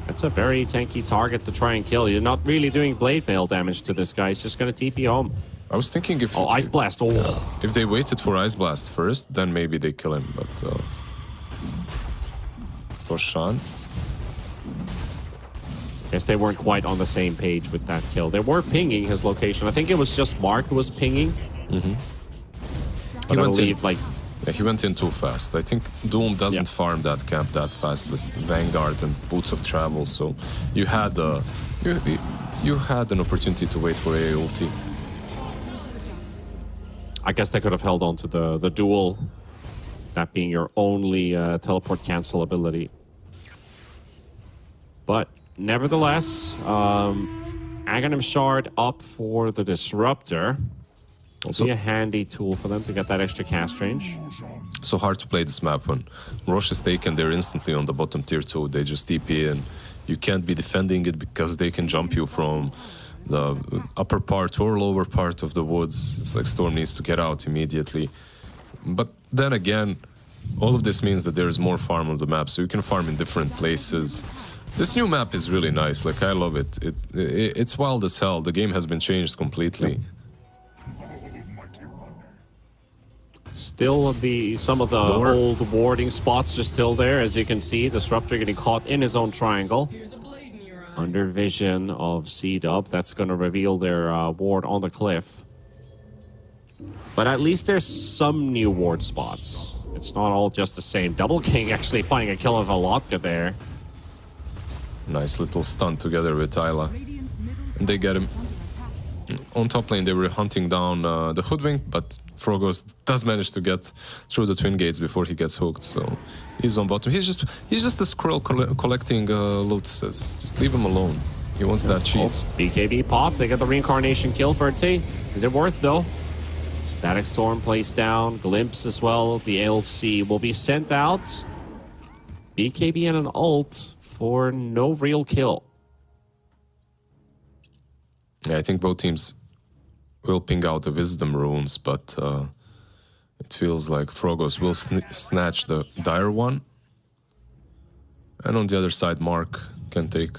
[SPEAKER 1] That's a very tanky target to try and kill. You're not really doing blade mail damage to this guy. He's just going to TP home.
[SPEAKER 2] I was thinking if...
[SPEAKER 1] Oh, Ice Blast. Oh.
[SPEAKER 2] If they waited for Ice Blast first, then maybe they kill him, but... Roshan.
[SPEAKER 1] Guess they weren't quite on the same page with that kill. They were pinging his location. I think it was just Mark who was pinging.
[SPEAKER 2] He
[SPEAKER 1] I
[SPEAKER 2] went in,
[SPEAKER 1] believe, like,
[SPEAKER 2] yeah, he went in too fast. I think Doom doesn't
[SPEAKER 1] Yeah.
[SPEAKER 2] farm that camp that fast with Vanguard and Boots of Travel, so you had you had an opportunity to wait for AA ulti.
[SPEAKER 1] I guess they could have held on to the duel. That being your only teleport cancel ability. But nevertheless, Aghanim Shard up for the Disruptor. Will be a handy tool for them to get that extra cast range.
[SPEAKER 2] So hard to play this map when Rosh is taken, they're instantly on the bottom tier 2. They just TP in. You can't be defending it because they can jump you from the upper part or lower part of the woods. It's like Storm needs to get out immediately. But then again, all of this means that there's more farm on the map, so you can farm in different places. This new map is really nice. Like, I love it. It's wild as hell. The game has been changed completely.
[SPEAKER 1] Still, some of the old warding spots are still there. As you can see, Disruptor getting caught in his own triangle. Under vision of C-Dub. That's going to reveal their ward on the cliff. But at least there's some new ward spots. It's not all just the same. Double King actually finding a kill of Alotka there.
[SPEAKER 2] Nice little stun together with Ayla. And they get him. On top lane, they were hunting down the Hoodwink, but Frogos does manage to get through the twin gates before he gets hooked, so he's on bottom. He's just a squirrel collecting lotuses. Just leave him alone. He wants that cheese.
[SPEAKER 1] Oh, BKB pop. They get the reincarnation kill for a T. Is it worth though? Static Storm placed down. Glimpse as well. The LC will be sent out. BKB and an ult for no real kill.
[SPEAKER 2] Yeah, I think both teams will ping out the Wisdom runes, but it feels like Frogos will snatch the Dire one. And on the other side, Mark can take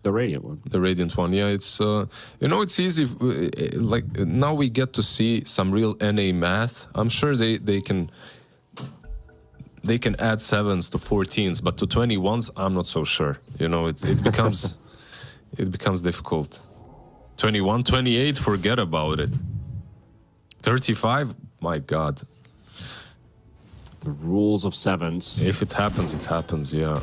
[SPEAKER 1] the Radiant one.
[SPEAKER 2] The Radiant one, yeah. It's it's easy. Like, now we get to see some real NA math. I'm sure they can add 7s to 14s, but to 21s, I'm not so sure. It becomes it becomes difficult. 21, 28, forget about it. 35, my God.
[SPEAKER 1] The rules of 7s.
[SPEAKER 2] If it happens, yeah.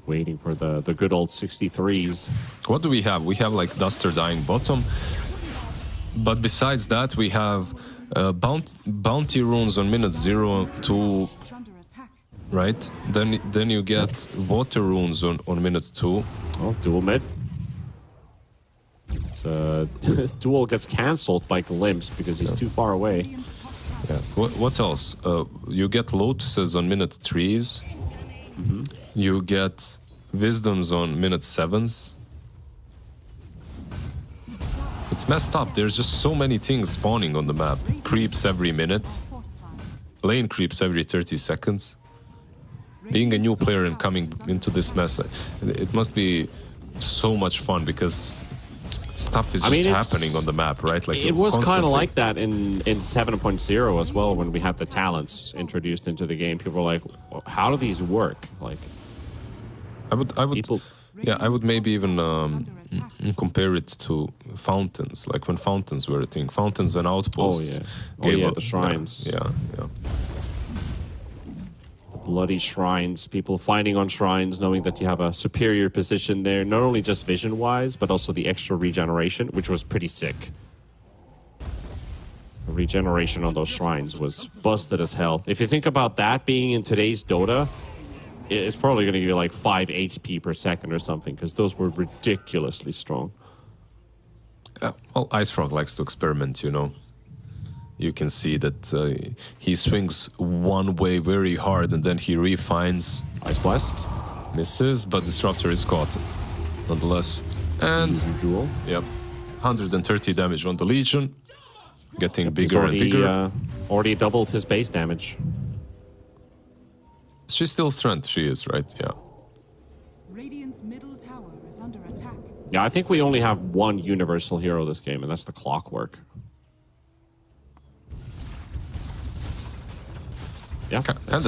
[SPEAKER 1] Waiting for the good old 63s.
[SPEAKER 2] What do we have? We have like Duster dying bottom. But besides that, we have bounty runes on minute 0 to... Right? Then you get water runes on minute 2.
[SPEAKER 1] Oh, dual mid. This duel gets cancelled by Glimpse because he's too far away.
[SPEAKER 2] Yeah. What else? You get lotuses on minute 3s.
[SPEAKER 1] Mm-hmm.
[SPEAKER 2] You get wisdoms on minute 7s. It's messed up. There's just so many things spawning on the map. Creeps every minute. Lane creeps every 30 seconds. Being a new player and coming into this mess, it must be so much fun because stuff is just happening on the map, right? Like,
[SPEAKER 1] it was kind of like that in 7.0 as well when we had the talents introduced into the game. People were like, how do these work? Like,
[SPEAKER 2] I would maybe even compare it to fountains, like when fountains were a thing. Fountains and outposts.
[SPEAKER 1] The shrines.
[SPEAKER 2] Yeah.
[SPEAKER 1] Bloody shrines, people fighting on shrines, knowing that you have a superior position there, not only just vision-wise, but also the extra regeneration, which was pretty sick. The regeneration on those shrines was busted as hell. If you think about that being in today's Dota, it's probably going to give you like 5 HP per second or something, because those were ridiculously strong.
[SPEAKER 2] Well, Ice Frog likes to experiment, You can see that he swings one way very hard and then he refines.
[SPEAKER 1] Ice Blast.
[SPEAKER 2] Misses, but Disruptor is caught nonetheless. And
[SPEAKER 1] easy duel.
[SPEAKER 2] Yep. 130 damage on the Legion. Getting bigger and bigger.
[SPEAKER 1] Already doubled his base damage.
[SPEAKER 2] She's still strength, she is, right? Yeah.
[SPEAKER 3] Radiant's middle tower is under attack.
[SPEAKER 1] Yeah, I think we only have one universal hero this game, and that's the Clockwork. Yeah,
[SPEAKER 2] kind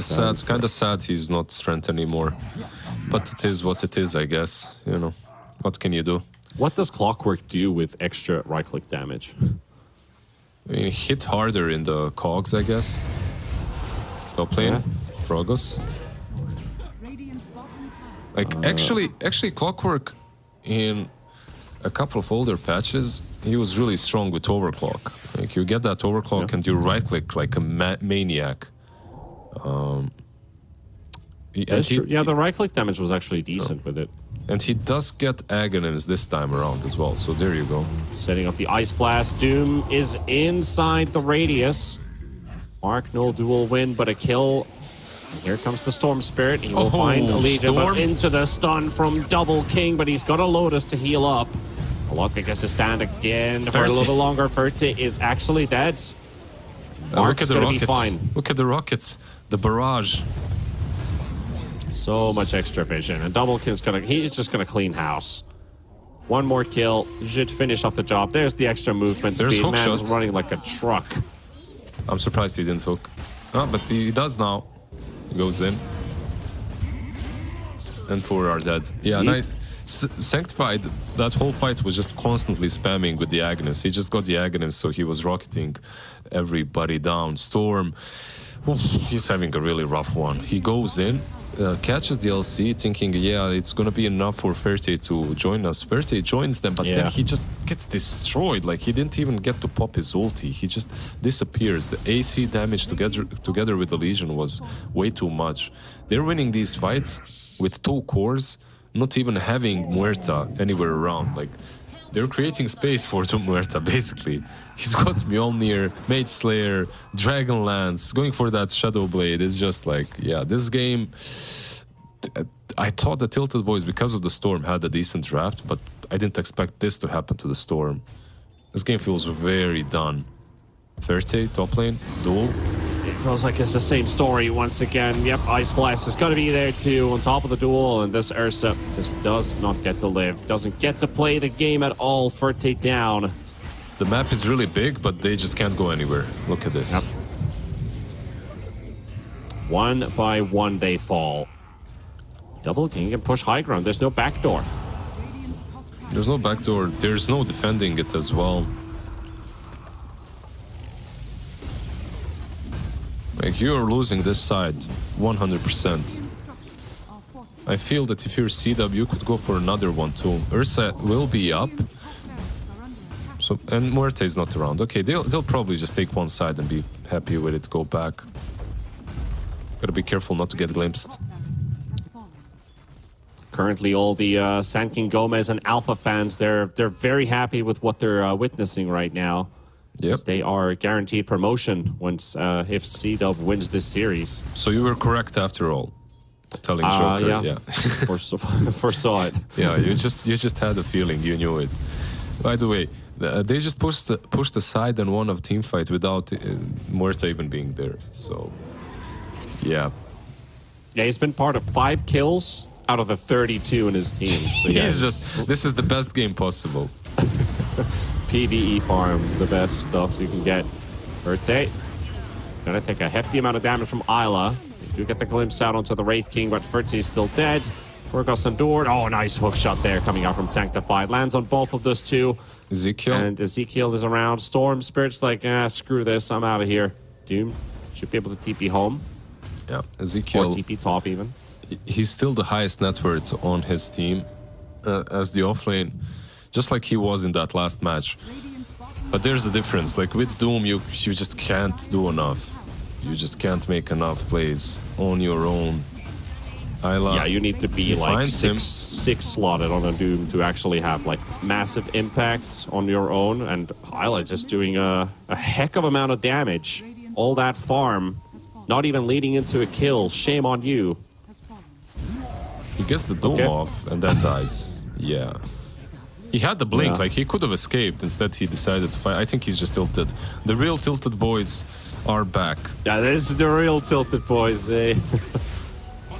[SPEAKER 2] of sad he's not strength anymore. But it is what it is, I guess. What can you do?
[SPEAKER 1] What does Clockwork do with extra right-click damage?
[SPEAKER 2] I mean, hit harder in the cogs, I guess. Top lane, Frogos. Like, actually, Clockwork in a couple of older patches, he was really strong with overclock. Like, you get that overclock and you right-click like a maniac.
[SPEAKER 1] That's true. Yeah, the right-click damage was actually decent with it.
[SPEAKER 2] And he does get Aghanim's this time around as well, so there you go.
[SPEAKER 1] Setting up the Ice Blast. Doom is inside the radius. Mark, no dual win, but a kill Here comes the Storm Spirit. He will
[SPEAKER 2] Oh,
[SPEAKER 1] find Legion, but
[SPEAKER 2] Storm.
[SPEAKER 1] into the stun from Double King, but he's got a Lotus to heal up. Alok gets to stand again for a little bit longer. Ferte is actually dead.
[SPEAKER 2] Look
[SPEAKER 1] Mark's
[SPEAKER 2] at the
[SPEAKER 1] gonna be
[SPEAKER 2] rockets.
[SPEAKER 1] fine.
[SPEAKER 2] Look at the rockets. The barrage.
[SPEAKER 1] So much extra vision, and Double King's he's just gonna clean house. One more kill should finish off the job. There's the extra movement
[SPEAKER 2] There's
[SPEAKER 1] speed.
[SPEAKER 2] hook
[SPEAKER 1] Man's
[SPEAKER 2] shot.
[SPEAKER 1] running like a truck.
[SPEAKER 2] I'm surprised he didn't hook. Oh, but he does now. He goes in. And 4 are dead. Yeah, nice. Sanctified, that whole fight was just constantly spamming with the Agnes. He just got the Agnes, so he was rocketing everybody down. Storm, he's having a really rough one. He goes in, catches the LC, thinking, yeah, it's gonna be enough for Ferte to join us. Ferte joins them, but then he just gets destroyed. Like, he didn't even get to pop his ulti. He just disappears. The AC damage together with the Legion was way too much. They're winning these fights with 2 cores, not even having Muerta anywhere around. Like, they're creating space for two Muerta, basically. He's got Mjolnir, Mage Slayer, Dragonlance, going for that Shadow Blade. It's just like, yeah, this game... I thought the Tilted Boys, because of the Storm, had a decent draft, but I didn't expect this to happen to the Storm. This game feels very done. Ferte, top lane, duel.
[SPEAKER 1] It feels like it's the same story once again. Yep, Ice Blast is going to be there too on top of the duel, and this Ursa just does not get to live. Doesn't get to play the game at all. Ferte down.
[SPEAKER 2] The map is really big, but they just can't go anywhere. Look at this.
[SPEAKER 1] Yep. One by one they fall. Double King can push high ground. There's no backdoor.
[SPEAKER 2] There's no backdoor. There's no defending it as well. Like, you're losing this side 100%. I feel that if you're CW, you could go for another one too. Ursa will be up. So, and Muerte is not around. Okay, they'll probably just take one side and be happy with it, go back. Gotta be careful not to get glimpsed.
[SPEAKER 1] Currently, all the Sand King Gomez and Alpha fans, they're very happy with what they're witnessing right now.
[SPEAKER 2] Yep.
[SPEAKER 1] They are guaranteed promotion once if C-Dub wins this series.
[SPEAKER 2] So you were correct after all, telling Joker.
[SPEAKER 1] Yeah.
[SPEAKER 2] Yeah.
[SPEAKER 1] Foresaw it.
[SPEAKER 2] Yeah, you just had a feeling, you knew it. By the way, they just pushed aside and won a team fight without Muerta even being there. So, yeah.
[SPEAKER 1] Yeah, he's been part of 5 kills out of the 32 in his team. So yeah,
[SPEAKER 2] He's just, this is the best game possible.
[SPEAKER 1] PvE farm, the best stuff you can get. Ferte gonna take a hefty amount of damage from Isla. You do get the glimpse out onto the Wraith King, but Ferte's still dead. Forgos endured. Oh, nice hook shot there coming out from Sanctified. Lands on both of those two.
[SPEAKER 2] Ezekiel.
[SPEAKER 1] And Ezekiel is around. Storm Spirit's like, screw this, I'm out of here. Doom should be able to TP home.
[SPEAKER 2] Yeah,
[SPEAKER 1] Or
[SPEAKER 2] Ezekiel.
[SPEAKER 1] TP top even.
[SPEAKER 2] He's still the highest net worth on his team as the offlane, just like he was in that last match. But there's a difference. Like, with Doom, you just can't do enough. You just can't make enough plays on your own. Isla,
[SPEAKER 1] Yeah, you need to be
[SPEAKER 2] he
[SPEAKER 1] like
[SPEAKER 2] finds him.
[SPEAKER 1] six slotted on a Doom to actually have like massive impacts on your own. And Isla just doing a heck of amount of damage. All that farm, not even leading into a kill. Shame on you.
[SPEAKER 2] He gets the dome off and then dies. Yeah. He had the blink,
[SPEAKER 1] Yeah.
[SPEAKER 2] like he could have escaped. Instead, he decided to fight. I think he's just tilted. The real tilted boys are back.
[SPEAKER 1] Yeah, this is the real tilted boys, eh?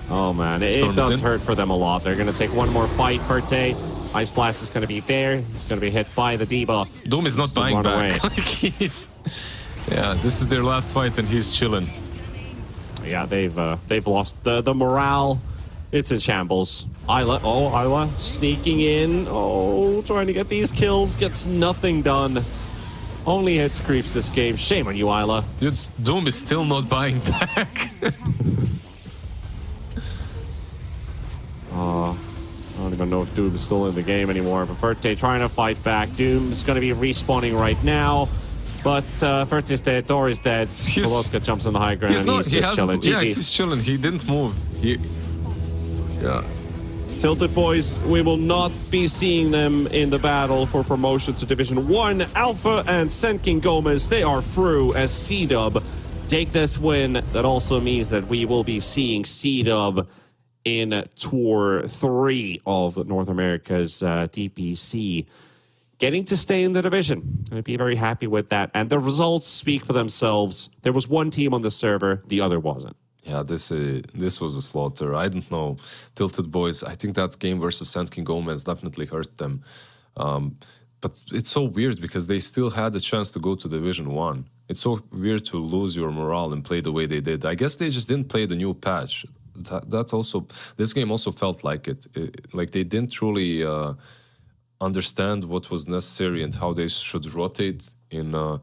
[SPEAKER 1] Oh man, it
[SPEAKER 2] Storm's
[SPEAKER 1] does
[SPEAKER 2] in.
[SPEAKER 1] hurt for them a lot. They're gonna take one more fight, Ferte. Ice Blast is gonna be there. He's gonna be hit by the debuff.
[SPEAKER 2] Doom is not
[SPEAKER 1] Just to
[SPEAKER 2] buying
[SPEAKER 1] run
[SPEAKER 2] back.
[SPEAKER 1] away.
[SPEAKER 2] Like, he's... Yeah, this is their last fight and he's chilling.
[SPEAKER 1] Yeah, they've lost the morale. It's in shambles. Isla sneaking in. Oh, trying to get these kills. Gets nothing done. Only hits creeps this game. Shame on you, Isla.
[SPEAKER 2] Dude, Doom is still not buying back.
[SPEAKER 1] I don't even know if Doom is still in the game anymore. But Ferte trying to fight back. Doom's going to be respawning right now. But Ferte's dead. Dor is dead. Polotka jumps on the high ground. And he's just chilling.
[SPEAKER 2] Yeah,
[SPEAKER 1] GG.
[SPEAKER 2] he's chilling. He didn't move. Yeah.
[SPEAKER 1] Tilted Boys, we will not be seeing them in the battle for promotion to Division 1. Alpha and Sand King Gomez, they are through as C-Dub take this win. That also means that we will be seeing C-Dub in Tour 3 of North America's DPC, getting to stay in the division. I'd be very happy with that. And the results speak for themselves. There was one team on the server, the other wasn't.
[SPEAKER 2] Yeah, this was a slaughter. I don't know. Tilted Boys, I think that game versus Sand King Gomez definitely hurt them. But it's so weird because they still had a chance to go to Division 1. It's so weird to lose your morale and play the way they did. I guess they just didn't play the new patch. That also, this game also felt like it. Like they didn't truly understand what was necessary and how they should rotate in the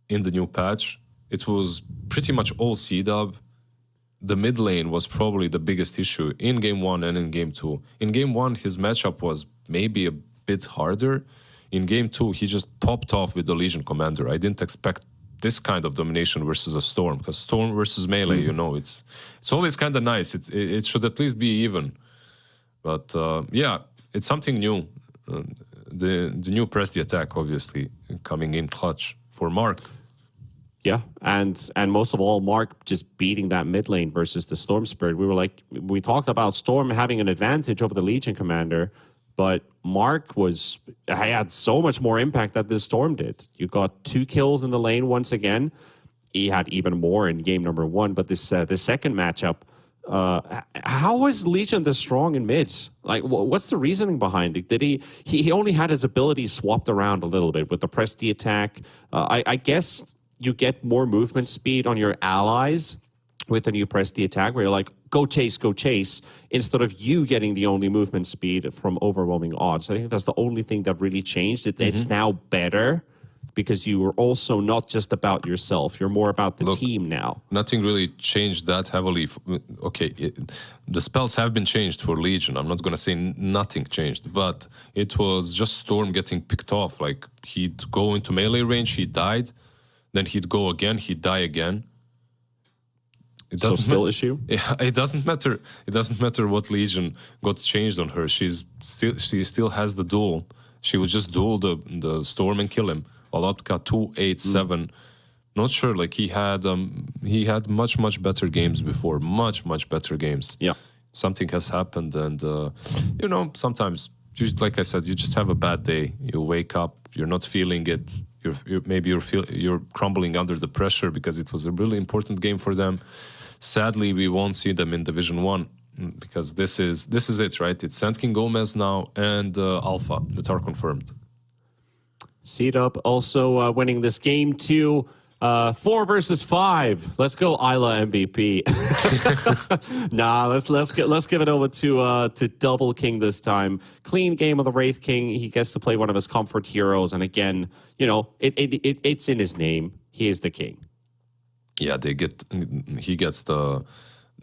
[SPEAKER 2] new patch. It was pretty much all C-Dub. The mid lane was probably the biggest issue in Game 1 and in Game 2. In Game 1, his matchup was maybe a bit harder. In Game 2, he just popped off with the Legion Commander. I didn't expect this kind of domination versus a Storm, because Storm versus Melee, you know, it's always kind of nice. It should at least be even. But yeah, it's something new. The new press the attack, obviously, coming in clutch for Mark.
[SPEAKER 1] Yeah, and most of all, Mark just beating that mid lane versus the Storm Spirit. We talked about Storm having an advantage over the Legion Commander, but Mark had so much more impact that this Storm did. You got 2 kills in the lane once again. He had even more in game number 1, but this the second matchup, how was Legion this strong in mids? Like, what's the reasoning behind it? Did he only had his abilities swapped around a little bit with the press the attack? I guess you get more movement speed on your allies with the new press the attack, where you're like, go chase, instead of you getting the only movement speed from overwhelming odds. I think that's the only thing that really changed. It's now better because you are also not just about yourself. You're more about the team now.
[SPEAKER 2] Nothing really changed that heavily. Okay, the spells have been changed for Legion. I'm not going to say nothing changed, but it was just Storm getting picked off. Like, he'd go into melee range, he died, then he'd go again, he'd die again. It doesn't
[SPEAKER 1] skill issue?
[SPEAKER 2] Yeah, it doesn't matter. It doesn't matter what Legion got changed on her. She still has the duel. She would just duel the Storm and kill him. Alatka 287. Not sure. Like, he had much better games before. Much better games.
[SPEAKER 1] Yeah.
[SPEAKER 2] Something has happened, and you know, sometimes, like I said, you just have a bad day. You wake up, you're not feeling it. You're crumbling under the pressure because it was a really important game for them. Sadly, we won't see them in Division 1 because this is it, right? It's Sand King Gomez now and Alpha that are confirmed.
[SPEAKER 1] C-Dub also winning this game 2. 4 versus 5. Let's go, Isla MVP. Nah, let's give it over to Double King this time. Clean game of the Wraith King. He gets to play one of his comfort heroes, and again, you know, it's in his name. He is the king.
[SPEAKER 2] Yeah, he gets the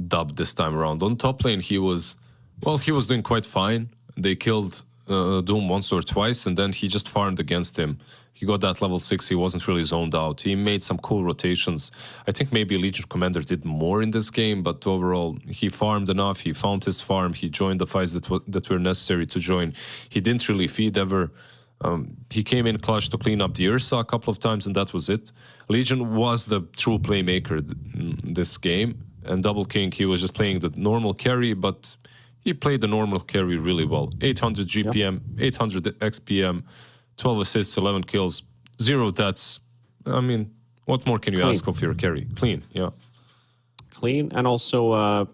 [SPEAKER 2] dub this time around. On top lane, he was doing quite fine. They killed Doom once or twice, and then he just farmed against him. He got that level 6, he wasn't really zoned out. He made some cool rotations. I think maybe Legion Commander did more in this game, but overall, he farmed enough, he found his farm, he joined the fights that were necessary to join. He didn't really feed ever. He came in clutch to clean up the Ursa a couple of times, and that was it. Legion was the true playmaker this game, and Double King, he was just playing the normal carry, but he played the normal carry really well. 800 GPM, 800 XPM, 12 assists, 11 kills, 0 deaths. I mean, what more can you ask of your carry? Clean, yeah.
[SPEAKER 1] Clean, and also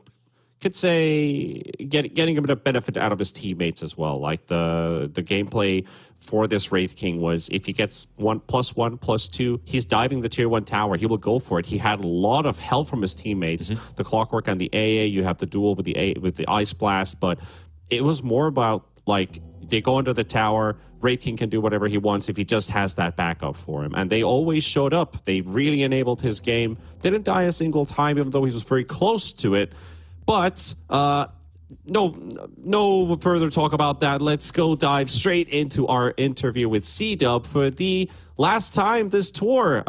[SPEAKER 1] could say getting a bit of benefit out of his teammates as well. Like the gameplay for this Wraith King was, if he gets 1+1+2, he's diving the tier 1 tower. He will go for it. He had a lot of help from his teammates. The Clockwork and the AA, you have the duel with the Ice Blast, but it was more about, like, they go under the tower, Wraith King can do whatever he wants if he just has that backup for him. And they always showed up. They really enabled his game. Didn't die a single time, even though he was very close to it. But no further talk about that. Let's go dive straight into our interview with C-Dub for the last time this tour,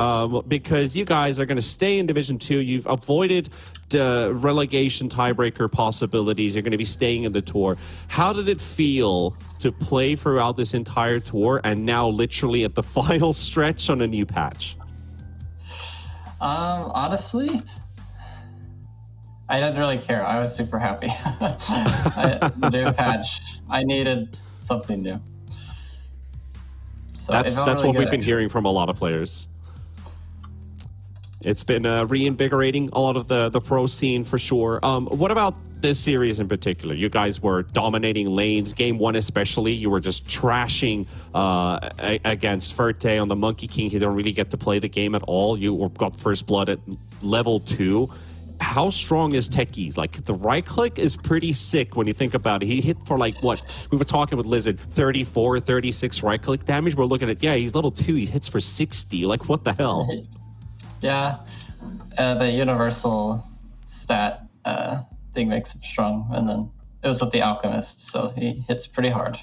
[SPEAKER 1] because you guys are going to stay in Division 2. You've avoided the relegation tiebreaker possibilities. You're going to be staying in the tour. How did it feel to play throughout this entire tour and now literally at the final stretch on a new patch?
[SPEAKER 5] Honestly, I didn't really care. I was super happy. The new patch, I needed something new. So
[SPEAKER 1] That's
[SPEAKER 5] really
[SPEAKER 1] what we've
[SPEAKER 5] good,
[SPEAKER 1] been hearing from a lot of players. It's been reinvigorating a lot of the pro scene for sure. What about this series in particular? You guys were dominating lanes. Game 1 especially, you were just trashing against Ferte on the Monkey King. He didn't really get to play the game at all. You got first blood at level 2. How strong is Techies? Like, the right click is pretty sick when you think about it. He hit for like, what? We were talking with Lizard, 34, 36 right click damage. We're looking at, yeah, he's level 2. He hits for 60. Like, what the hell?
[SPEAKER 5] Yeah, the universal stat thing makes him strong. And then it was with the Alchemist, so he hits pretty hard.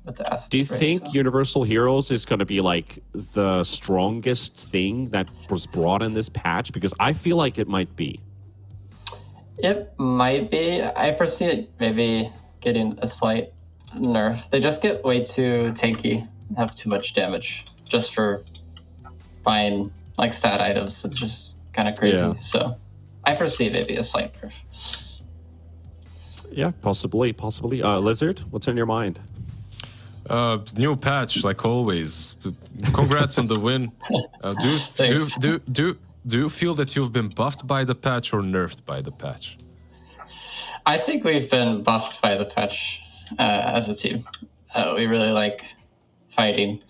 [SPEAKER 5] With the acid
[SPEAKER 1] Do you
[SPEAKER 5] spray,
[SPEAKER 1] think
[SPEAKER 5] so.
[SPEAKER 1] Universal Heroes is going to be like the strongest thing that was brought in this patch? Because I feel like it might be.
[SPEAKER 5] It might be. I foresee it maybe getting a slight nerf. They just get way too tanky and have too much damage just for buying like stat items. It's just kind of crazy.
[SPEAKER 1] Yeah.
[SPEAKER 5] So I foresee maybe a slight nerf.
[SPEAKER 1] Yeah, possibly. Lizard, what's in your mind?
[SPEAKER 2] New patch, like always. Congrats on the win. Do you feel that you've been buffed by the patch or nerfed by the patch?
[SPEAKER 5] I think we've been buffed by the patch as a team. We really like fighting,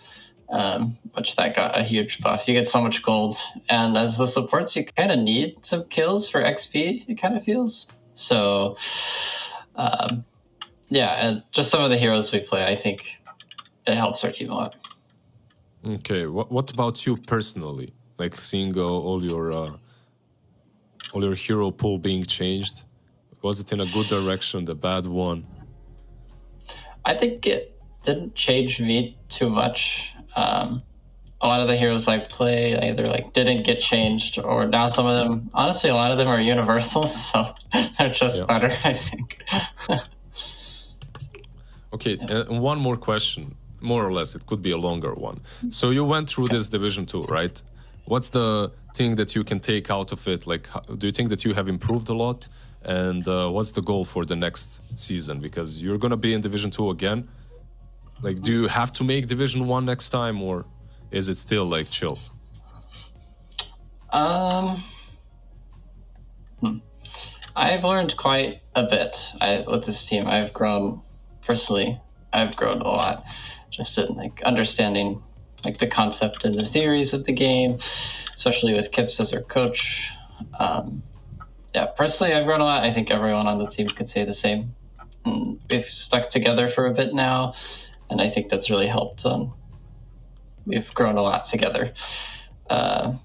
[SPEAKER 5] which that got a huge buff. You get so much gold, and as the supports, you kind of need some kills for XP. It kind of feels so. Yeah, and just some of the heroes we play, I think it helps our team a lot.
[SPEAKER 2] Okay, what about you personally? Like seeing all your hero pool being changed, was it in a good direction, the bad one?
[SPEAKER 5] I think it didn't change me too much. A lot of the heroes I play either like didn't get changed, or now some of them, honestly, a lot of them are universals, so they're just better, I think.
[SPEAKER 2] Okay, and one more question, more or less, it could be a longer one. So you went through this Division 2, right? What's the thing that you can take out of it? Like, do you think that you have improved a lot? And what's the goal for the next season? Because you're going to be in Division 2 again. Like, do you have to make Division 1 next time, or is it still, like, chill?
[SPEAKER 5] I've learned quite a bit with this team. I've grown, personally, I've grown a lot. Just in, like, understanding, like, the concept and the theories of the game, especially with Kips as our coach. Yeah, personally, I've grown a lot. I think everyone on the team could say the same. And we've stuck together for a bit now, and I think that's really helped. We've grown a lot together. And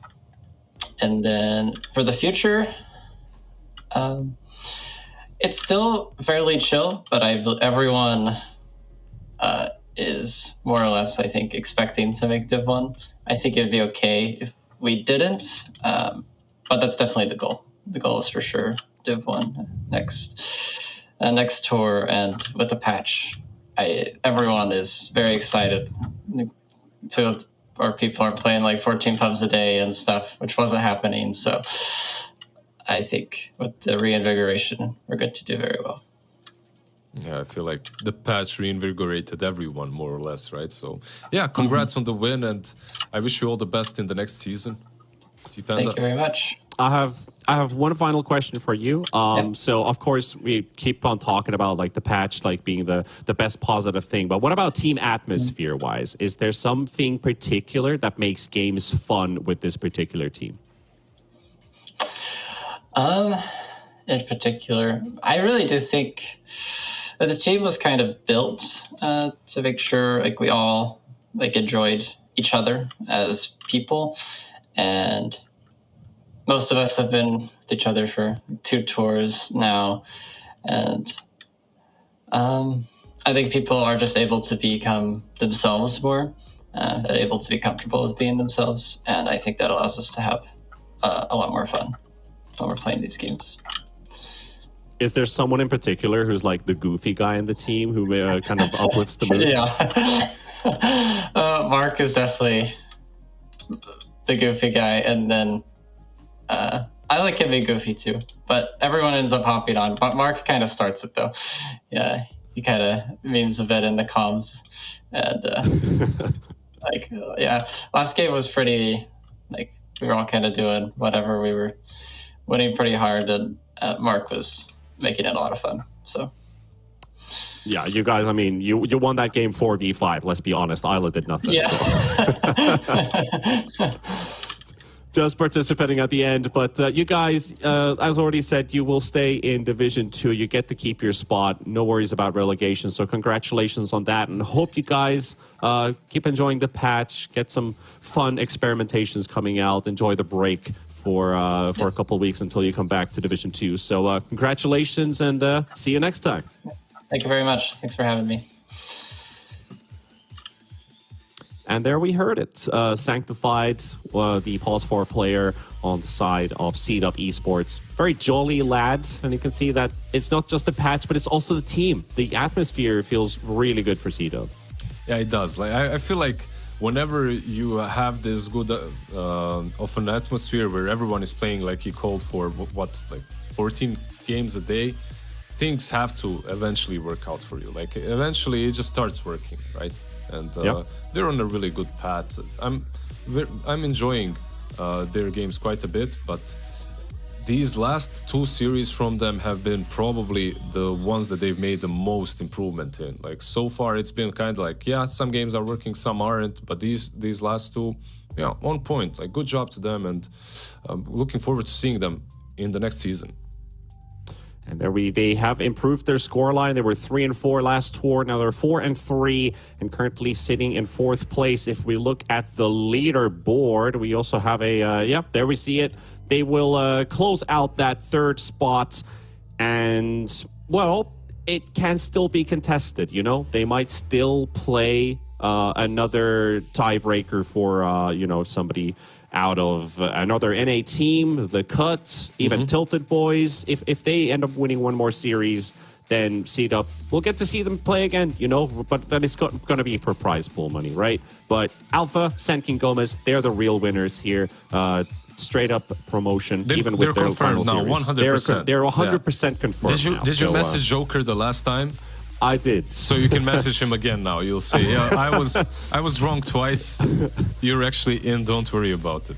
[SPEAKER 5] then for the future, it's still fairly chill, but everyone is more or less, I think, expecting to make Div 1. I think it'd be okay if we didn't, but that's definitely the goal. The goal is for sure Div 1 next tour, and with the patch, everyone is very excited. Our people are playing like 14 pubs a day and stuff, which wasn't happening. So I think with the reinvigoration, we're good to do very well.
[SPEAKER 2] Yeah, I feel like the patch reinvigorated everyone, more or less, right? So, yeah, congrats on the win, and I wish you all the best in the next season.
[SPEAKER 5] Thank you very much.
[SPEAKER 1] I have one final question for you. So of course we keep on talking about like the patch like being the best positive thing, but what about team atmosphere wise? Is there something particular that makes games fun with this particular team?
[SPEAKER 5] In particular, I really do think that the team was kind of built to make sure like we all like enjoyed each other as people, and most of us have been with each other for 2 tours now, and I think people are just able to become themselves more, they're able to be comfortable with being themselves, and I think that allows us to have a lot more fun when we're playing these games.
[SPEAKER 1] Is there someone in particular who's like the goofy guy in the team who kind of uplifts the mood?
[SPEAKER 5] Yeah. Mark is definitely the goofy guy, and then I like him being goofy too. But everyone ends up hopping on. Mark kind of starts it though. Yeah, he kind of memes a bit in the comms, and last game was pretty like we were all kind of doing whatever. We were winning pretty hard, and Mark was making it a lot of fun. So.
[SPEAKER 1] Yeah, you guys, I mean, you won that game 4v5, let's be honest. Isla did nothing.
[SPEAKER 5] Yeah.
[SPEAKER 1] So. Just participating at the end. But you guys, as already said, you will stay in Division 2. You get to keep your spot. No worries about relegation. So congratulations on that. And hope you guys keep enjoying the patch, get some fun experimentations coming out, enjoy the break for a couple of weeks until you come back to Division 2. So congratulations and see you next time.
[SPEAKER 5] Thank you very much. Thanks for having me.
[SPEAKER 1] And there we heard it. Sanctified, the Pulse 4 player on the side of Seed-Up Esports. Very jolly lads. And you can see that it's not just the patch, but it's also the team. The atmosphere feels really good for Seed-Up.
[SPEAKER 2] Yeah, it does. Like I feel like whenever you have this good of an atmosphere where everyone is playing like he called for, what, like 14 games a day, things have to eventually work out for you. Like eventually it just starts working, right? And they're on a really good path. I'm enjoying their games quite a bit, but these last two series from them have been probably the ones that they've made the most improvement in. Like so far it's been kind of like, yeah, some games are working, some aren't, but these last two, yeah, on point. Like good job to them, and looking forward to seeing them in the next season.
[SPEAKER 1] And they have improved their scoreline. They were 3-4 last tour. Now they're 4-3 and currently sitting in 4th place. If we look at the leaderboard, we also have there we see it. They will close out that 3rd spot. And, well, it can still be contested, you know? They might still play another tiebreaker for, somebody out of another NA team, the Cut, even Tilted Boys. If they end up winning one more series, then Seed-Up, we'll get to see them play again, but then it's going to be for prize pool money, right? But Alpha, Senkin Gomez, they're the real winners here. Straight up promotion, even with their final
[SPEAKER 2] now,
[SPEAKER 1] series.
[SPEAKER 2] 100%.
[SPEAKER 1] They're 100% confirmed.
[SPEAKER 2] Did you message Joker the last time?
[SPEAKER 1] I did.
[SPEAKER 2] So you can message him again now. You'll see. Yeah, I was wrong twice. You're actually in. Don't worry about it.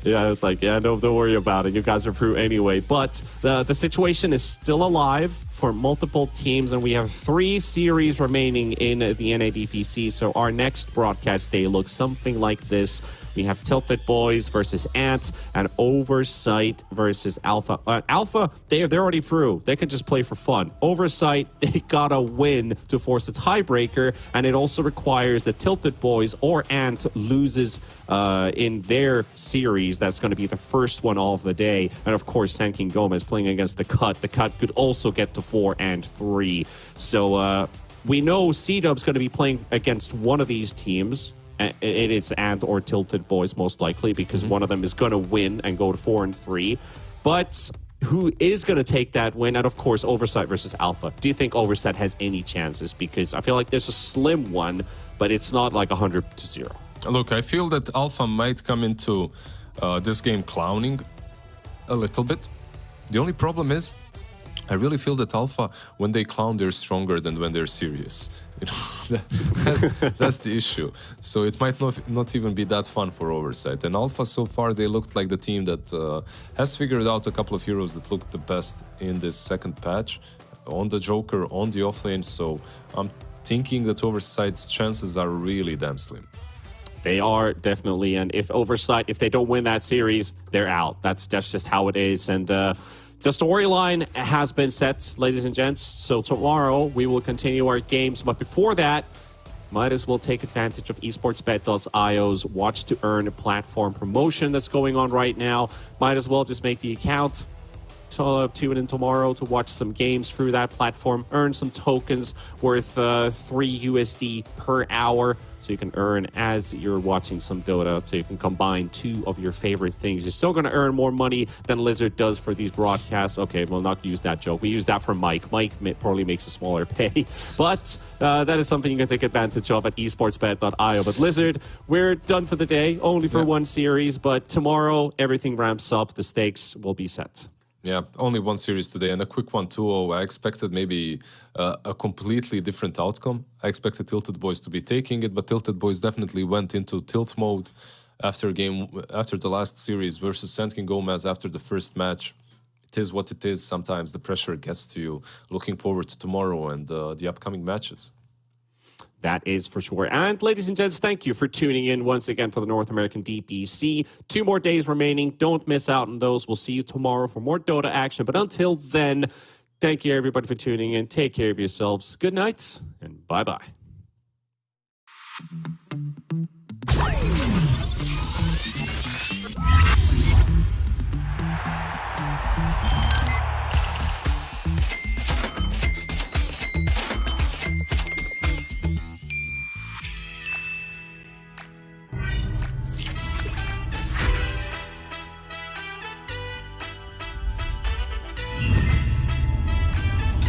[SPEAKER 1] Yeah, it's like, yeah, no, don't worry about it. You guys are through anyway. But the situation is still alive for multiple teams, and we have 3 series remaining in the NADPC. So our next broadcast day looks something like this. We have Tilted Boys versus Ant and Oversight versus Alpha. Alpha, they're already through. They can just play for fun. Oversight, they gotta win to force a tiebreaker, and it also requires the Tilted Boys or Ant loses in their series. That's going to be the first one of the day. And of course, Senkin Gomez playing against the Cut. The Cut could also get to 4-3. So we know C-Dub's going to be playing against one of these teams. It is Ant or Tilted Boys most likely, because one of them is going to win and go to 4-3. But who is going to take that win? And of course, Oversight versus Alpha. Do you think Oversight has any chances? Because I feel like there's a slim one, but it's not like 100-0.
[SPEAKER 2] Look, I feel that Alpha might come into this game clowning a little bit. The only problem is, I really feel that Alpha, when they clown, they're stronger than when they're serious. That's the issue. So it might not even be that fun for Oversight. And Alpha, so far, they looked like the team that has figured out a couple of heroes that looked the best in this second patch, on the Joker, on the offlane. So I'm thinking that Oversight's chances are really damn slim.
[SPEAKER 1] They are, definitely. And if Oversight, if they don't win that series, they're out. That's just how it is. And the storyline has been set, ladies and gents. So tomorrow we will continue our games. But before that, might as well take advantage of esportsbet.io's watch to earn platform promotion that's going on right now. Might as well just make the account, tune in tomorrow to watch some games through that platform. Earn some tokens worth 3 USD per hour, so you can earn as you're watching some Dota, so you can combine two of your favorite things. You're still going to earn more money than Lizard does for these broadcasts. Okay, we'll not use that joke. We use that for Mike. Mike probably makes a smaller pay, but that is something you can take advantage of at esportsbet.io. But Lizard, we're done for the day, only for one series, but tomorrow everything ramps up. The stakes will be set.
[SPEAKER 2] Yeah, only one series today, and a quick one too. I expected maybe a completely different outcome. I expected Tilted Boys to be taking it, but Tilted Boys definitely went into tilt mode after the last series versus Santkin Gomez after the first match. It is what it is. Sometimes the pressure gets to you. Looking forward to tomorrow and the upcoming matches.
[SPEAKER 1] That is for sure. And ladies and gents, thank you for tuning in once again for the North American DPC. 2 more days remaining. Don't miss out on those. We'll see you tomorrow for more Dota action. But until then, thank you everybody for tuning in. Take care of yourselves. Good night and bye-bye.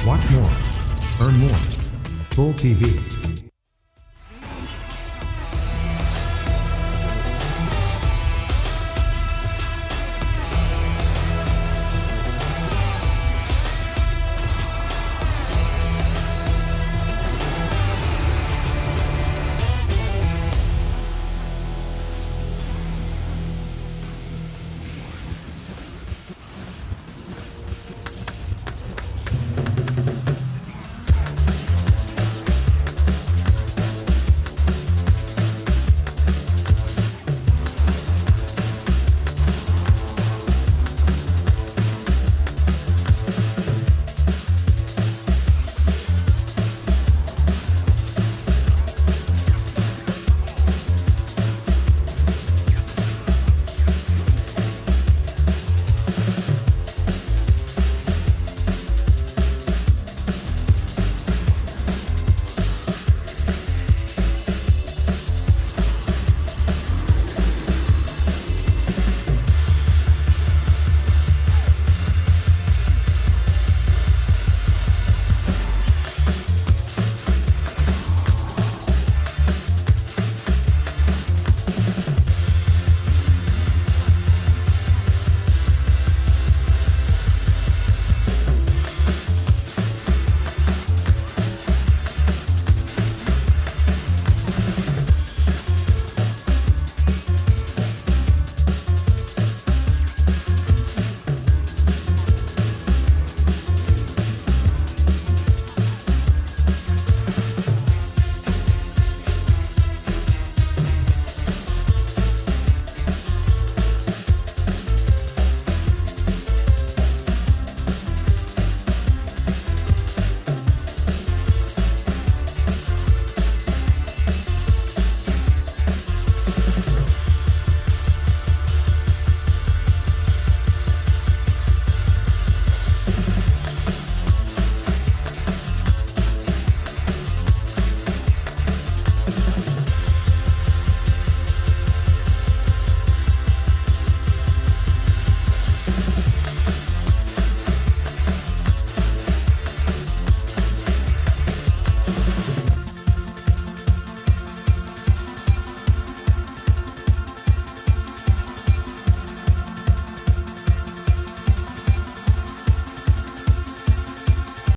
[SPEAKER 6] Watch more. Earn more. Full TV.